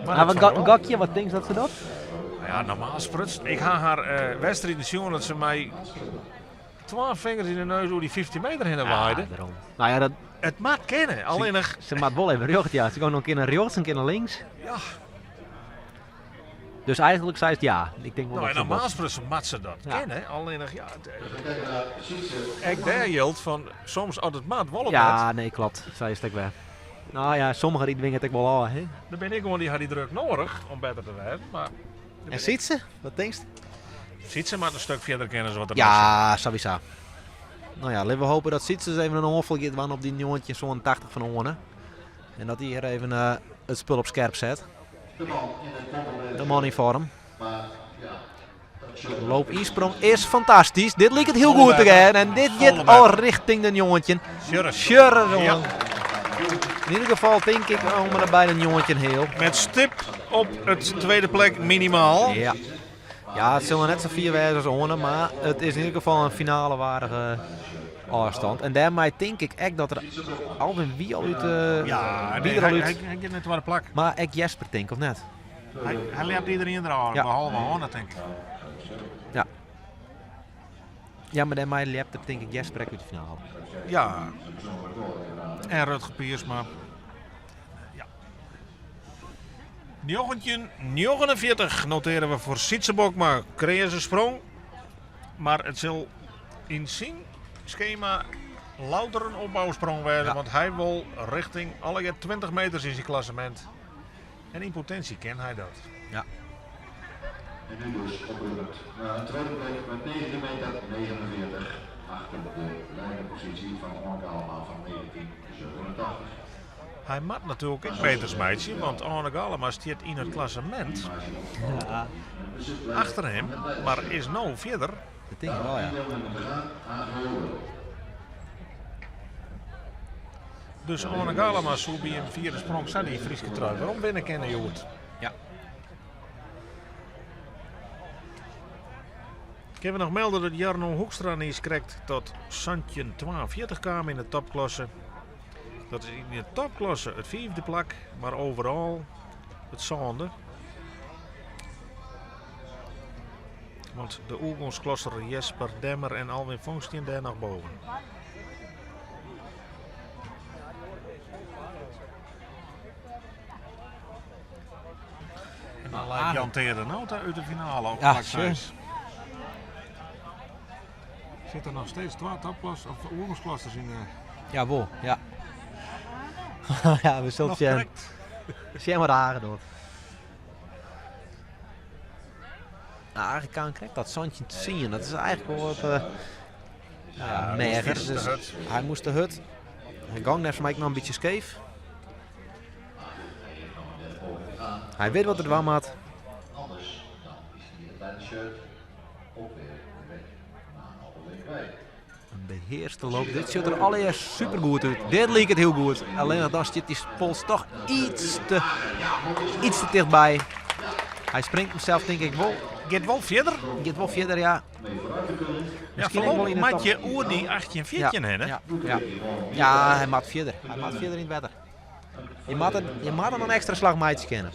Maar wat gokje, wat denk je dat ze doet? Ja, normaal sprutst. Ik ga haar wedstrijd zien dat ze mij 12 vingers in de neus door die 15 meter heen waaide. Daarom. Nou ja, dat, Het maakt kennen. Alleen nog. ze maakt wel even recht, ja. Ze gaan nog een keer naar rechts, een keer naar links. Ja, Dus eigenlijk zei het ja. Ik denk wel nou, en dat ze normaal dat- sprutst mat ze dat Ja. kennen. Alleen nog, ja. Ik daar geldt van soms als het maat wel op Ja, nee, klopt. Zij is het ook weg. Nou ja, sommigen die dwingen het ook wel aan, hè. dan ben ik gewoon die had die druk nodig om beter te werden. Maar En ziet ze? Wat denk je? ziet ze maar een stuk verder kennen ze wat er Ja, sowieso. Nou ja, laten we hopen dat Sietse even een hoffel gaat waan op die jongetje zo'n 80 van Oorne. En dat hij hier even het spul op scherp zet. De man in vorm. Loop insprong is fantastisch. Dit liep het heel goed te gaan. En dit gaat al richting de jongetje. Sjurre, Ja. jongen. In ieder geval denk ik om er bij een jongetje heel. Met stip op het tweede plek minimaal. Ja. Ja, het zullen net zo 4 wijzen als Oorne, maar het is in ieder geval een finale waardige afstand. En daarmee denk ik echt dat er Alwin wie al uit... Ja, wie nee, er al hij uit... gaat net waar de plak. Maar ik Jesper denk, of net? Hij leert iedereen eraan, Ja. behalve Honda denk ik. Ja. Ja, maar daarmee lept het denk ik Jesper ook uit de finale. Ja. En Rutger Piersma. Ja. 49 noteren we voor Sietse Bokma. Kreeg ze sprong. Maar het zal in zijn schema louter een opbouwsprong worden. Ja. Want hij wil richting alle 20 meters in zijn klassement. En in potentie kent hij dat. Ja. En nu dus op een tweede plek met 19 meter 49 achter de leidende positie van Orne Galema van 1987. Hij maakt natuurlijk ook beter meidje, want Orne Galema staat in het klassement Ja, achter hem, maar is nou verder. dat denk ik wel, ja. Dus Orne Galema zou bij een vierde sprong zijn die Frieske trui. Waarom binnen kennen je het? Ja. Ik heb nog melden dat Jarno Hoekstra is krijgt tot Santje 42 kwam in de topklasse. Dat is in de topklasse het 5e plak, maar overal het zonde. Want de Oegonsklosser Jesper Demmer en Alwin Vonk staan daar nog boven. En dan lijkt Jan Terenauta uit de finale op Ja, plak sure. 6. Zitten nog steeds 2 topklassen of Oegonsklassers in de... Jawel, ja. Ja, we zullen Nog zien. correct. Zie maar de haren door. eigenlijk kan krijgt dat zandje te zien. Dat is eigenlijk wel wat mager. Dus hij moest de hut. Hij ging net voor mij nog een beetje scheef. Hij weet wat er wel maat. Anders dan is hij het kleine shirt ook weer weg. Een beheerste loop. Dit ziet er allereerst super goed uit. Dit leek het heel goed. Alleen dan zit die pols toch iets te dichtbij. Hij springt hemzelf denk ik wel. Gaat wel verder. Gaat wel verder, ja. Ja, voorlopig maak je oer die 18 14 hè? Ja, hij maakt verder. Hij maakt verder in het wetter. Je moet hem een extra slag maatjes kennen.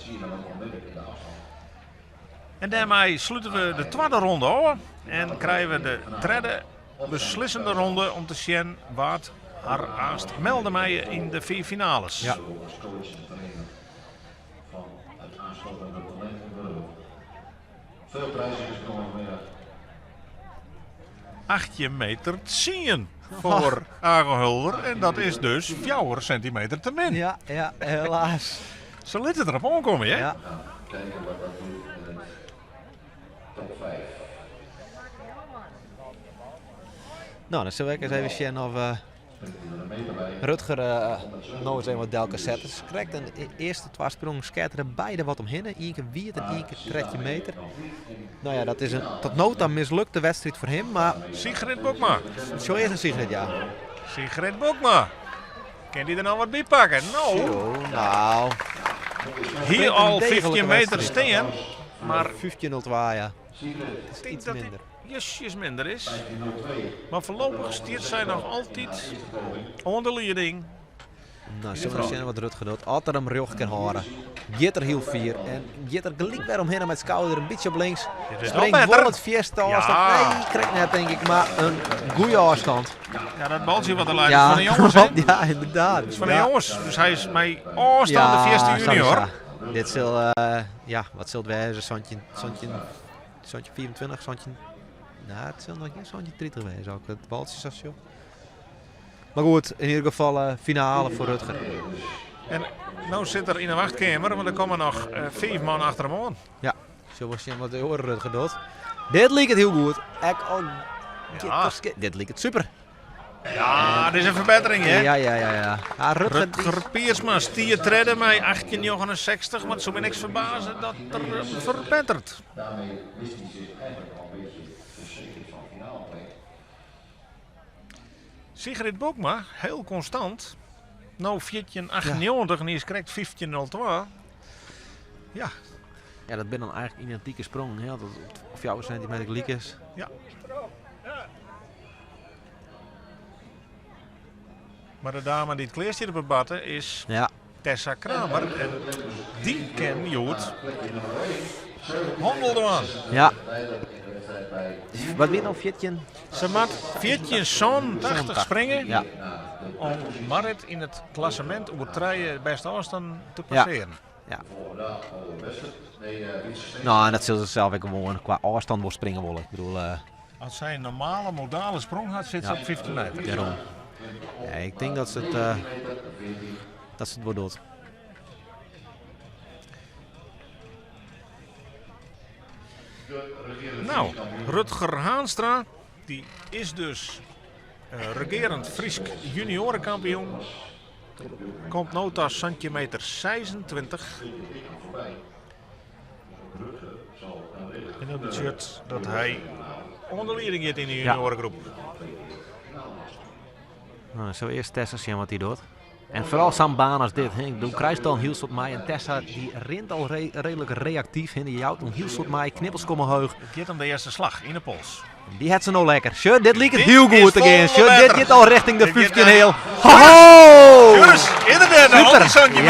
En daarmee sluiten we de tweede ronde af. En krijgen we de derde beslissende ronde om te zien wat haar aast melden mij in de vier finales. Ja. Veel prijzen is nog meer. 18 meter 10 voor Agehulder. En dat is dus 4 centimeter te min. Ja, helaas. Ze lieten erop aankomen, hè? Ja. Kijken wat dat doet in het top 5. Nou, dan zullen we eens even zien of Rutger nou eens even wat delke zetten. Ze krijgt een eerste 2 sprongen scatteren beide wat omheen. Eén keer wiert en één keer 13 meter. Nou ja, dat is een tot nu toe mislukte wedstrijd voor hem, maar Sigrid Boekma. zo is een Sigrid, ja. Sigrid Boekma. Kan die er nou wat bij pakken? Nou, Zo, nou. hier al 15 meter steen. Maar 15.02, ja. ik Iets denk dat minder. het justjes minder is. Maar voorlopig stiert zij nog altijd onder de leiding. Nou, zullen we zien wat Rutger doet. Altijd hem rug kan horen. Gitter heel 4 en Gitter gelijk weer omheen met schouder een beetje op links. Dit is Springt nog beter. wel het vierste afstand. Ja. Nee, krijgt net denk ik, maar een goede afstand. Ja, dat baltje wat de leider van de jongens, hè? ja, inderdaad. is van de jongens. Dus hij is mij afstand de eerste junior. Dit zal, wat zult wij Santje 24, Santje... Nou, het zal nog geen Santje 30 wezen ook. Het baltje is zo. Maar goed, in ieder geval finale voor Rutger. En nou zit er in de wachtkamer, want er komen nog 5 man achter hem aan. Ja, zo was je wat de oren Rutger doet. Dit leek het heel goed. Ja. Dit leek het super. Ja, dit is een verbetering, hè? Ja. Rutger, Rutger Piersma stier treden mij 1869, maar het zou me niks verbazen dat er verbetert. Daarmee wist hij zich eigenlijk al een beetje verzekerd van finale plek. Sigrid Boekma, heel constant. Nou 1498 en is correct 1502. Ja, Ja, dat ben dan eigenlijk identieke sprong. Ja, dat of jouw centimeter gelijk is. ja. Maar de dame die het kleertje op het batten is Ja. Tessa Kramer. En die ken Joet handelde aan. Ja. Wat weer nou 14? Ze maakt 1480 springen Ja. om Marit in het klassement over de beste afstand te passeren. Ja. Nou, en dat zullen ze zelf ook gewoon qua afstand wel springen willen. Ik bedoel, Als zij een normale modale sprong had, zit ze op 15 meter. daarom. Ja, ik denk dat ze het wel doet. Nou, Rutger Haanstra, die is dus regerend Friesk juniorenkampioen. Komt nota centimeter 26. En dat betekent dat hij onder leiding gaat in de juniorengroep. Nou, zo eerst Tessa zien wat hij doet. En vooral zo'n baan als dit. Ik doe kruistal heel soort mij en Tessa die rent al redelijk reactief. Die jouwt een heel soort mij, knippels komen hoog. Het gaat om de eerste slag in de pols. Die had ze nou lekker. Sure, dit liep het Dit heel is goed again. vol Sure, dit beter. gaat al richting de Dit gaat 15 naar- heel. Ho! Joris, inderdaad, al die centimeter.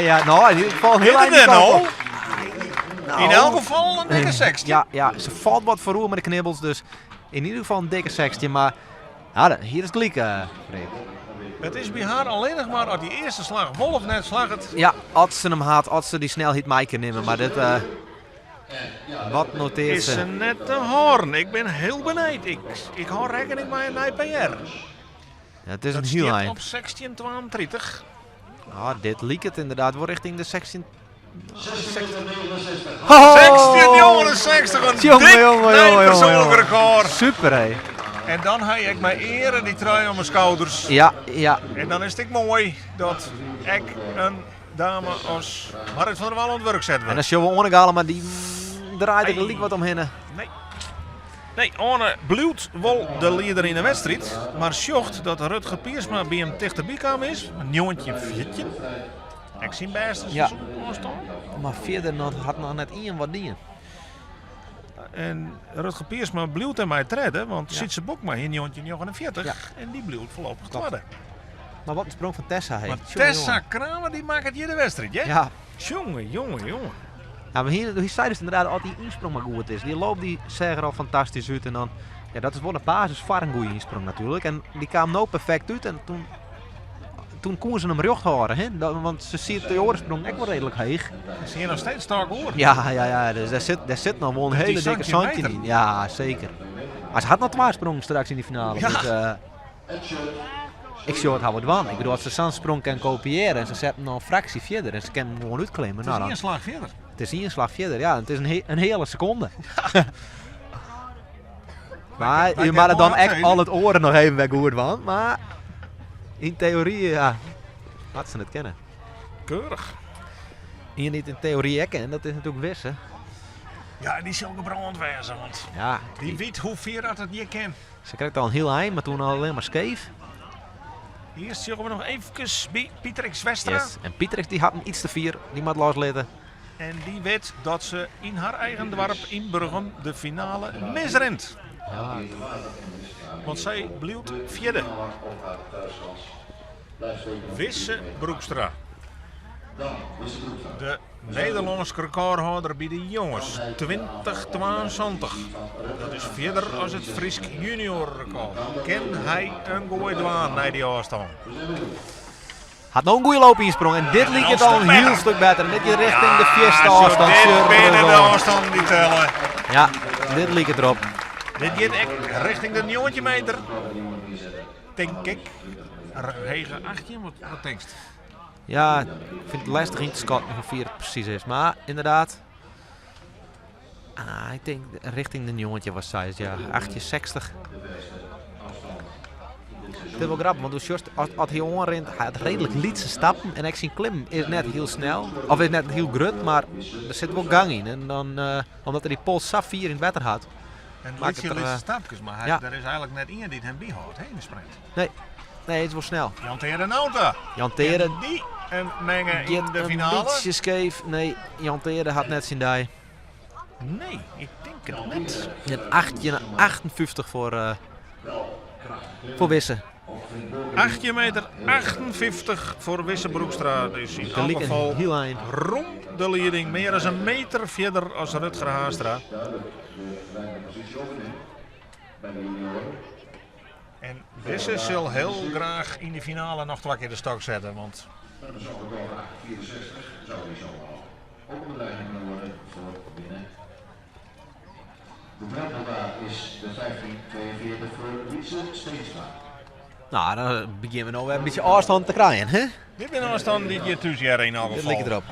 Ja. Nou, in ieder geval heel Inderdaad, eind nou. kant op. In elk geval een dikke 16. Ja, ze valt wat voor roer met de knibbels. Dus in ieder geval een dikke 16. Maar ja, hier is het gelijk, Freek. Het is bij haar alleen nog maar uit die eerste slag, Wolf net slag het. Ja, als ze hem haat, als ze die snelheid mee kan nemen. Maar dit, wat noteert Is ze? ze net te horen. Ik ben heel benieuwd. Ik hou rekening met een IPR. Ja, het is Dat een heel staat eind. op 1632. Ah, dit liep het inderdaad wel richting de 1669, een dik persoonlijk record. Super hé. En dan heb ik mijn ere die trui om mijn schouders. Ja, ja. En dan is het mooi dat ik een dame als Marit van der Wal aan het werk zet. En dan zullen we ondergaan, maar die draait er liek wat omheen. Nee. Nee, Arne Bluut wel de leider in de wedstrijd. Maar zocht dat Rutger Piersma bij hem dichterbij kwam is. Een jongetje viertje. Ik zie best als Ja. staan. Maar verder had nog net één wat dingen. En Rutger Piersma Bluut en mij treden. Want ziet ze boek maar in jongetje 49. Ja. En die Bluut voorlopig Klopt. tweede. Maar wat een sprong van Tessa heeft. Maar Tessa Kramer die maakt het hier de wedstrijd, hè? Ja. Jongen. Ja, maar hier zei dus inderdaad dat die insprong maar goed is. Die loopt die zeggen al fantastisch uit en dan... Ja, dat is wel de basis voor een goede insprong natuurlijk. En die kwam nou perfect uit en toen kon ze hem recht houden. Hè? Want ze ziet de oorsprong ook wel redelijk heeg. Zie je nog steeds sterk hoor. Ja. Dus daar zit nog wel een Dus die hele dikke centimeter. zandje in. Ja, zeker. Maar ze had nog 2 sprongen straks in die finale. Ja. Dus, ik zie het wat van. Ik bedoel, als ze zo'n sprong kan kopiëren en ze zetten nog een fractie verder en ze kunnen hem gewoon uitklimmen. Het is Nou, niet dan, een slag verder. het is niet een slag verder, ja. Het is een hele seconde. Maar Wij je mag er kunnen dan wel echt afzien. al het oren nog even weg goed van. Maar in theorie, ja, had ze het kennen. Keurig. Hier niet in theorie hekken, en dat is natuurlijk wissen. Ja, die zal gebrand wezen, want Ja, die weet hoe ver dat het je kan. ze kreeg al een heel eind, maar toen al alleen maar scheef. Eerst zullen we nog even bij Pietrix Westra. Yes. En Pietrix die had een iets te vier, die moet loslaten. En die weet dat ze in haar eigen dorp in Burgum de finale misrent. Ja. Want zij blijft vierde. Wisse Broekstra. De Nederlandse recordhouder bij de jongens. 2022. Dat is verder als het Friesk junior record. Ken hij een goeie dwaan naar die afstand? Had nog een goede loop insprongen en dit liep het al een heel stuk beter. En dit je richting de vierste afstand. Dit binnen de afstand die tellen. Ja, dit liep het erop. Dit gaat echt richting de 9 meter. Denk ik. Regen 18, wat denk je? Ja, ik vind het lastig in te schatten hoe het precies is. Maar inderdaad. Ik denk richting de jongetje was zij, ja. 860. Het is wel grappig, want als hij onrent, hij had redelijk lietse stappen. En ik zie klim is net heel snel. Of is net heel grut, maar er zit wel gang in. En dan, omdat hij die Pols Safir in het wetter had. En Maakt liet je het er, lichte stapjes, maar ja. er is eigenlijk net iemand die het hem bijhoudt, in de sprint. Nee, het is wel snel. Jan Teren Nauta. Jan Teren, En die een mengen in get de een finale? beetje scheef. Nee, Jan Teren had net zijn die. Nee, ik denk het niet. Een 58 voor Wisse. 8 meter 58 voor Wisse Broekstra. Dus in Er elk liep geval een heel eind. rond de leiding. Meer dan een meter verder als Rutger Haastra. En Wisse zal heel graag in de finale nog 2 keer de stok zetten. Want De brandweer is de 1542 voor Wietse Steenstra. Nou, dan beginnen we nou weer een beetje afstand te krijgen, hè? dit ben afstand die je tussen jaar in elk Dit geval. ligt erop.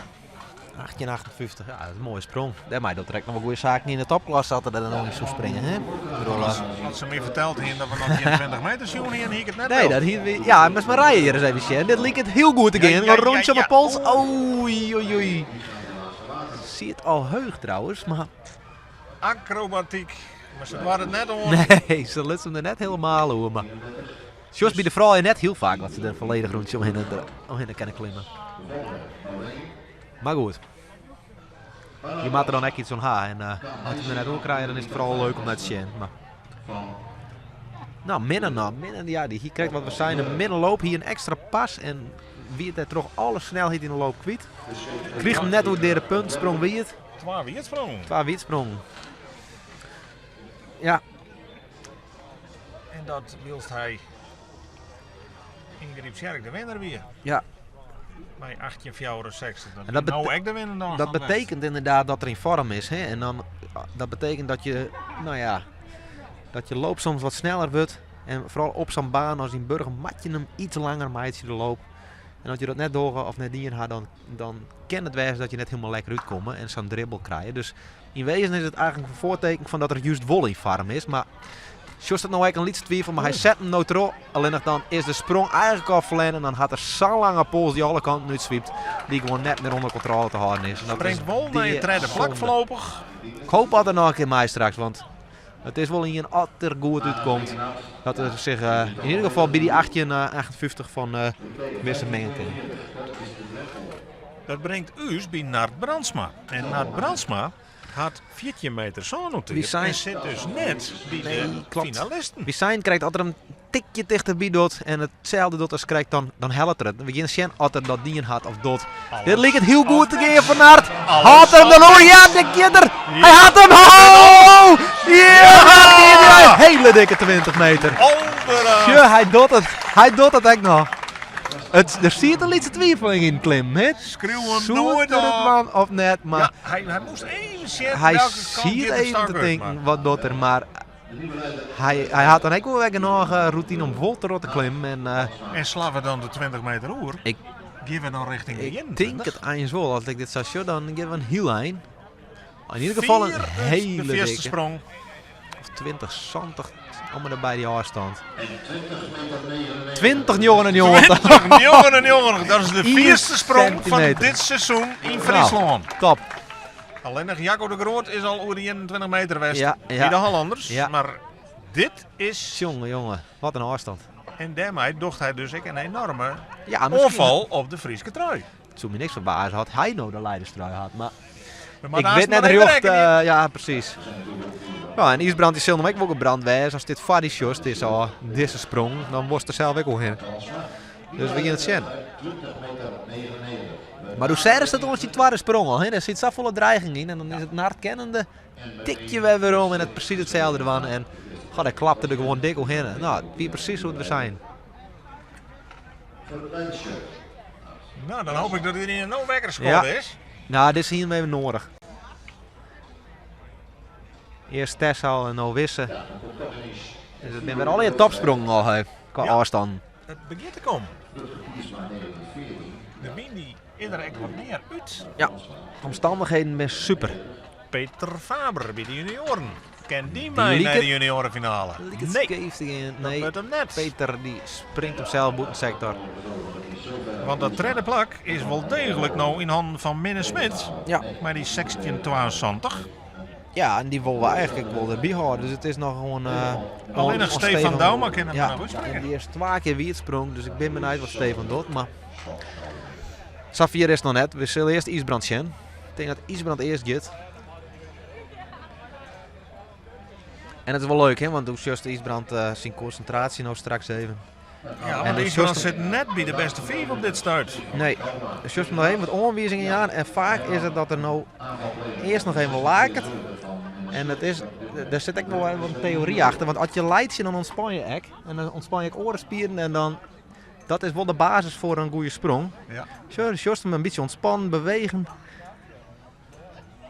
1858, ja, dat is een mooie sprong. Daarmee dat trekt nog wel goede zaken in de topklasse zaten dat er nog niet zo springen, hè? Ik bedoel, Als ze me verteld hebben dat we nog geen 20 meter zien en hier het net nee, wel. dat hier, ja, maar maar rijden hier eens even zien. Dit liep het heel goed again. Ja, Een rondje op ja. mijn pols. Oei, oei, oei. Zie het al heug trouwens, maar Acrobatiek. Maar ze waren het net al. nee, ze lukt hem er net helemaal over. Maar Jos bij de vrouw net heel vaak dat ze er volledig rondje omheen kunnen klimmen. Maar goed. Je maakt er dan echt iets van ha. En als je hem er net ook krijgt, dan is het vooral leuk om naar te zien. Maar... Nou, midden, ja, die hier krijgt wat we zijn. Een middenloop, hier een extra pas. En wie het er toch alle snelheid in de loop kwijt. Kreeg hem net ook door de punt, sprong wie het. 2 wie het sprong. 2 wietsprong. Ja, En dat wilst hij Ingrid Sjerk de winnaar weer. ja. Bij 1864. En dat nou echt de winnaar dan. Dat betekent inderdaad dat er in vorm is. Hè? En dan, dat betekent dat je, nou ja, dat je loop soms wat sneller wordt. En vooral op zo'n baan als in Burgum mat je hem iets langer, maar je de loop. En als je dat net door of net hier had, dan kan het wijzen dat je net helemaal lekker uitkomt en zo'n dribbel krijgt. Dus in wezen is het eigenlijk een voorteken van dat er juist wol in farm is. Maar Just het nou een liedje twijfel, maar hij zet hem nou erop. Alleen nog dan is de sprong eigenlijk al verlenen en dan had er zo'n lange pols die alle kanten uitswiept, die gewoon net meer onder controle te houden is. Springt wel naar je tweede vlak voorlopig. Ik hoop dat er nog een keer mij straks, want het is wel in een atter goed uitkomt. Dat er zich in ieder geval bij die 1858 van Wisse mengen kan. Dat brengt us bij Nart Brandsma. En Nart Brandsma had 14 meter zo noteerd. En zit dus net bij de finalisten. Wie zijn krijgt altijd een tikje dichterbij doet en hetzelfde doet als krijgt dan helpt het. We gaan zien of dat die had of doet. Dit lijkt het heel goed te geven van Nart. Had hem dan hoor, ja, de kinder. Hij had hem. Oh! Ja, een hele dikke 20 meter. Ja, hij doet het echt nog. Er zit een lichte twijfeling in klim. Schreeuwen nooit man of net, maar ja, hij moest even zien. Hij ziet even te denken wat doet er, maar hij had dan ook wel weer nog routine om vol te klimmen. En slaven dan de 20 meter oer. Geven we dan richting de 21? Ik denk het eens wel. Als ik dit zou zien, dan geven we een heel eind. In ieder geval een hele de eerste dikke. sprong. Of 20 zantig. Allemaal erbij die afstand. 20 jongen en jongen. 20 jongen en jongen. Dat is de eerste sprong van dit seizoen in Friesland. Nou, top. Alleen nog Jacco de Groot is al over de 21 meter west. Ja. Bij de Hollanders. Ja. Maar dit is... Jongen, wat een afstand. En daarmee docht hij dus ook een enorme onval op de Frieske trui. Het zou me niks verbazen had hij nou de leiderstrui had. Maar ik weet net recht, ja precies. Ja, en IJsbrand is zelden ook wel een brandwijs. Als dit Fadisjost is al deze sprong, dan wordt er zelf ook al in. Dus we gaan het zien. Maar hoe zei is dat ons die tweede sprong al? Hè? Er zit zo volle dreiging in en dan is het Nart kennende. Tikje weer om en het precies hetzelfde ervan. En hij klapte er gewoon dik al in. Nou, wie precies hoe we zijn. Nou, dan hoop ik dat hij in een no-wekker scoorde is. Nou, dit is hiermee nodig. Eerst Tessal en nou Wisse. Dus het ben weer al je topsprongen al qua afstand. Het begint te komen. De Bindi is er echt wat meer uit. Ja, de omstandigheden zijn super. Peter Faber bij de junioren. Ken die mij naar de juniorenfinale? Nee, dat hem net. Peter die springt op zeilboetensector. Want dat tweede plak is wel degelijk nou in handen van Minne Smit. Ja. Maar die 1672. Ja, en die willen we eigenlijk wel erbij houden. Dus het is nog gewoon... alleen nog Stefan Douma kennen we nou en die is 2 keer wie het sprong. Dus ik ben benieuwd wat Stefan doet. Maar Safir is nog net. We zullen eerst IJsbrand zien. Ik denk dat IJsbrand eerst gaat. En het is wel leuk, hè? Want hoe just IJsbrand zijn concentratie nou straks even. Ja, maar IJsbrand zit net bij de beste 4 op dit stuit. Nee, dus just nog even wat aanwijzingen aan. En vaak is het dat er nou eerst nog even lakert. En het is, daar zit ook nog wel een theorie achter. Want als je leidt, dan ontspan je ek. En dan ontspan je ook orenspieren. En dan, dat is wel de basis voor een goede sprong. Ja. Dus just hem een beetje ontspannen, bewegen.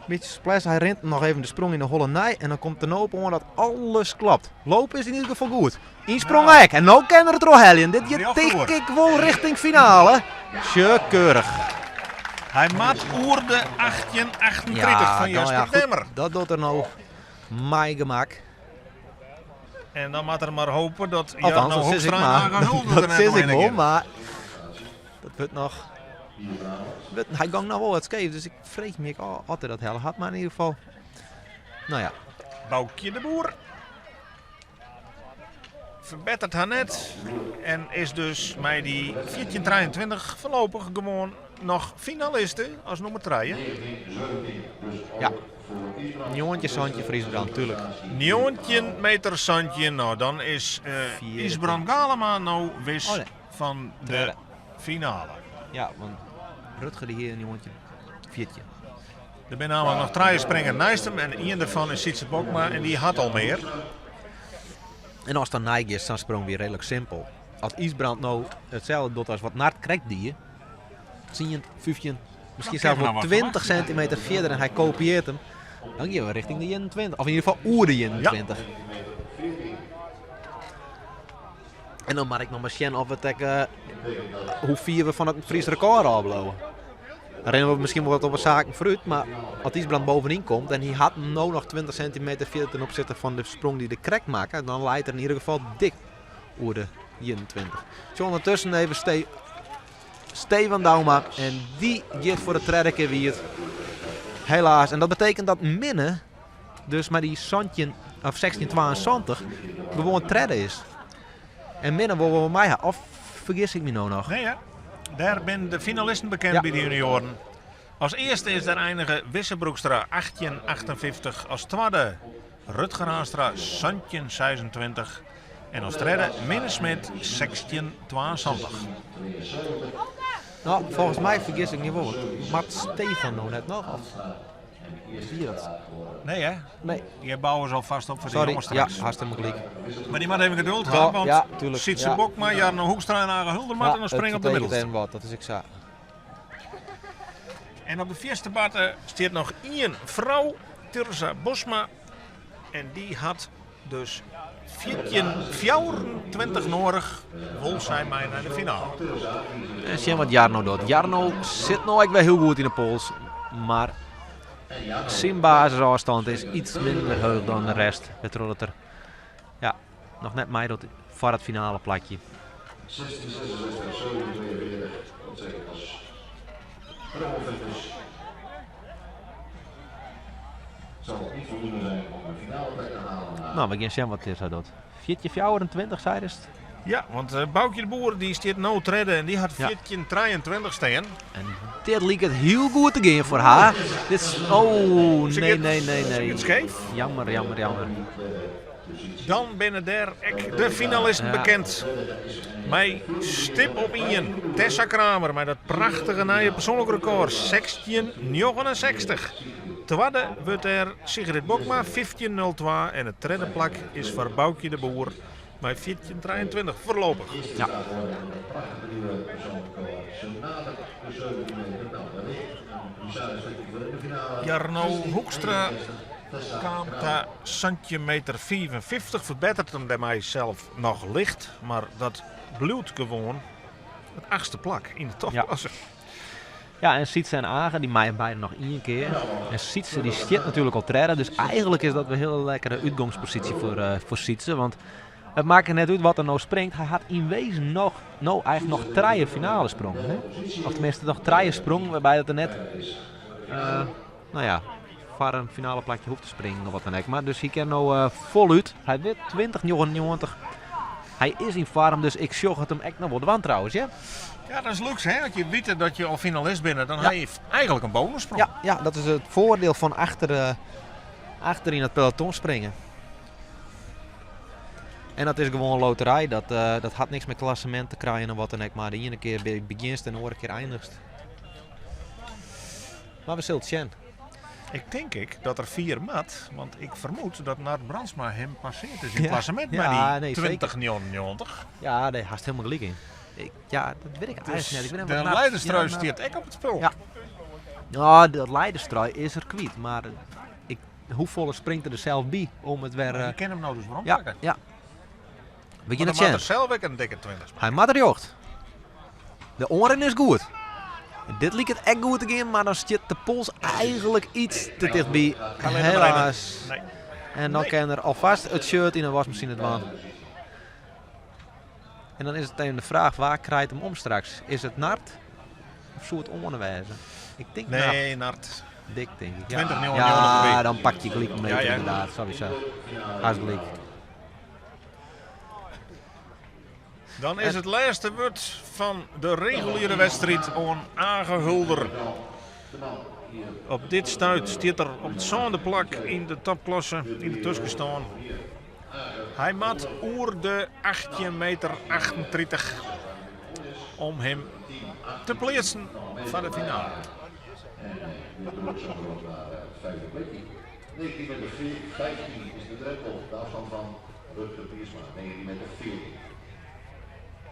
Beetje splash, hij rent nog even de sprong in de holle nij en dan komt de lopen om dat alles klapt. Lopen is in ieder geval goed. Eén sprong hek en nou kan er het rohelien. Dit je tik ik wel richting finale. Keurig. Hij maakt oer de 1838 van Jasper Demmer. Dat doet er nou mijn gemak. En dan moet er maar hopen dat Althans, nou Hoekstra aan hulde dat is ik wel, maar dat wordt nog... Hij ging nou wel wat scheef, dus ik vrees me altijd dat hel had, maar in ieder geval, nou ja. Boukje de Boer verbetert haar net en is dus met die 1423 voorlopig gewoon nog finaliste als nummer 3. Ja, Njoontje, Sandje, Friesbrand, tuurlijk. 19 meter Sandje, nou dan is IJsbrand Galema nou wis van de finale. Ja, want Rutger die hier een jongetje, 4. Er zijn namelijk nog 3 springen naast hem en één daarvan is Sietse Bokma en die had al meer. En als dan neig is, dan sprong weer redelijk simpel. Als IJsbrand nou hetzelfde doet als wat Nart krijgt die, 10, 15, misschien zelfs wel 20 centimeter verder en hij kopieert hem, dan gaan we richting de 21. Of in ieder geval oer de 21. Ja. En dan mag ik nog maar zien of het hoe vier we van het Fries record afblowen. Dan rennen we misschien wel wat op een zaken fruit, maar als die brand bovenin komt en hij had nou nog 20 centimeter verder ten opzichte van de sprong die de krek maakt, dan leidt er in ieder geval dik over de 21. Zo ondertussen even Steven Dauma en die gaat voor de tredde weer. Helaas, en dat betekent dat Minne, dus maar die 1672 gewoon tredde is. En Minne wil we mij of vergis ik me nou nog? Nee, ja. Daar zijn de finalisten bekend bij de junioren. Als eerste is daar eindige Wissebroekstra 1858. Als tweede Rutger Aanstra 1726. En als derde Minne Smit 1672. Nou, volgens mij vergis ik niet wel. Maakt Stefan nou net nog? Of zie je dat? Nee hè? Nee. Die bouwen ze al vast op voor de Sorry, jongens ja, straks. hartstikke gelijk. Maar die moet even geduld hebben, want ja, tuurlijk, Sietse ja. Bokma, Jarno Hoekstra en Agen Huldermat en dan springen op de middelste. En wat, dat is exact. En op de eerste batte staat nog één vrouw, Tirza Bosma. En die had dus 24 nodig, vol zijn mij naar de finale. En zien wat Jarno doet. Jarno zit nou ook wel heel goed in de pols, maar zijn basisafstand is iets minder hoog dan de rest. Terwijl het er nog net mij doet voor het finale plakje. 16, 66, 42, dat zeg ik als promovendus. Zal het niet voldoende zijn om een finale plek te halen. Nou, we gaan zien wat Tirza doet. 24 zei het. Ja, want Boukje de Boer die staat nou treden en die had Ja. 23 staan. En dit leek het heel goed te gaan voor haar. Dit is, oh, nee. Het scheef. Jammer. Dan binnen daar ook de finalisten Ja. bekend. Mij stip op in Tessa Kramer met dat prachtige nieuwe persoonlijk record 1669. Tweede wordt er Sigrid Bokma 1502 en het derde plak is voor Boukje de Boer met 1423 voorlopig. Ja. Jarno Hoekstra kwam ta centimeter 55, verbetert hem bij mijzelf nog licht, maar dat bloedt gewoon het 8e plak in de topklasse. Ja, en Sietse en Agen, die maaien beide nog één keer. En Sietse die zit natuurlijk al treden, dus eigenlijk is dat een heel lekkere uitgangspositie voor Sietse. Want het maakt er net uit wat er nou springt. Hij had in wezen nog drie finale sprongen. Hè? Of tenminste nog drie sprongen waarbij het er net, voor een finale plakje hoeft te springen of wat dan ook. Maar dus hij kan nou voluit. Hij weet 2099. Hij is in vorm, dus ik zag het hem echt nog wat wantrouwens, ja? Ja, dat is luxe hè. Als je weet dat je al finalist bent, dan heb je eigenlijk een bonussprong. Ja, dat is het voordeel van achter in het peloton springen. En dat is gewoon een loterij. Dat had niks met klassement te krijgen en wat dan ook. Maar de ene keer beginst en de andere keer eindigst. Maar we zullen het zien. Ik denk dat er 4 mat, want ik vermoed dat Nart Brandsma hem passeert is in het klassement met die 2099. Ja, daar had helemaal gelijk in. Dat weet ik Dus eigenlijk niet. de leiderstrui staat ook op het spel. Ja. Ja, de leiderstrui is er kwijt. Maar hoeveel springt er zelf bij om het weer... Je kent hem nou dus waarom ja. pakken. We Maar gaan dan het maakt er zien. zelf ook een dikke 20. Hij maakt er jocht. De oren is goed. Dit liep het echt goed te gaan, maar dan zit de pols eigenlijk iets te dichtbij. Helaas. Nee. En dan kan er alvast het shirt in de wasmachine dwan. En dan is het even de vraag, waar krijgt hem om straks? Is het Nart of zou het onderwijzen? Ik denk Nee, Nart. dik denk ik. 20 nieuwe ja, erbij. dan pak je gelijk een meter Ja. inderdaad, sowieso. Hartstikke. Dan is het laatste woord van de reguliere wedstrijd aan Aangehulder. Op dit stuit staat er op het zo'n plak in de topklasse in de tussen staan. Hij maakt oer de 18,38 meter om hem te plaatsen van de finale. 19 meter 15 is de drempel, de afstand van Rutger Piersma, 19 meter 14.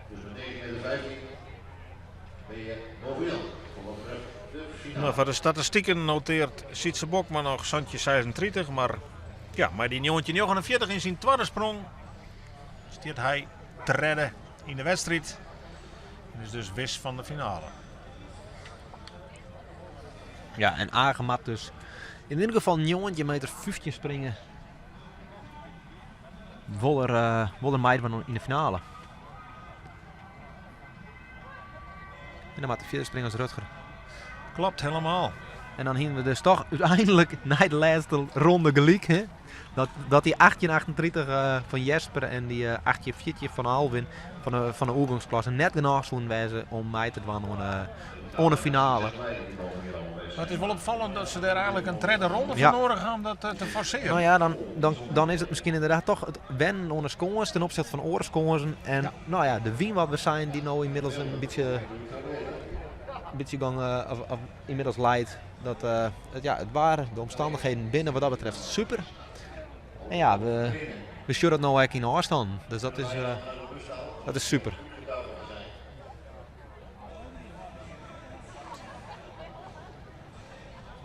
Dus met 19 meter 15 ben je bovenal. Voor wat betreft de finale. Nou, voor de statistieken noteert Sietse Bokma nog Santje 36, maar ja, maar die 49 in zijn tweede sprong staat hij te redden in de wedstrijd. En is dus wis van de finale. Ja, en Agemat dus in ieder geval 9 meter 15 springen. Woller meiden in de finale. En dan maakt de vierde springers Rutger. Klopt helemaal. En dan hingen we dus toch uiteindelijk na de laatste ronde gelijk. Hè? Dat die 18:38 van Jesper en die 18:40 van Alwin van de oergangsklasse net genoeg zo'n wijze om mij te dwingen aan de finale. Maar het is wel opvallend dat ze daar eigenlijk een derde ronde Ja. voor nodig gaan dat te forceren. Nou ja, dan is het misschien inderdaad toch het wennen onder scores ten opzichte van oorskoorsen. En Ja. nou ja, de wien wat we zijn die nou inmiddels een beetje inmiddels leidt. Dat het waren de omstandigheden binnen wat dat betreft super. En ja, we sturen het nou eigenlijk in afstand. Dus dat is super.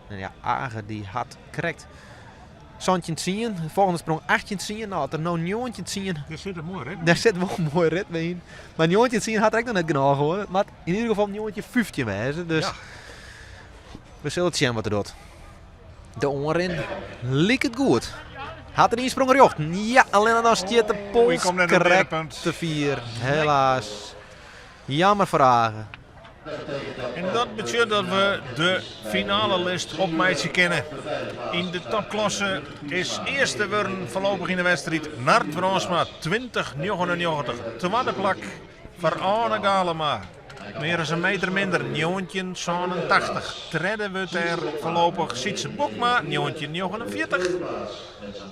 En ja, Ager die had correct. Zandje zien, de volgende sprong 18 zien. Nou, had er nou 9 zien. Er zit een mooi ritme. Daar zit wel een mooi ritme in. Maar 9 zien had er ook nog net genoeg hoor. Maar in ieder geval 9:15 wijzen. Dus Ja. we zullen het zien wat er doet. De onderin liep het goed. Had er een sprong recht? Ja, alleen dan stiert de Wie pols komt net op het correct punt? te 4. Helaas. Jammer vragen. En dat betekent dat we de finale list op meisje kennen. In de topklasse is eerste worden voorlopig in de wedstrijd Nart Bransma 2099. Tweede plak voor Arne Galema. Meer dan een meter minder, 1987. Derde wordt er voorlopig Sietse Bokma, 1949.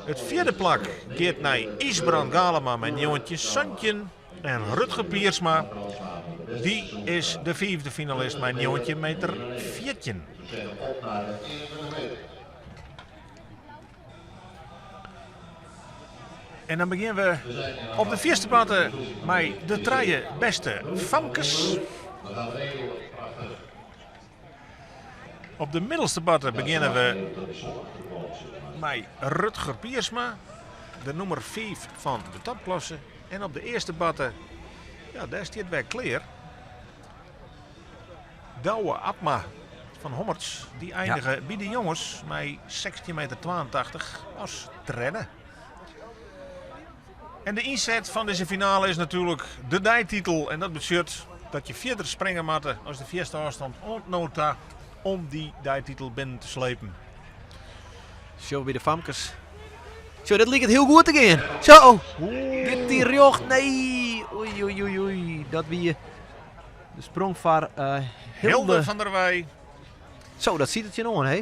Het vierde plak gaat naar Isbrand Galema met 19 en Rutger Piersma. Die is de vijfde finalist met 19 meter 14. En dan beginnen we op de eerste platte met de drie beste famkes. Op de middelste platte beginnen we met Rutger Piersma, de nummer 5 van de topklasse. En op de eerste platte, ja, daar staat weer Kleer. Douwe Abma van Hommerts, die eindigen bij de jongens met 16,82 meter als derde. En de inzet van deze finale is natuurlijk de dijtitel. En dat betekent dat je verder springen moet als de eerste afstand ontnota om die dijtitel binnen te slepen. Zo bij de famkes. Zo, dit lijkt het heel goed te gaan. Zo, dit die rjocht, nee. Oei, oei, oei, oei. Dat wie de sprong van Hilde Hilde. van der Wij. Zo, dat ziet het je nog, hè?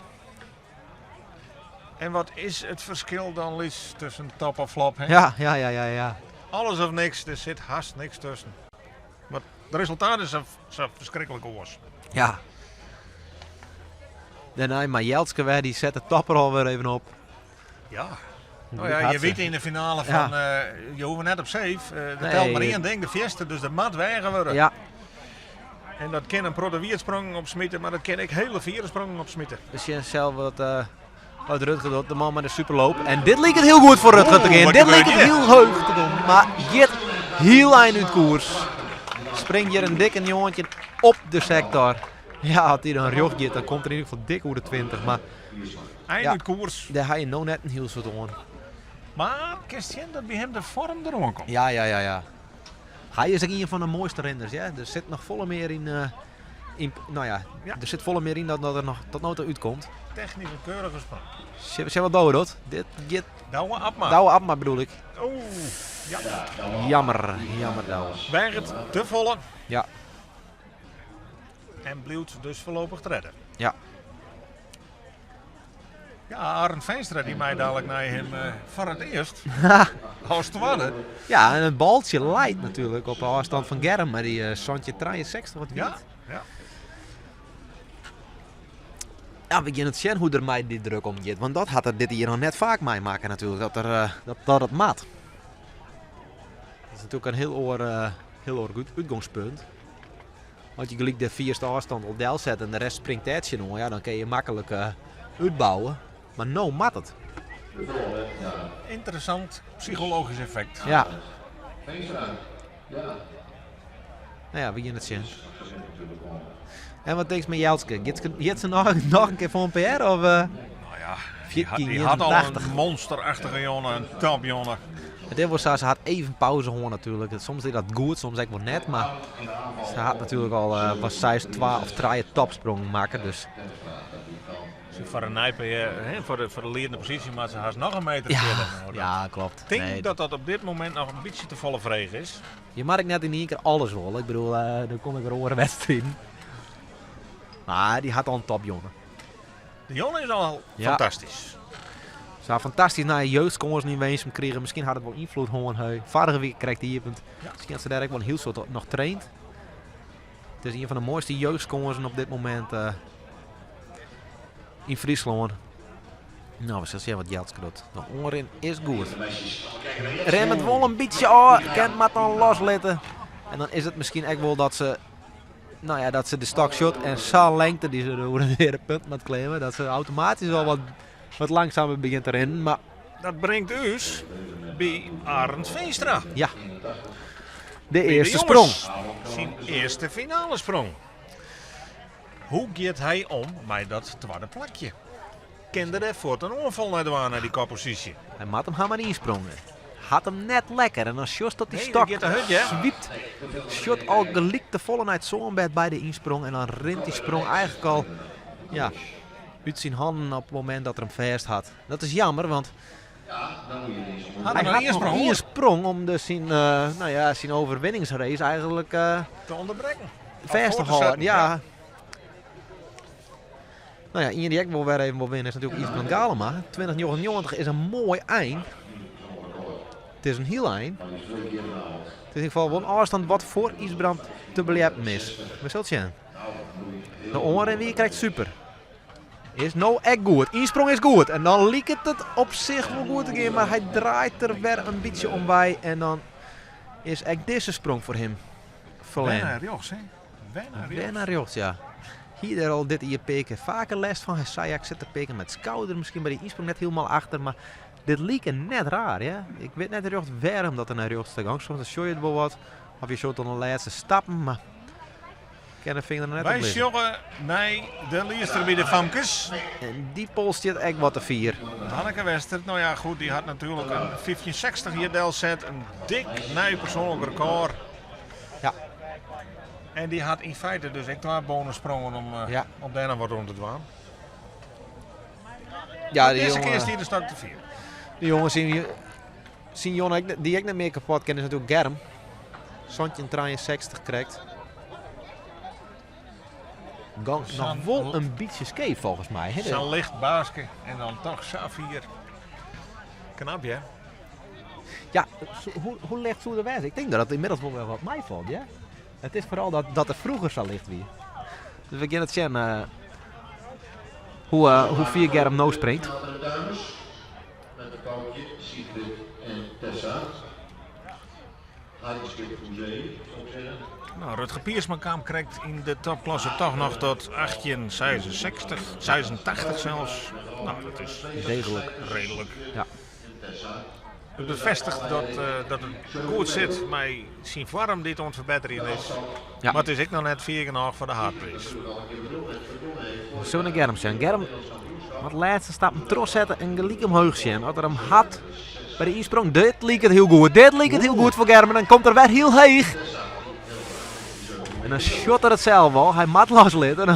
En wat is het verschil dan, Lies, tussen top of flop? Hè? Ja. Alles of niks, er zit haast niks tussen. Maar het resultaat is zo verschrikkelijk oors. Ja. Daarna, maar Jeltske die zet de topper alweer even op. Ja. Nou ja, je weet in de finale van, je hoeft net op safe. Er Nee, telt maar één ding, de fieste, dus de mat wegen worden. Ja, En dat kan een protowiert-sprong op smitten, maar dat kan ik hele vierde sprongen op smitten. dus je zelf wat Rutger doet, de man met de superloop. En dit leek het heel goed voor Rutger te gaan. wat Dit leek gebeurt het hier? heel heug te doen. Maar Jit heel eind uit koers. Springt hier een dikke jongetje op de sector. Ja, had hij dan een rjochtje, dan komt er in ieder geval dik over de 20. Maar Eindelijk koers. daar ga je nou net een heel soort aan. Maar Christian, dat bij hem de vorm erom komt. Ja. Hij is ook een van de mooiste renners. Ja? Er zit nog volle meer in. Nou ja, Ja. er zit volle meer in dat er nog tot nooit uitkomt. Technisch een keurige sprong. Zeg wat douwe dat? Dit Douwe Abma. douwe af maar bedoel ik. Oeh, ja. Jammer douwe. Weigert te volle. Ja. En blijft dus voorlopig te redden. Ja. Ja, Arend Veenstra die mij dadelijk naar hem voor het eerst als tweede. Ja, en het baltje leidt natuurlijk op de afstand van Germ, maar die Santje 63 wat Ja, niet. ja. Ja, we gaan het zien hoe er mij die druk om gaat, want dat had er dit hier nog net vaak mee maken natuurlijk, dat het mat. Dat is natuurlijk een heel oor goed uitgangspunt. Want je gelijk de vierste afstand op deel zet en de rest springt tijdje nog, ja, dan kun je makkelijk uitbouwen. Maar nou mat het. Interessant psychologisch effect. Ja. Nou ja, wie in het zien. En wat denk je met Jeltske? Gaat ze nog een keer voor een PR? Of, Nou ja, die had al 14, een monsterachtige jongen, een topjongen. dit was ze had even pauze gewoon natuurlijk. Soms deed dat goed, soms echt wel net. Maar ze had natuurlijk al was 6-12 of 3 topsprong maken. Dus Voor een nijper, voor de leidende positie, maar ze haast nog een meter verder nodig. ja, klopt. Ik denk Nee, dat op dit moment nog een beetje te volle vreeg is. je mag net in één keer alles rollen. Ik bedoel, dan kom ik weer over wedstrijden. Maar die had al een topjongen. De jongen is al Ja. fantastisch. Ze had fantastisch naar jeugdkomers niet eens kregen. Misschien had het wel invloed gewoon. Vorige week kreeg hij hier. Misschien had ze daar ook wel heel soort nog traind. Het is een van de mooiste jeugdkomers op dit moment in Friesland. Nou, we zullen zien wat Jeltske doet. De oren is goed. Rem het wel een beetje kan maar dan loslaten. En dan is het misschien echt wel dat ze, nou ja, dat ze de stok shot en zo'n lengte die ze door een punt moet claimen, dat ze automatisch al wat langzamer begint te rennen. Maar Dat brengt us bij Arend Veenstra. ja, de Bij de eerste sprong. jongens. Zijn eerste finale sprong. Hoe gaat hij om bij dat tweede plakje? Kende er voor een onval naar die koppositie. Hij had hem maar insprongen. Had hem net lekker en dan shot tot die Nee, stok dat gaat de hut, ja. zwiept. Shot al gelikt de volle uit zo'n bed bij de insprong en dan rent die sprong eigenlijk al ja, uit zijn handen op het moment dat er hem vast had. Dat is jammer, want Had hij hij had nog nog een een sprong om de zijn overwinningsrace eigenlijk te onderbreken. vast te voor te houden. zetten, Ja. Nou ja, iemand die ik wel weer even wil winnen is natuurlijk Isbrand Galema. 2099 is een mooi eind. Het is een heel eind. Het is in ieder geval wel een afstand wat voor Isbrand te beleven is. We zullen het zien. De oren wie krijgt super. Is nou echt goed. Insprong is goed. En dan liep het op zich wel goed te gaan. Maar hij draait er weer een beetje om bij. En dan is echt deze sprong voor hem verlengd. Werner Jochs, hè? Werner Jochs. Werner Jochs, ja. Hier al dit hier peken vaker les van. Hij zei, ik zit te peken met schouder. Misschien bij die insprong net helemaal achter. Maar dit liep net raar, ja. Ik weet net recht waarom dat er naar rechts te gang. Soms show je het wel wat. Of je showt dan de laatste stappen. Maar ik kan de vinger er net op Wij liggen. sjoggen naar de liester bij de Famkes. En die pols zit echt wat te vier. Hanneke Wester, nou ja goed, die had natuurlijk een 1560 hier delzet. Een dik nieuw persoonlijk record. Ja. En die had in feite dus echt waar bonussprongen om daarna wat rond te doen. Ja, die Deze keer is jongen, die de stok te vier. die jongen zien jongen die ik niet meer kapot ken is natuurlijk Germ. Zandje 63 krijgt. Gang nog wel een beetje scheef volgens mij. Hè? Zo'n licht baasje en dan toch Safir. Knap, ja. Ja, hoe licht zou er wezen? Ik denk dat het inmiddels wel weer wat mij valt, ja. Het is vooral dat er vroeger zo licht weer. Dus we gaan het zien hoe vier Germ nou springt. Met de Paukje, Sigrid en Tessa. Hartstikke voor zee, zou ik zeggen. Nou, Rutger Piersman krijgt in de topklasse toch nog tot 1866, 86 zelfs. Nou, dat is Degelijk. redelijk. Ja. Het bevestigt dat het goed zit met zijn vorm dit aan het verbeteren is. Ja. Maar het is ook nog net 4 genoeg voor de hardprijs. Zullen we Germ zijn? Germ wat laatste stappen trots zetten en gelijk omhoog zien. Wat er hem had bij de insprong. Dit leek het heel goed. Dit leek het heel goed voor Germ. En dan komt er weer heel heeg. En dan shot er het zelf al. Hij mat loslid. En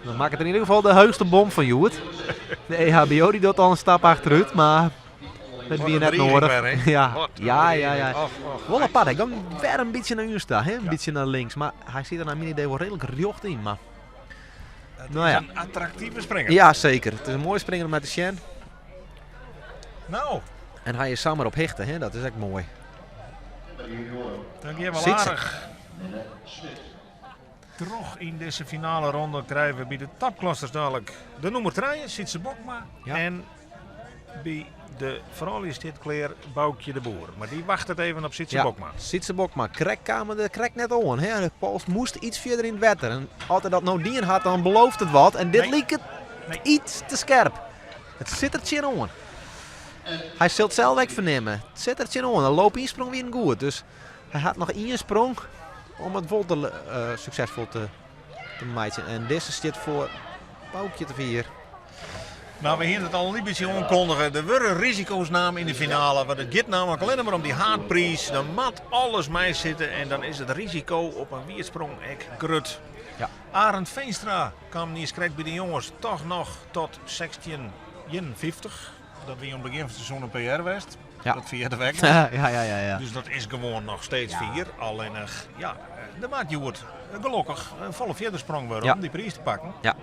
dan maakt het in ieder geval de heugste bom van Joet. De EHBO die doet al een stap achteruit. Maar dat wie net nodig. Ja. Wel apart. Hij gaat weer een beetje naar u staan. Hè? Een beetje naar links. Maar hij zit er naar mijn idee wel redelijk recht in. Maar Het nou is ja. een attractieve springer. ja, zeker. Het is een mooie springer met de Shen. Nou, En hij is samen op hechten, hè? Dat is echt mooi. dan je wel Zit ze. aardig. Terug in deze finale ronde krijgen we bij de topklassers dadelijk de nummer 3, Sietse Bokma. Ja. En bij de vrouw is dit kleer Boukje de Boer. Maar die wacht het even op Sietse Bokma. Sietse Bokma. Krek de krek net aan. Hè? De pols moest iets verder in het wetter. En als hij dat nou dien had, dan belooft het wat. En dit Nee. leek het Nee. iets te scherp. Het zit er tjen aan. Hij zult zelf weg vernemen. Het zit er tjen aan. De loop insprong weer goed. Dus hij had nog één sprong om het vol te, succesvol te maken. En deze zit voor Boukje te vier. Nou, we hier het al een beetje aankondigen. Er worden risico's namen in de finale. Want het gaat namelijk alleen maar om die haardprijs. Dan mat alles mee zitten en dan is het risico op een wiersprong echt grut. Ja. Arend Veenstra kwam niet schrik bij de jongens toch nog tot 1651. Dat wie aan het begin van het seizoen een PR west. Ja. Dat vierde week. Ja. Dus dat is gewoon nog steeds 4. Alleen de maat je wordt gelukkig een volle vierde sprong worden om die prijs te pakken. Ja.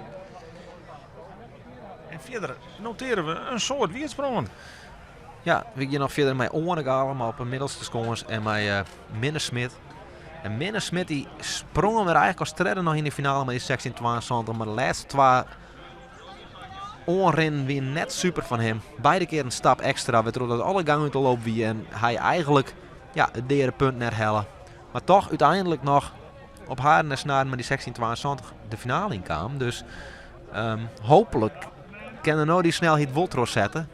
En verder noteren we een soort wiersprongen. Ja, we gaan nog verder met Oornegal, maar op een middelste scores en met Minne Smit. En Minne Smit die sprongen we eigenlijk als stredder nog in de finale met die 1672, maar de laatste 2 onrennen weer net super van hem. Beide keer een stap extra, we dat alle gangen te lopen wie en hij eigenlijk het derde punt net hellen. Maar toch uiteindelijk nog op haar en snaren met die 1672 de finale in kwam. Dus hopelijk kunnen nou die snelheid Woltros zetten.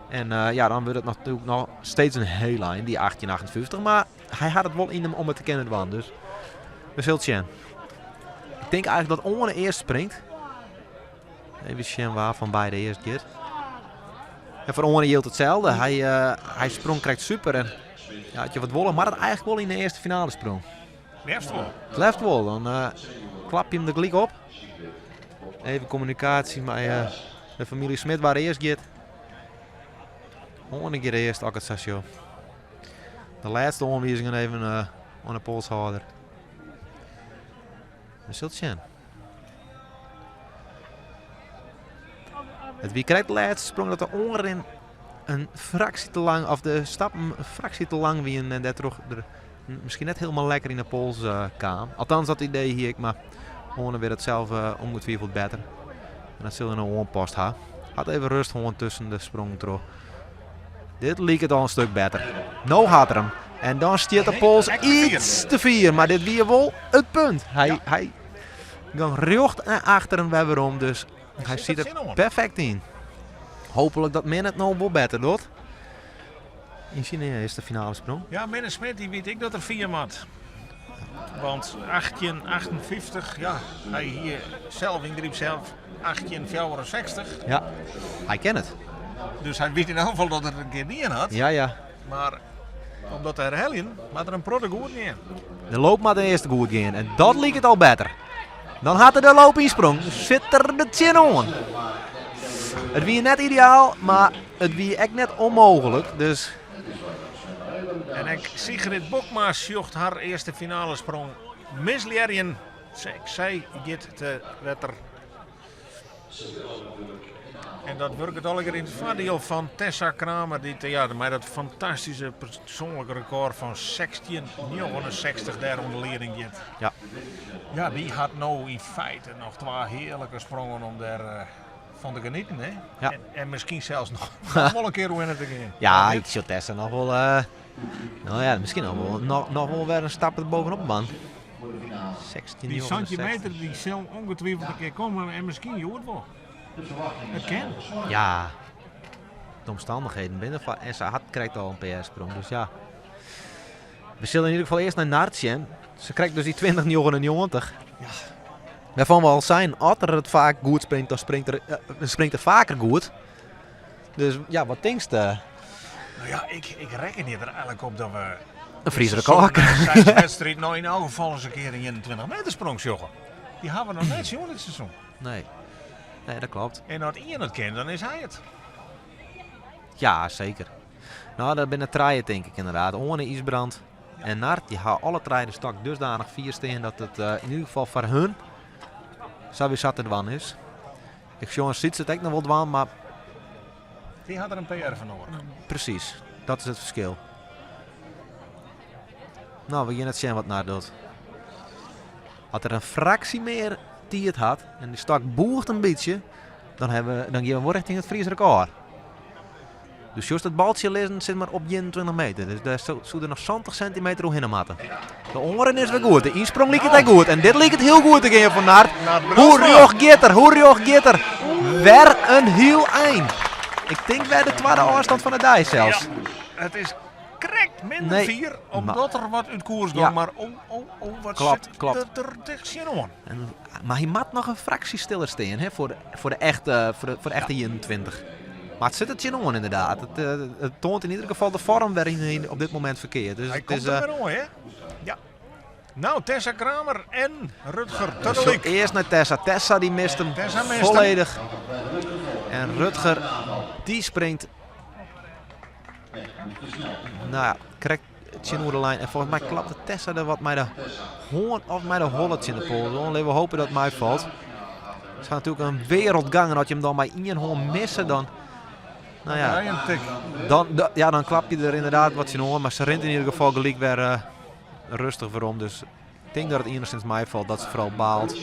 En dan wordt het natuurlijk nog steeds een heel lijn, die 1858. Maar hij had het wel in hem om het te kennen van. Dus we zullen zien. Ik denk eigenlijk dat Oorne eerst springt. Even zien waar van beide eerst gaat. En voor Oorne hield hetzelfde. Hij sprong krijgt super. En had je wat wollen, maar dat eigenlijk wel in de eerste finale sprong. Left wel. Dan klap je hem er gelijk op. Even communicatie met de familie Smit waar eerst gaat. Oorne gaat eerst ook het station. De laatste aanwijzingen even aan de polshouder. We zullen het zien. Het wie krijgt de laatste sprong dat de onderin een fractie te lang, of de stappen een fractie te lang wie en dat toch misschien net helemaal lekker in de pols kwam. Althans dat idee hier, maar Oorne weer het zelf ongetwijfeld beter. En dat zullen we een onpost hebben. Had even rust gewoon tussen de sprong terug. Dit leek het al een stuk beter. Nou had er hem. En dan stiert de pols iets te vier. Maar dit weer wel het punt. Hij ging recht naar achteren weer waarom. Dus hij ziet er perfect in. Hopelijk dat men het nou wel beter doet. In China is de finale sprong. Ja, Minne Smit die weet ik dat er 4 maat. Want 1858, hij hier zelf ingreep zelf 1864. Ja, hij kent het. Dus hij weet in elk geval dat er een keer niet in had. Ja. Maar omdat hij herhellen, maar er een product goed niet in. De loop maar de eerste goed gaan. En dat leek het al beter. Dan had hij de loop insprong. Zit er de chin aan. Het wie net ideaal, maar het wie echt net onmogelijk. Dus... En ik Sigrid Bokma zocht haar eerste finale sprong. Mislerien. Zij gaat te wetter. En dat werkt het al in het voordeel van Tessa Kramer. Die met dat fantastische persoonlijke record van 16,69 daar onder leiding gaat. Ja. Ja, die had nou in feite nog 2 heerlijke sprongen om daar van te genieten. Hè? Ja. En misschien zelfs nog wel een keer winnen te gaan. Ja, ik zie Tessa nog wel... misschien nog wel weer een stap er bovenop, man. 16 die centimeter die zal ongetwijfeld een keer komen en misschien je het wel. Het kan. Ja. De omstandigheden binnen van SA krijgt al een PR-sprong, dus ja. We zullen in ieder geval eerst naar Naartje. Ze krijgt dus die 20,99. Ja. Waarvan we al zijn, als er het vaak goed springt, dan springt er vaker goed. Dus ja, wat denk je? Nou ja, ik reken hier er eigenlijk op dat we... Een Friese record. Deze wedstrijd nou in elk geval eens een keer een 21 meter sprong joggen. Die hebben we nog net zo in dit seizoen. Nee, dat klopt. En als Ian het kent, dan is hij het. Ja, zeker. Nou, dat ben het traaien denk ik inderdaad. Oorne Isbrand en Nart, die gaan alle treinen stak dusdanig 4 steen dat het in ieder geval voor hun zo weer zat te dwan is. Ik jongens ziet het echt nog wel dwan, maar... Die had er een PR van nodig. Precies, dat is het verschil. Nou, we gaan het zien wat Nart doet. Als er een fractie meer die het had en die stak boert een beetje, dan gaan we wel richting het Friese record. Dus juist het baltje lezen zit maar op 21 meter. Dus daar zou er nog 20 centimeter omheen moeten. De onderen is weer goed. De insprong liep het goed. En dit liep het heel goed te gaan van Nart. Hoe rjoch gaat er. Weer een heel eind. Ik denk bij de tweede afstand van de dij zelfs. Ja, het is correct minder Nee, 4, omdat er wat uit koers gaat. Ja. Maar wat Klopt, zit klopt. er tegen aan? Maar hij moet nog een fractie stiller staan hè, voor de echte 21. Maar het zit het on inderdaad. Het toont in ieder geval de vorm waarin hij op dit moment verkeert. Dus Hij het komt is, er weer aan, hè? Ja. Nou, Tessa Kramer en Rutger zo Tuddelik. eerst naar Tessa. Tessa die mist hem Tessa mist hem. volledig. En Rutger die springt. Nou ja, krijgt het over de lijn. En volgens mij klapte Tessa er wat met de hoorn of met de holletje in de pool. We hopen dat het mij valt. Het is natuurlijk een wereldgang. En als je hem dan bij één hoorn missen, dan... Nou ja, Ja, een tik. dan klap je er inderdaad wat in hoor. Maar ze rent in ieder geval gelijk weer rustig voor om. Dus ik denk dat het enigszins mij valt dat ze vooral baalt.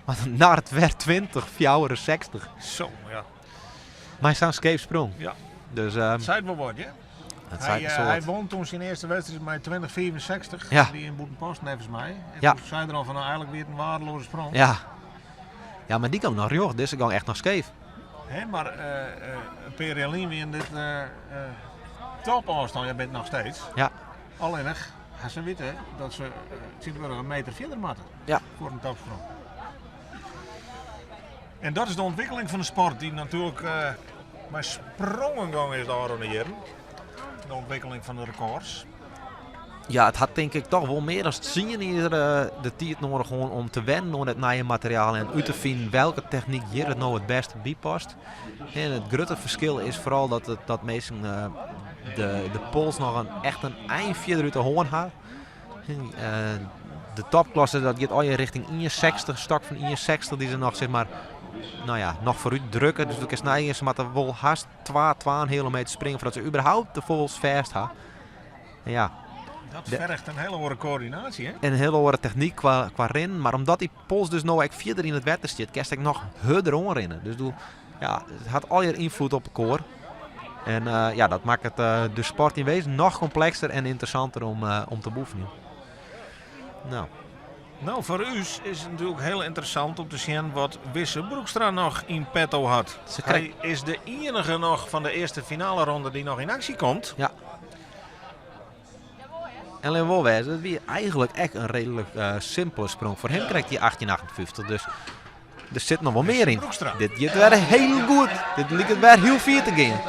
Maar naar het werd 20, 60. Zo, ja. Maar hij staat scheepsprong. Ja. Dus Zei het wel wat, hè? het Hij, zei hij won toen zijn eerste wedstrijd met 2064. Ja. Die in Boetenpost, nevens mij. En Ja. toen zei er al van, nou, eigenlijk weer een waardeloze sprong. Ja. Ja, maar die kan nog joh. Deze gang echt nog scheef. Hè, maar Perelin weer in dit topafstand, je bent nog steeds. Ja. Alleen nog, ze weten dat ze een meter verder moeten Ja. voor een topsprong. En dat is de ontwikkeling van de sport die natuurlijk maar sprongengang is daar aan de jaren. De ontwikkeling van de records. Ja, het had denk ik toch wel meer dan zien hier de tijd nodig gewoon om te wennen aan het nieuwe materiaal en uit te vinden welke techniek hier het nou het beste bij past. En het grote verschil is vooral dat meestal de pols nog echt een eindje uit de hoorn had. De topklasse dat gaat al je richting 61, stak van 61 die ze nog zeg maar, nou ja, nog vooruit drukken. Dus is snijden ze moeten wel haast 2,5 meter springen voordat ze überhaupt de pols vast hebben. En ja. Dat vergt een hele hoge coördinatie, hè? Een hele hoge techniek qua rennen. Maar omdat die pols dus nou echt verder in het wetter zit, kan ik nog harder rennen. Dus ja, het had al je invloed op het koor. En ja, dat maakt het de sport in wezen nog complexer en interessanter om te beoefenen. Nou, voor u is het natuurlijk heel interessant om te zien wat Wisse Broekstra nog in petto had. Hij is de enige nog van de eerste finale ronde die nog in actie komt. Ja. En alleen wel wijzen, het weer eigenlijk echt een redelijk simpele sprong. Voor hem krijgt hij 18,58, dus er zit nog wel meer in. Broekstra. Dit gaat weer heel goed. Dit lijkt het weer heel vier te gaan.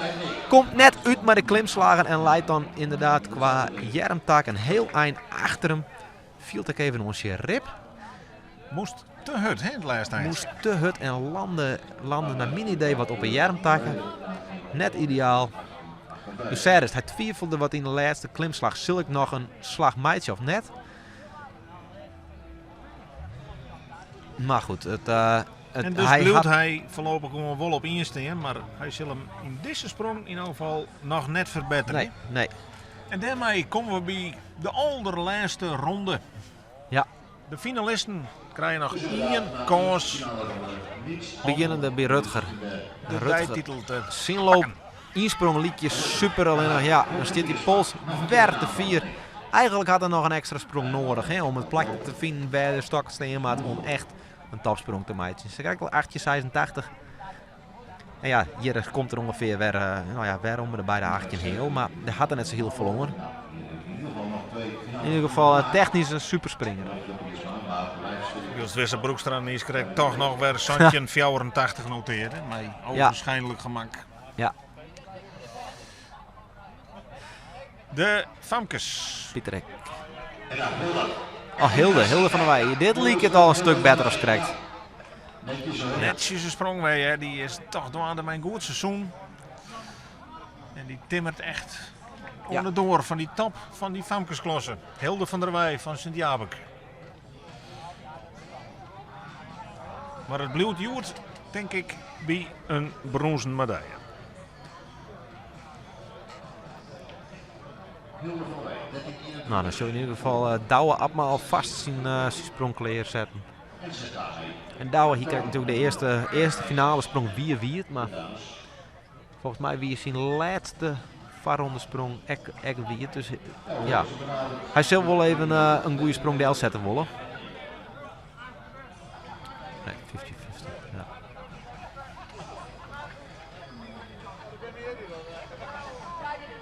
Komt net uit met de klimslagen en leidt dan inderdaad qua jermtaak een heel eind achter hem. Viel ik even onze rib. Moest te hut, hè, het laatste eind. Moest te hut en landen naar mijn idee wat op een jermtakken. Net ideaal. Dus hij twijfelde wat in de laatste klimslag. Zul ik nog een slag meidje of net? Maar goed, en dus bedoelt hij voorlopig gewoon wel op instaan, maar hij zal hem in deze sprong in ieder geval nog net verbeteren. Nee. En daarmee komen we bij de allerlaatste ronde. Ja. De finalisten krijgen nog 1 kans. Beginnende bij Rutger. De tijdtitel te Zinloop, insprong liedje super alleen nog. Ja, dan staat die pols weer te 4. Eigenlijk had hij nog een extra sprong nodig hè, om het plakje te vinden bij de stok staan, maar om echt een topsprong te maken. Ze krijgt wel 8,86. En ja, hier komt er ongeveer weer om de beide 18 heel, maar hij had er net zo heel verloren. In ieder geval technisch een superspringer. Jos Wisse Broekstra krijgt toch nog weer Santje 84 genoteerd, maar waarschijnlijk gemak. Ja. De Famkes. Pieterek. Oh, Hilde van der Wij. Dit leek het al een stuk beter als correct. Netjes een sprong mee, hè. Die is toch door mijn goed seizoen. En die timmert echt onderdoor van die top van die Famkesklasse. Hilde van der Wij van Sint-Jabek. Maar het bloed joert, denk ik, bij een bronzen medaille. Nou, dan zul je in ieder geval Douwe Abma alvast zijn sprongkleer zetten. En Douwe, hier krijgt natuurlijk de eerste finale sprong wie, maar volgens mij wie is zijn laatste varronde sprong echt wie. Dus ja, hij zal wel even een goede sprong deel zetten willen. Nee, 50-50.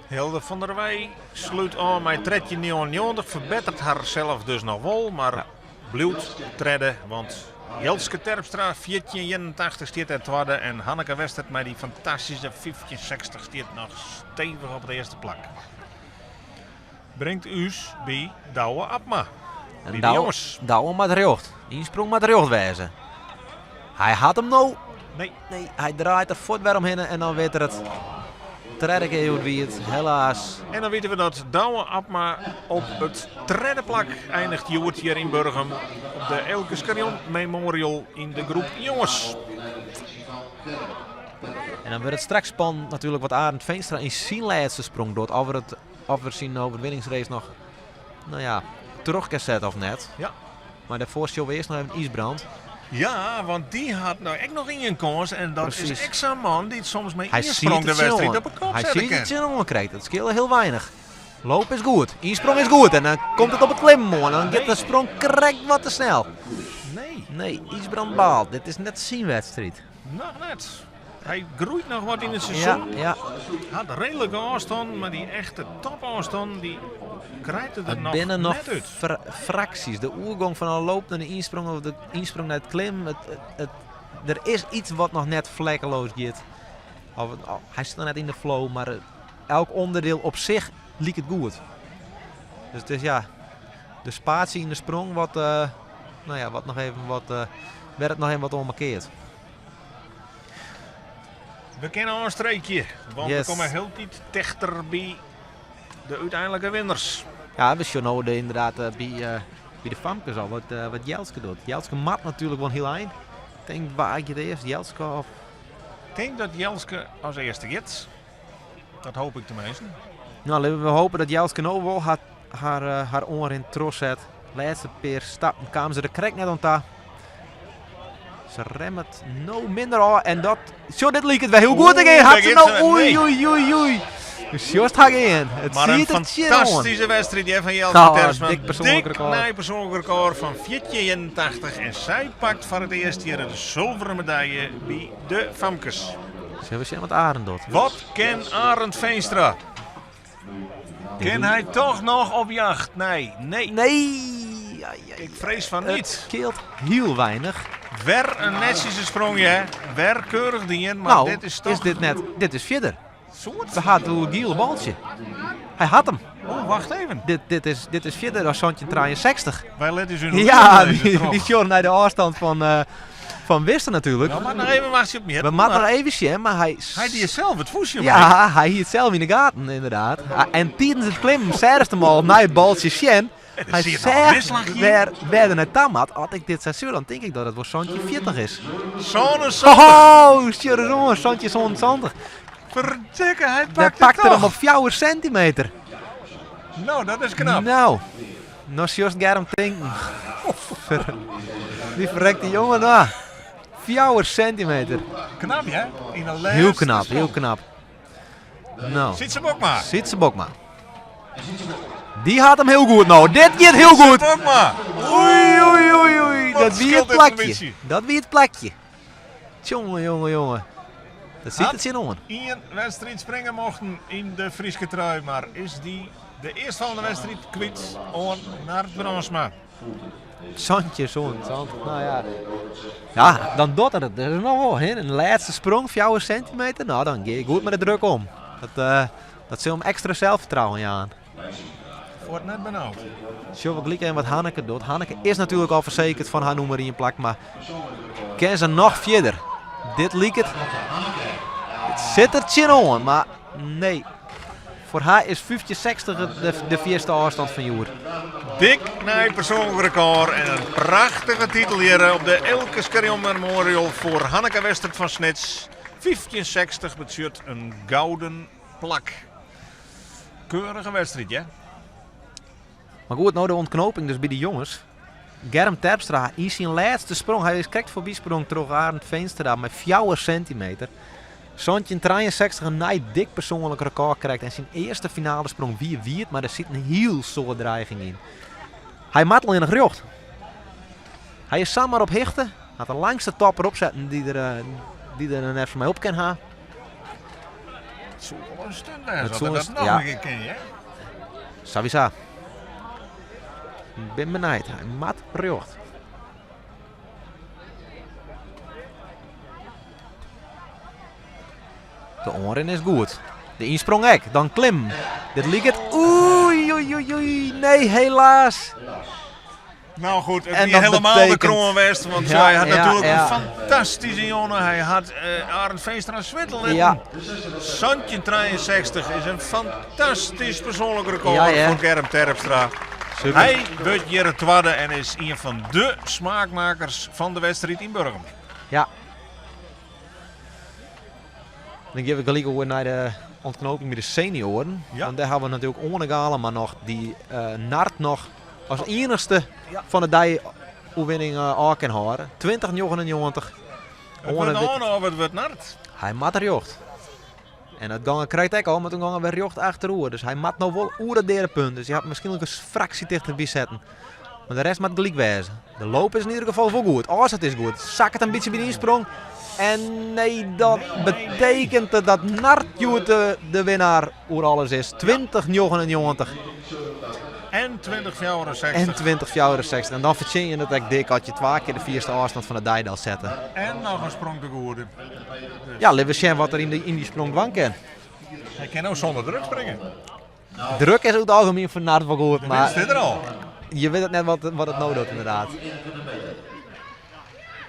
Ja. Hilde van der Wij sluit aan met 13-99, verbetert haarzelf dus nog wel, maar blijft treden, want Jelske Terpstra 14-81 staat er tweede en Hanneke Westert met die fantastische 15-60 staat nog stevig op de eerste plek. Brengt us bij Douwe Abma. En De jongens. Douwe met recht. Insprong met recht wezen. Hij had hem nou. Nee. Nee, hij draait er voet weer omheen en dan weet er het. Trek heel wie het, helaas. En dan weten we dat Douwe Abma op het derde plak eindigt Joert hier in Burgum. Op de Elke Skarion Memorial in de groep jongens. En dan wordt het straks spannend natuurlijk wat Arend Veenstra in zijn laatste sprong doet. Of we zien overwinningsrace nog, nou ja, terug kan zetten of net. Ja. Maar daarvoor zullen we eerst nog even ijsbrand. Ja, want die had nou echt nog in een kans. En dat Precies. is echt zo'n man die het soms mee Hij insprong ziet de het wedstrijd jongen. op een kop Hij zetten ziet kan. het jongen krijgt. Dat scheelt heel weinig. Loop is goed, insprong is goed en dan komt het op het klimmen en dan gaat de sprong correct wat te snel. Nee, ijsbrand baalt. Dit is net zijn wedstrijd. Nog net. Hij groeit nog wat in het seizoen. Ja. Had een redelijke afstand, maar die echte topafstand die krijgt het er Het nog binnen nog net uit. fracties. De oergang van een loop naar de insprong of de insprong naar het klim. Er is iets wat nog net vlekkeloos gaat. Hij zit nog net in de flow, maar elk onderdeel op zich liep het goed. Dus het is ja, de spatie in de sprong wat, wat nog even wat, werd het nog even wat onmarkeerd. We kennen een streekje, want Yes. we komen heel iets dichter bij de uiteindelijke winnaars. Ja, we zien nou inderdaad bij de Famkes al wat Jelske doet. Jelske mat natuurlijk wel heel eind. Ik denk, waar je de eerste Jelske of... Ik denk dat Jelske als eerste gaat. Dat hoop ik tenminste. Nou, we hopen dat Jelske nou wel haar oor in tros zet. Laatste paar stappen kwamen ze er correct net aan ta. Ze remmen het nou minder aan en dat... Zo, dit liep het wel heel goed again. Had ze nou... Oei. Dus juist haar in. Het Maar een ziet het je fantastische wedstrijd die van Jelske Oh, Tersman. dik persoonlijk record. Persoonlijk record van 4,81 en zij pakt voor het eerste jaar de zilveren medaille bij de Famkes. Zullen we zien wat Arend doet? Wat kan Arend Veenstra? Kan hij toch nog op jacht? Nee. Nee. Ik vrees van Het niet. scheelt heel weinig. Weer een netjes sprongje, weer keurig ding, maar Nou, dit is toch... dit is verder. Soort? We hadden een giele baltje. Hij had hem. Oh, wacht even. Dit is verder dan Santje 63. Wij letten u nog Ja, even die terug. short naar de afstand van Wister natuurlijk. Nou, maar nog even wacht je op me. We moeten nog even zien, maar hij... Hij die is zelf het voesje. Ja, hij hield zelf in de gaten inderdaad. En tijdens het klimmen zei hem al naar het baltje Sjen. Hij zie je het al, zegt wisselagje. waar de net tam had. Als ik dit seizoen, dan denk ik dat het wel Santje 40 is. Zo'n Oh, jongen, Santje is 120. verdikke, hij Daar pakt het pakte hem toch. op 4 centimeter. Nou, dat is knap. Nou, nog juist Germ denken. Die verrekte jongen daar. 4 centimeter. Knap, hè? In een Heel knap, heel knap. Nou, Zit ze ook maar. zit ze bok maar. Die had hem heel goed nou. Dit gaat heel goed. Ook maar. Oei. Wat Dat wie scheelt het dit plakje. een beetje? Dat wie het plakje. Jongen. Dat ziet Had- het zin om. Ian wedstrijd springen mochten in de Frieske trui, maar is die de eerstvolgende wedstrijd kwijt naar het Bransma. Zandje, zo'n zand. Nou ja. Ja, dan doet het. Dat is nog wel. Hè. Een laatste sprong, 4 centimeter. Nou, dan ga je goed met de druk om. Dat zul hem extra zelfvertrouwen aan. Wordt net benauwd. Zullen we gelijk even wat Hanneke doet. Hanneke is natuurlijk al verzekerd van haar nummer in je plak, maar kan ze nog verder? Dit liep het. Het zit er tje aan, maar nee. Voor haar is 50-60 de vierste afstand van Joer. Dik naar het persoonlijk record en een prachtige titel hier op de Elke Skarion Memorial voor Hanneke Westert van Snits. 1560 betuurt een gouden plak. Keurige wedstrijd, ja? Maar goed, nou de ontknoping dus bij de jongens. Germ Terpstra in zijn laatste sprong. Hij is correct voorbij sprong terug Arend Veenstra met 4 centimeter. Santje 63 een dik persoonlijk record krijgt en zijn eerste finale sprong wie het, maar er zit een heel soort dreiging in. Hij maakt al in een grocht. Hij is samen op hichten. Had de langste topper opzetten die er net voor mij op kan gaan. Het zou wel een stunt zijn, Het dat zou dat een- nog ja. een keer ken je. Savisa. Ik ben benijd. Hij mat rjocht. De oren is goed. De insprong ek. Dan klim. Dit liep het. Oei, oei, oei, oei. Nee, helaas. Nou goed, het En is dat helemaal betekent- de kroonwest, want Ja, hij had ja, natuurlijk ja. een fantastische jongen. Hij had Arend Veenstra Zwittel. Ja. Santje 63 is een fantastisch persoonlijk record Ja, ja. voor Germ Terpstra. Super. Hij wordt hier het tweede en is een van de smaakmakers van de wedstrijd in Burgum. Ja. Dan geef ik gelijk over naar de ontknoping met de senioren. Ja. Want daar hebben we natuurlijk Onegalen, maar nog die Nart nog als enigste van de die-oefening aan kan houden. 2099. Het wordt aan of het wordt nart. Hij mat er jocht. En dat gangen krijgt ik al, maar toen gangen we jocht achterover. Dus hij mat nou wel oer het derde punt. Dus je had misschien ook een fractie dichterbij zetten. Maar de rest moet gelijk wezen. De loop is in ieder geval wel goed. Als het is goed. Zak het een beetje bij de insprong. En nee, dat betekent dat Nartjoet de winnaar oer alles is. 2099 En 2064. en 2064. En dan verdien je het echt dik als je 2 keer de vierste afstand van de Dijdal zetten. En nog een sprong te goede. Ja, laten we zien wat er in die sprong dwang kan. Hij kan ook zonder druk springen. Druk is over het algemeen voor Nart wel goed, De maar winst zit er al. je weet het net wat het nodig doet inderdaad.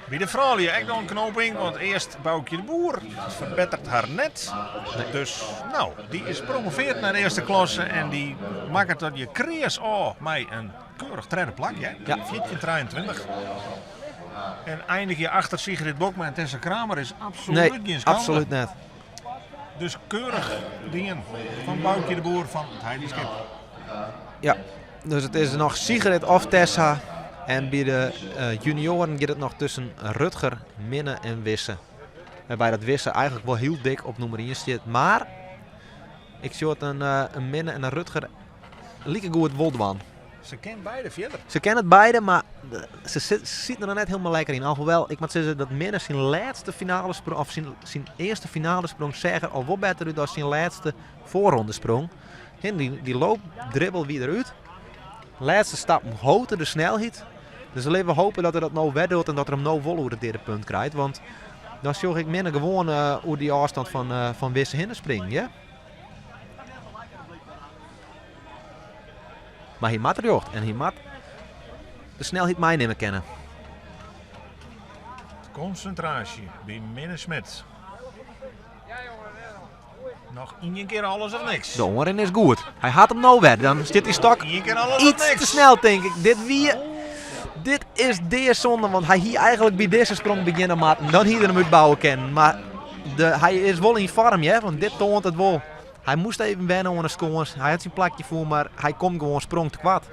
Bij de vrouw hier echt nog een knoping, want eerst Boukje de Boer verbetert haar net. Dus, nou, die is promoveerd naar de eerste klasse en die maakt het dat je creërs mij een keurig derde plak. Ja, 23. En eindig je achter Sigrid Bokma en Tessa Kramer is absoluut Nee, geen schande. absoluut net. Dus keurig dingen van Boukje de Boer van het Heidi Skip. Ja, dus het is nog Sigrid of Tessa. En bij de junioren gaat het nog tussen Rutger, Minne en Wisse. Waarbij dat Wisse eigenlijk wel heel dik op nummer 1 zit. Maar ik zie het een Minne en een Rutger lieke goed Woldwan. Ze kent beide verder. Ze kennen het beide, maar ze zitten er net helemaal lekker in. Alhoewel, ik moet zeggen dat Minne zijn laatste finale sprong, of zijn eerste finale sprong zeggen al wat beter uit dan zijn laatste voorronde sprong. En die loopdribbel wie eruit. Laatste stap hoogte de snelheid. Dus alleen we hopen dat hij dat nou weddoet en dat er hem nou vol over het derde punt krijgt. Want dan zorg ik minder gewoon hoe die afstand van Wisse hinnen springen. Ja? Maar hij maakt er jocht en hij maakt de snelheid mij nemen kennen. Concentratie bij Minne Smit. Nog één keer alles of niks. De oren is goed. Hij had hem nou weg. Dan zit die stok Eén keer alles of iets niks. te snel, denk ik. Dit is de zonde, want hij hier eigenlijk bij deze sprong beginnen maken. Dan hier hem uitbouwen kennen. Maar hij is wel in vorm, ja, want dit toont het wel. Hij moest even wennen onder de scores. Hij had zijn plakje voor, maar hij komt gewoon sprong te kwad.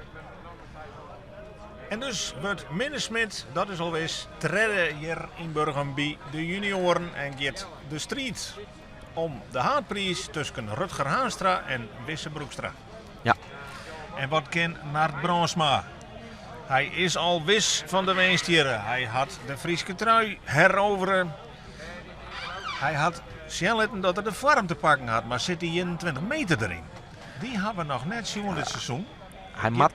En dus wordt Minne Smit, dat is alweer treden hier in Burgum bij de junioren en gaat de strijd om de haatprijs tussen Rutger Haanstra en Wisse Broekstra. Ja. En wat kan Nart Bransma? Hij is al wis van de Weenstieren. Hij had de Frieske trui heroveren. Hij had zelden dat hij de vorm te pakken had, maar zit die 21 meter erin. Die hebben we nog net zien dit seizoen.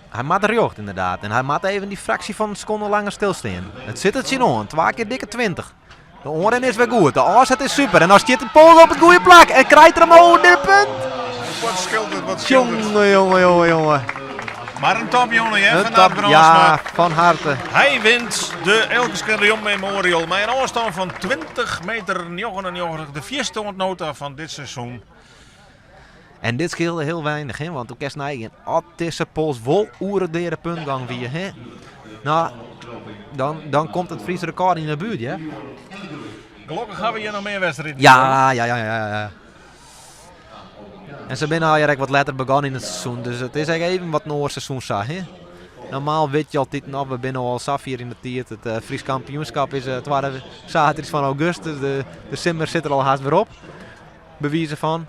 Hij maakt er jocht inderdaad. En hij maakt even die fractie van seconden langer stilstaan. Het zit het zien aan. 2 keer dikke 20. De oren is weer goed. De aanzet is super. En dan zit de poog op het goede plak. En krijgt er hem over dit punt. Wat schildert, wat schildert. Jongen. Maar een topjongen, hè, Een van Nart top, Bransma. ja, van harte. Hij wint de Elke Leon Memorial met een afstand van 20 meter 99, de vierste ontnota van dit seizoen. En dit scheelde heel weinig, hè? Want toen kerst neigen. Tussen Pols vol oeren derde puntgang weer, hè? Nou, dan komt het Friese record in de buurt, ja? Gelukkig hebben we hier nog meer wedstrijden. Ja. En ze zijn al eigenlijk wat later begonnen in het seizoen, dus het is eigenlijk even wat Noord seizoen zag, hè? Normaal weet je altijd, nou, we zijn al saf hier in de tijd. Het Fries kampioenschap is het zaterdag van augustus. De simmer zit er al haast weer op. Bewijzen van.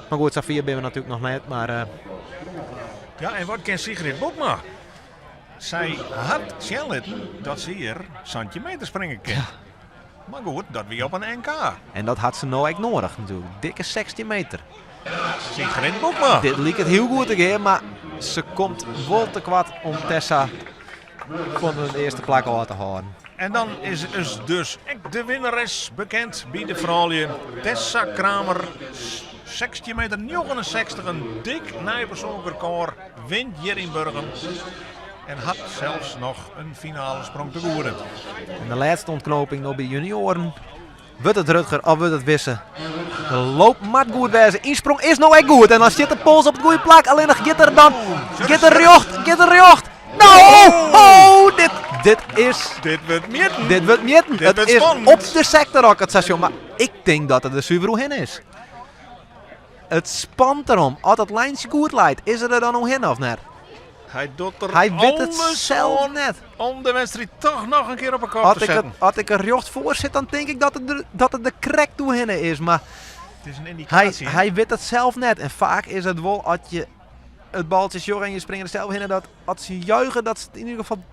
Maar goed, Safir ben we natuurlijk nog net, maar... Ja, en wat kan Sigrid Bokma? Zij had zelden dat ze hier Santje meter springen kan. Maar goed, dat weer op een NK. En dat had ze nou echt nodig natuurlijk. Dikke 16 meter. Sigrid Boekma. Dit liep het heel goed te gaan, maar ze komt wel te kwad om Tessa van de eerste plek al te houden. En dan is dus de winnares bekend bij de vrouwen. Tessa Kramer, 16 meter 69, een dik nijpersoonlijk record, wint hier in Burgum. En had zelfs nog een finale sprong te goeden. En de laatste ontknoping nog bij junioren. Wordt het Rutger of wordt het Wisse? De loop moet goed wezen. Insprong is nou echt goed. En dan zit de pols op het goede plak. Alleen nog Gitter dan. Gitter jocht. Nou, dit wordt mieten. Dit wordt mieten. Dit Het wordt is spannend. op de sector ook het station. Maar ik denk dat het de Subaru hin is. Het spant erom. Als het lijntje goed leidt, is er dan nog hin of net? Hij doet er Hij weet het alles zelf aan net. om de wedstrijd toch nog een keer op elkaar te zetten. Als ik er jocht voor zit, dan denk ik dat het de crack toe hin is. Maar Het is een indicatie. hij weet het zelf net. En vaak is het wel als je het baltje jorgt en je springt er zelf in. Dat als ze juichen, dat ze het in ieder geval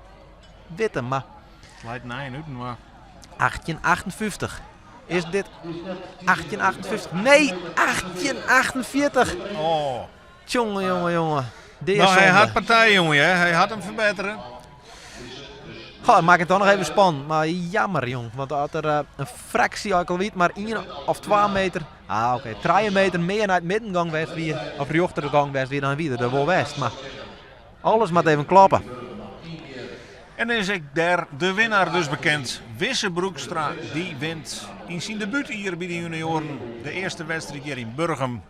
weten. Maar Leidt 9 minuten, maar 1858. Is dit 1858? Nee, 1848. oh. Jongen. Dit is Nou, hij zonde. had partij, jongen. Hè? Hij had hem verbeteren. Goh, maak het dan nog even spannend. Maar jammer, jong. Want had er een fractie, ik al weet, maar 1 of 2 meter. Oké. 3 meter meer naar het middengang was weer. Of rechtergang was weer dan weer. Dat wel west. Maar alles moet even kloppen. En dan is ik daar de winnaar dus bekend. Wisse Broekstra, die wint in zijn debuut hier bij de junioren. De eerste wedstrijd hier in Burgum.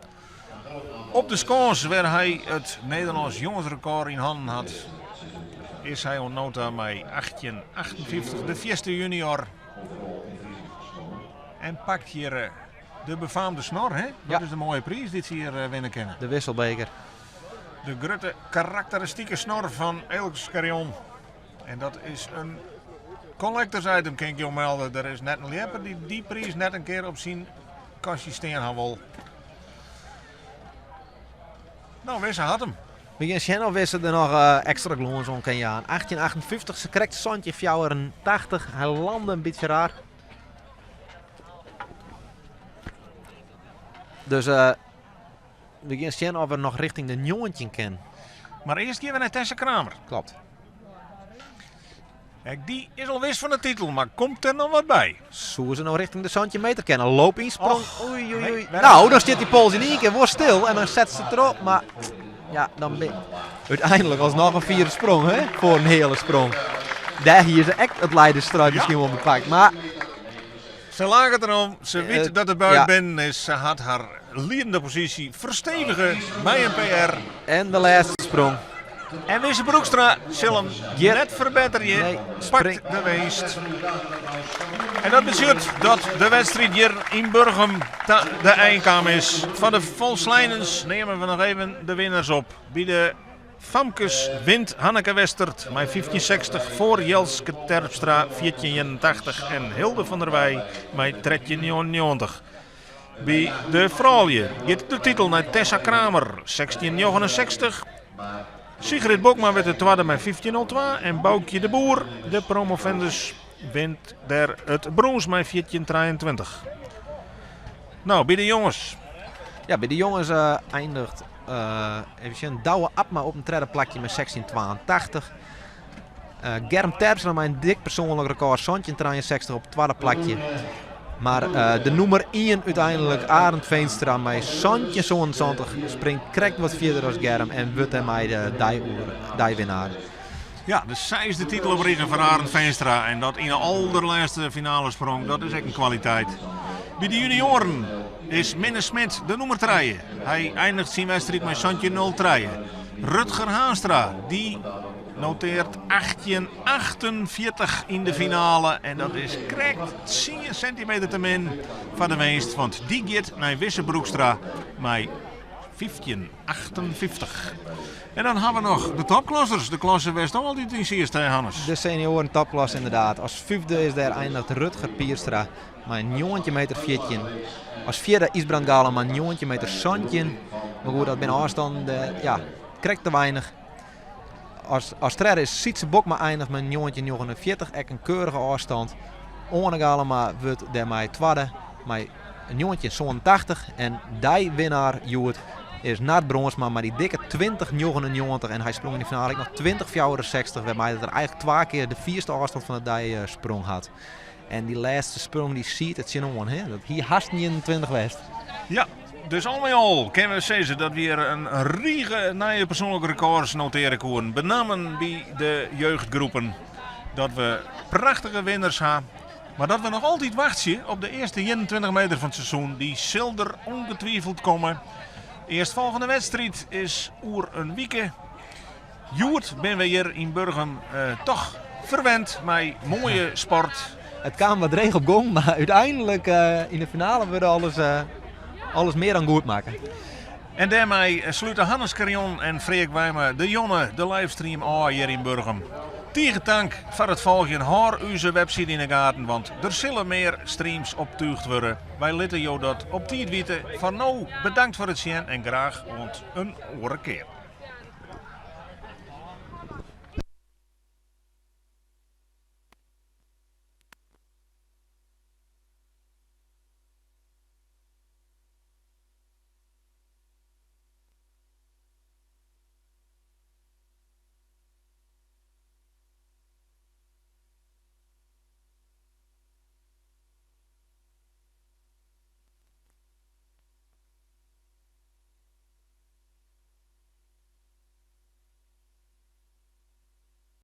Op de scones waar hij het Nederlands jongensrecord in handen had, is hij onnota met 1858, de eerste junior. En pakt hier de befaamde snor, hè? Dat Ja. is de mooie prijs die ze hier winnen kennen. De wisselbeker. De grote karakteristieke snor van Elks Carrion. En dat is een collectors item, kan ik je melden. Er is net een leper die prijs net een keer op zijn kastje staan had wil. Nou, Wisse had hem. We gaan zien of Wisse er nog extra gloons om kan gaan. 1858, ze krijgt Santje 84. Hij landde een beetje raar. Dus we gaan zien of we nog richting de jongetje kunnen. Maar eerst gaan we naar Tessa Kramer. Klopt. Kijk, die is al wist van de titel, maar komt er nog wat bij? Zo ze nou richting de Santje meter kennen. Loop insprong. Och, Oei. nee, Nou, dan zit die pols in één keer wordt stil en dan zet ze het erop. Maar ja, dan ben uiteindelijk alsnog een 4e sprong, hè? Voor een hele sprong. Daar hier is echt het leidersstruik misschien wel bepakt. Maar Ze lagen erom, ze weet dat het buiten ja. binnen is. Ze had haar leidende positie verstevigen bij een PR. en de laatste sprong. En Wisse Broekstra zal hem Ja. net verbeteren. Nee, Pakt de winst. En dat betekent dat de wedstrijd hier in Burgum de eindkam is. Van de Volslijnens nemen we nog even de winnaars op. Bij de Famkes wint Hanneke Westert met 1560 voor Jelske Terpstra 1481 en Hilde van der Wij met 1399. Bij de vrouwen gaat de titel naar Tessa Kramer 1669. Sigrid Bokma werd de tweede met 1502 en Boukje de Boer, de promovendus, wint daar het brons met 1423. Nou, bij de jongens. Ja, bij de jongens eindigt even zien, Douwe Abma op een derde plakje met 1682. Germ Terpstra met een dik persoonlijk record, Santje 63 op het tweede plakje. Maar de nummer 1 uiteindelijk, Arend Veenstra met Santje 27 springt correct wat verder als Germ en wordt hij mij de dijwinnaar. Ja, dus zij is de titel op regen van Arend Veenstra en dat in de allerlaatste finale sprong, dat is echt een kwaliteit. Bij de junioren is Minne Smit de nummer 3. Hij eindigt zijn wedstrijd met Santje 0-3. Rutger Haanstra, die noteert 1848 in de finale. En dat is correct 10 centimeter te min van de winst. Want die gaat naar Wisse Broekstra met 1558. En dan hebben we nog de topklassers. De klasse West al die in eerste, Hannes. De senioren topklasse inderdaad. Als vijfde is daar eindigt Rutger Pierstra met een jongetje meter 14. Als vierde Isbrand Galen met een jongetje meter Santje. Maar goed, dat binnen afstand ja, krijgt te weinig. Als derde is Sietse Bokma eindigt met een jongetje 49. Echt een keurige afstand. Oanegalen wordt daarmee tweede met een jongetje zo'n 80 en die winnaar Joert is Nart Bronsma maar die dikke 20-99 en hij sprong in de finale nog 20-64 waarbij dat er eigenlijk 2 keer de 4ste afstand van de die sprong had. En die laatste sprong die ziet het zin om, hè? Dat hier haast 29 west. Ja, dus al met al kunnen we zeggen dat we weer een riege nieuwe persoonlijke records noteren kunnen. Benamen bij de jeugdgroepen. Dat we prachtige winnaars hebben. Maar dat we nog altijd wachten op de eerste 21 meter van het seizoen. Die zullen er ongetwijfeld komen. Eerstvolgende wedstrijd is oer een weekje. Joert ben we hier in Burgum toch verwend met mooie sport. Het kwam wat regen op gong, maar uiteindelijk in de finale willen alles meer dan goed maken. En daarmee sluiten Hannes Carion en Freek Wijmer de Jonne de livestream aan hier in Burgum. Tegen dank voor het volgen. Hoor onze website in de gaten, want er zullen meer streams optuigd worden. Wij laten jou dat op tijd weten. Van nou, bedankt voor het zien en graag een andere keer.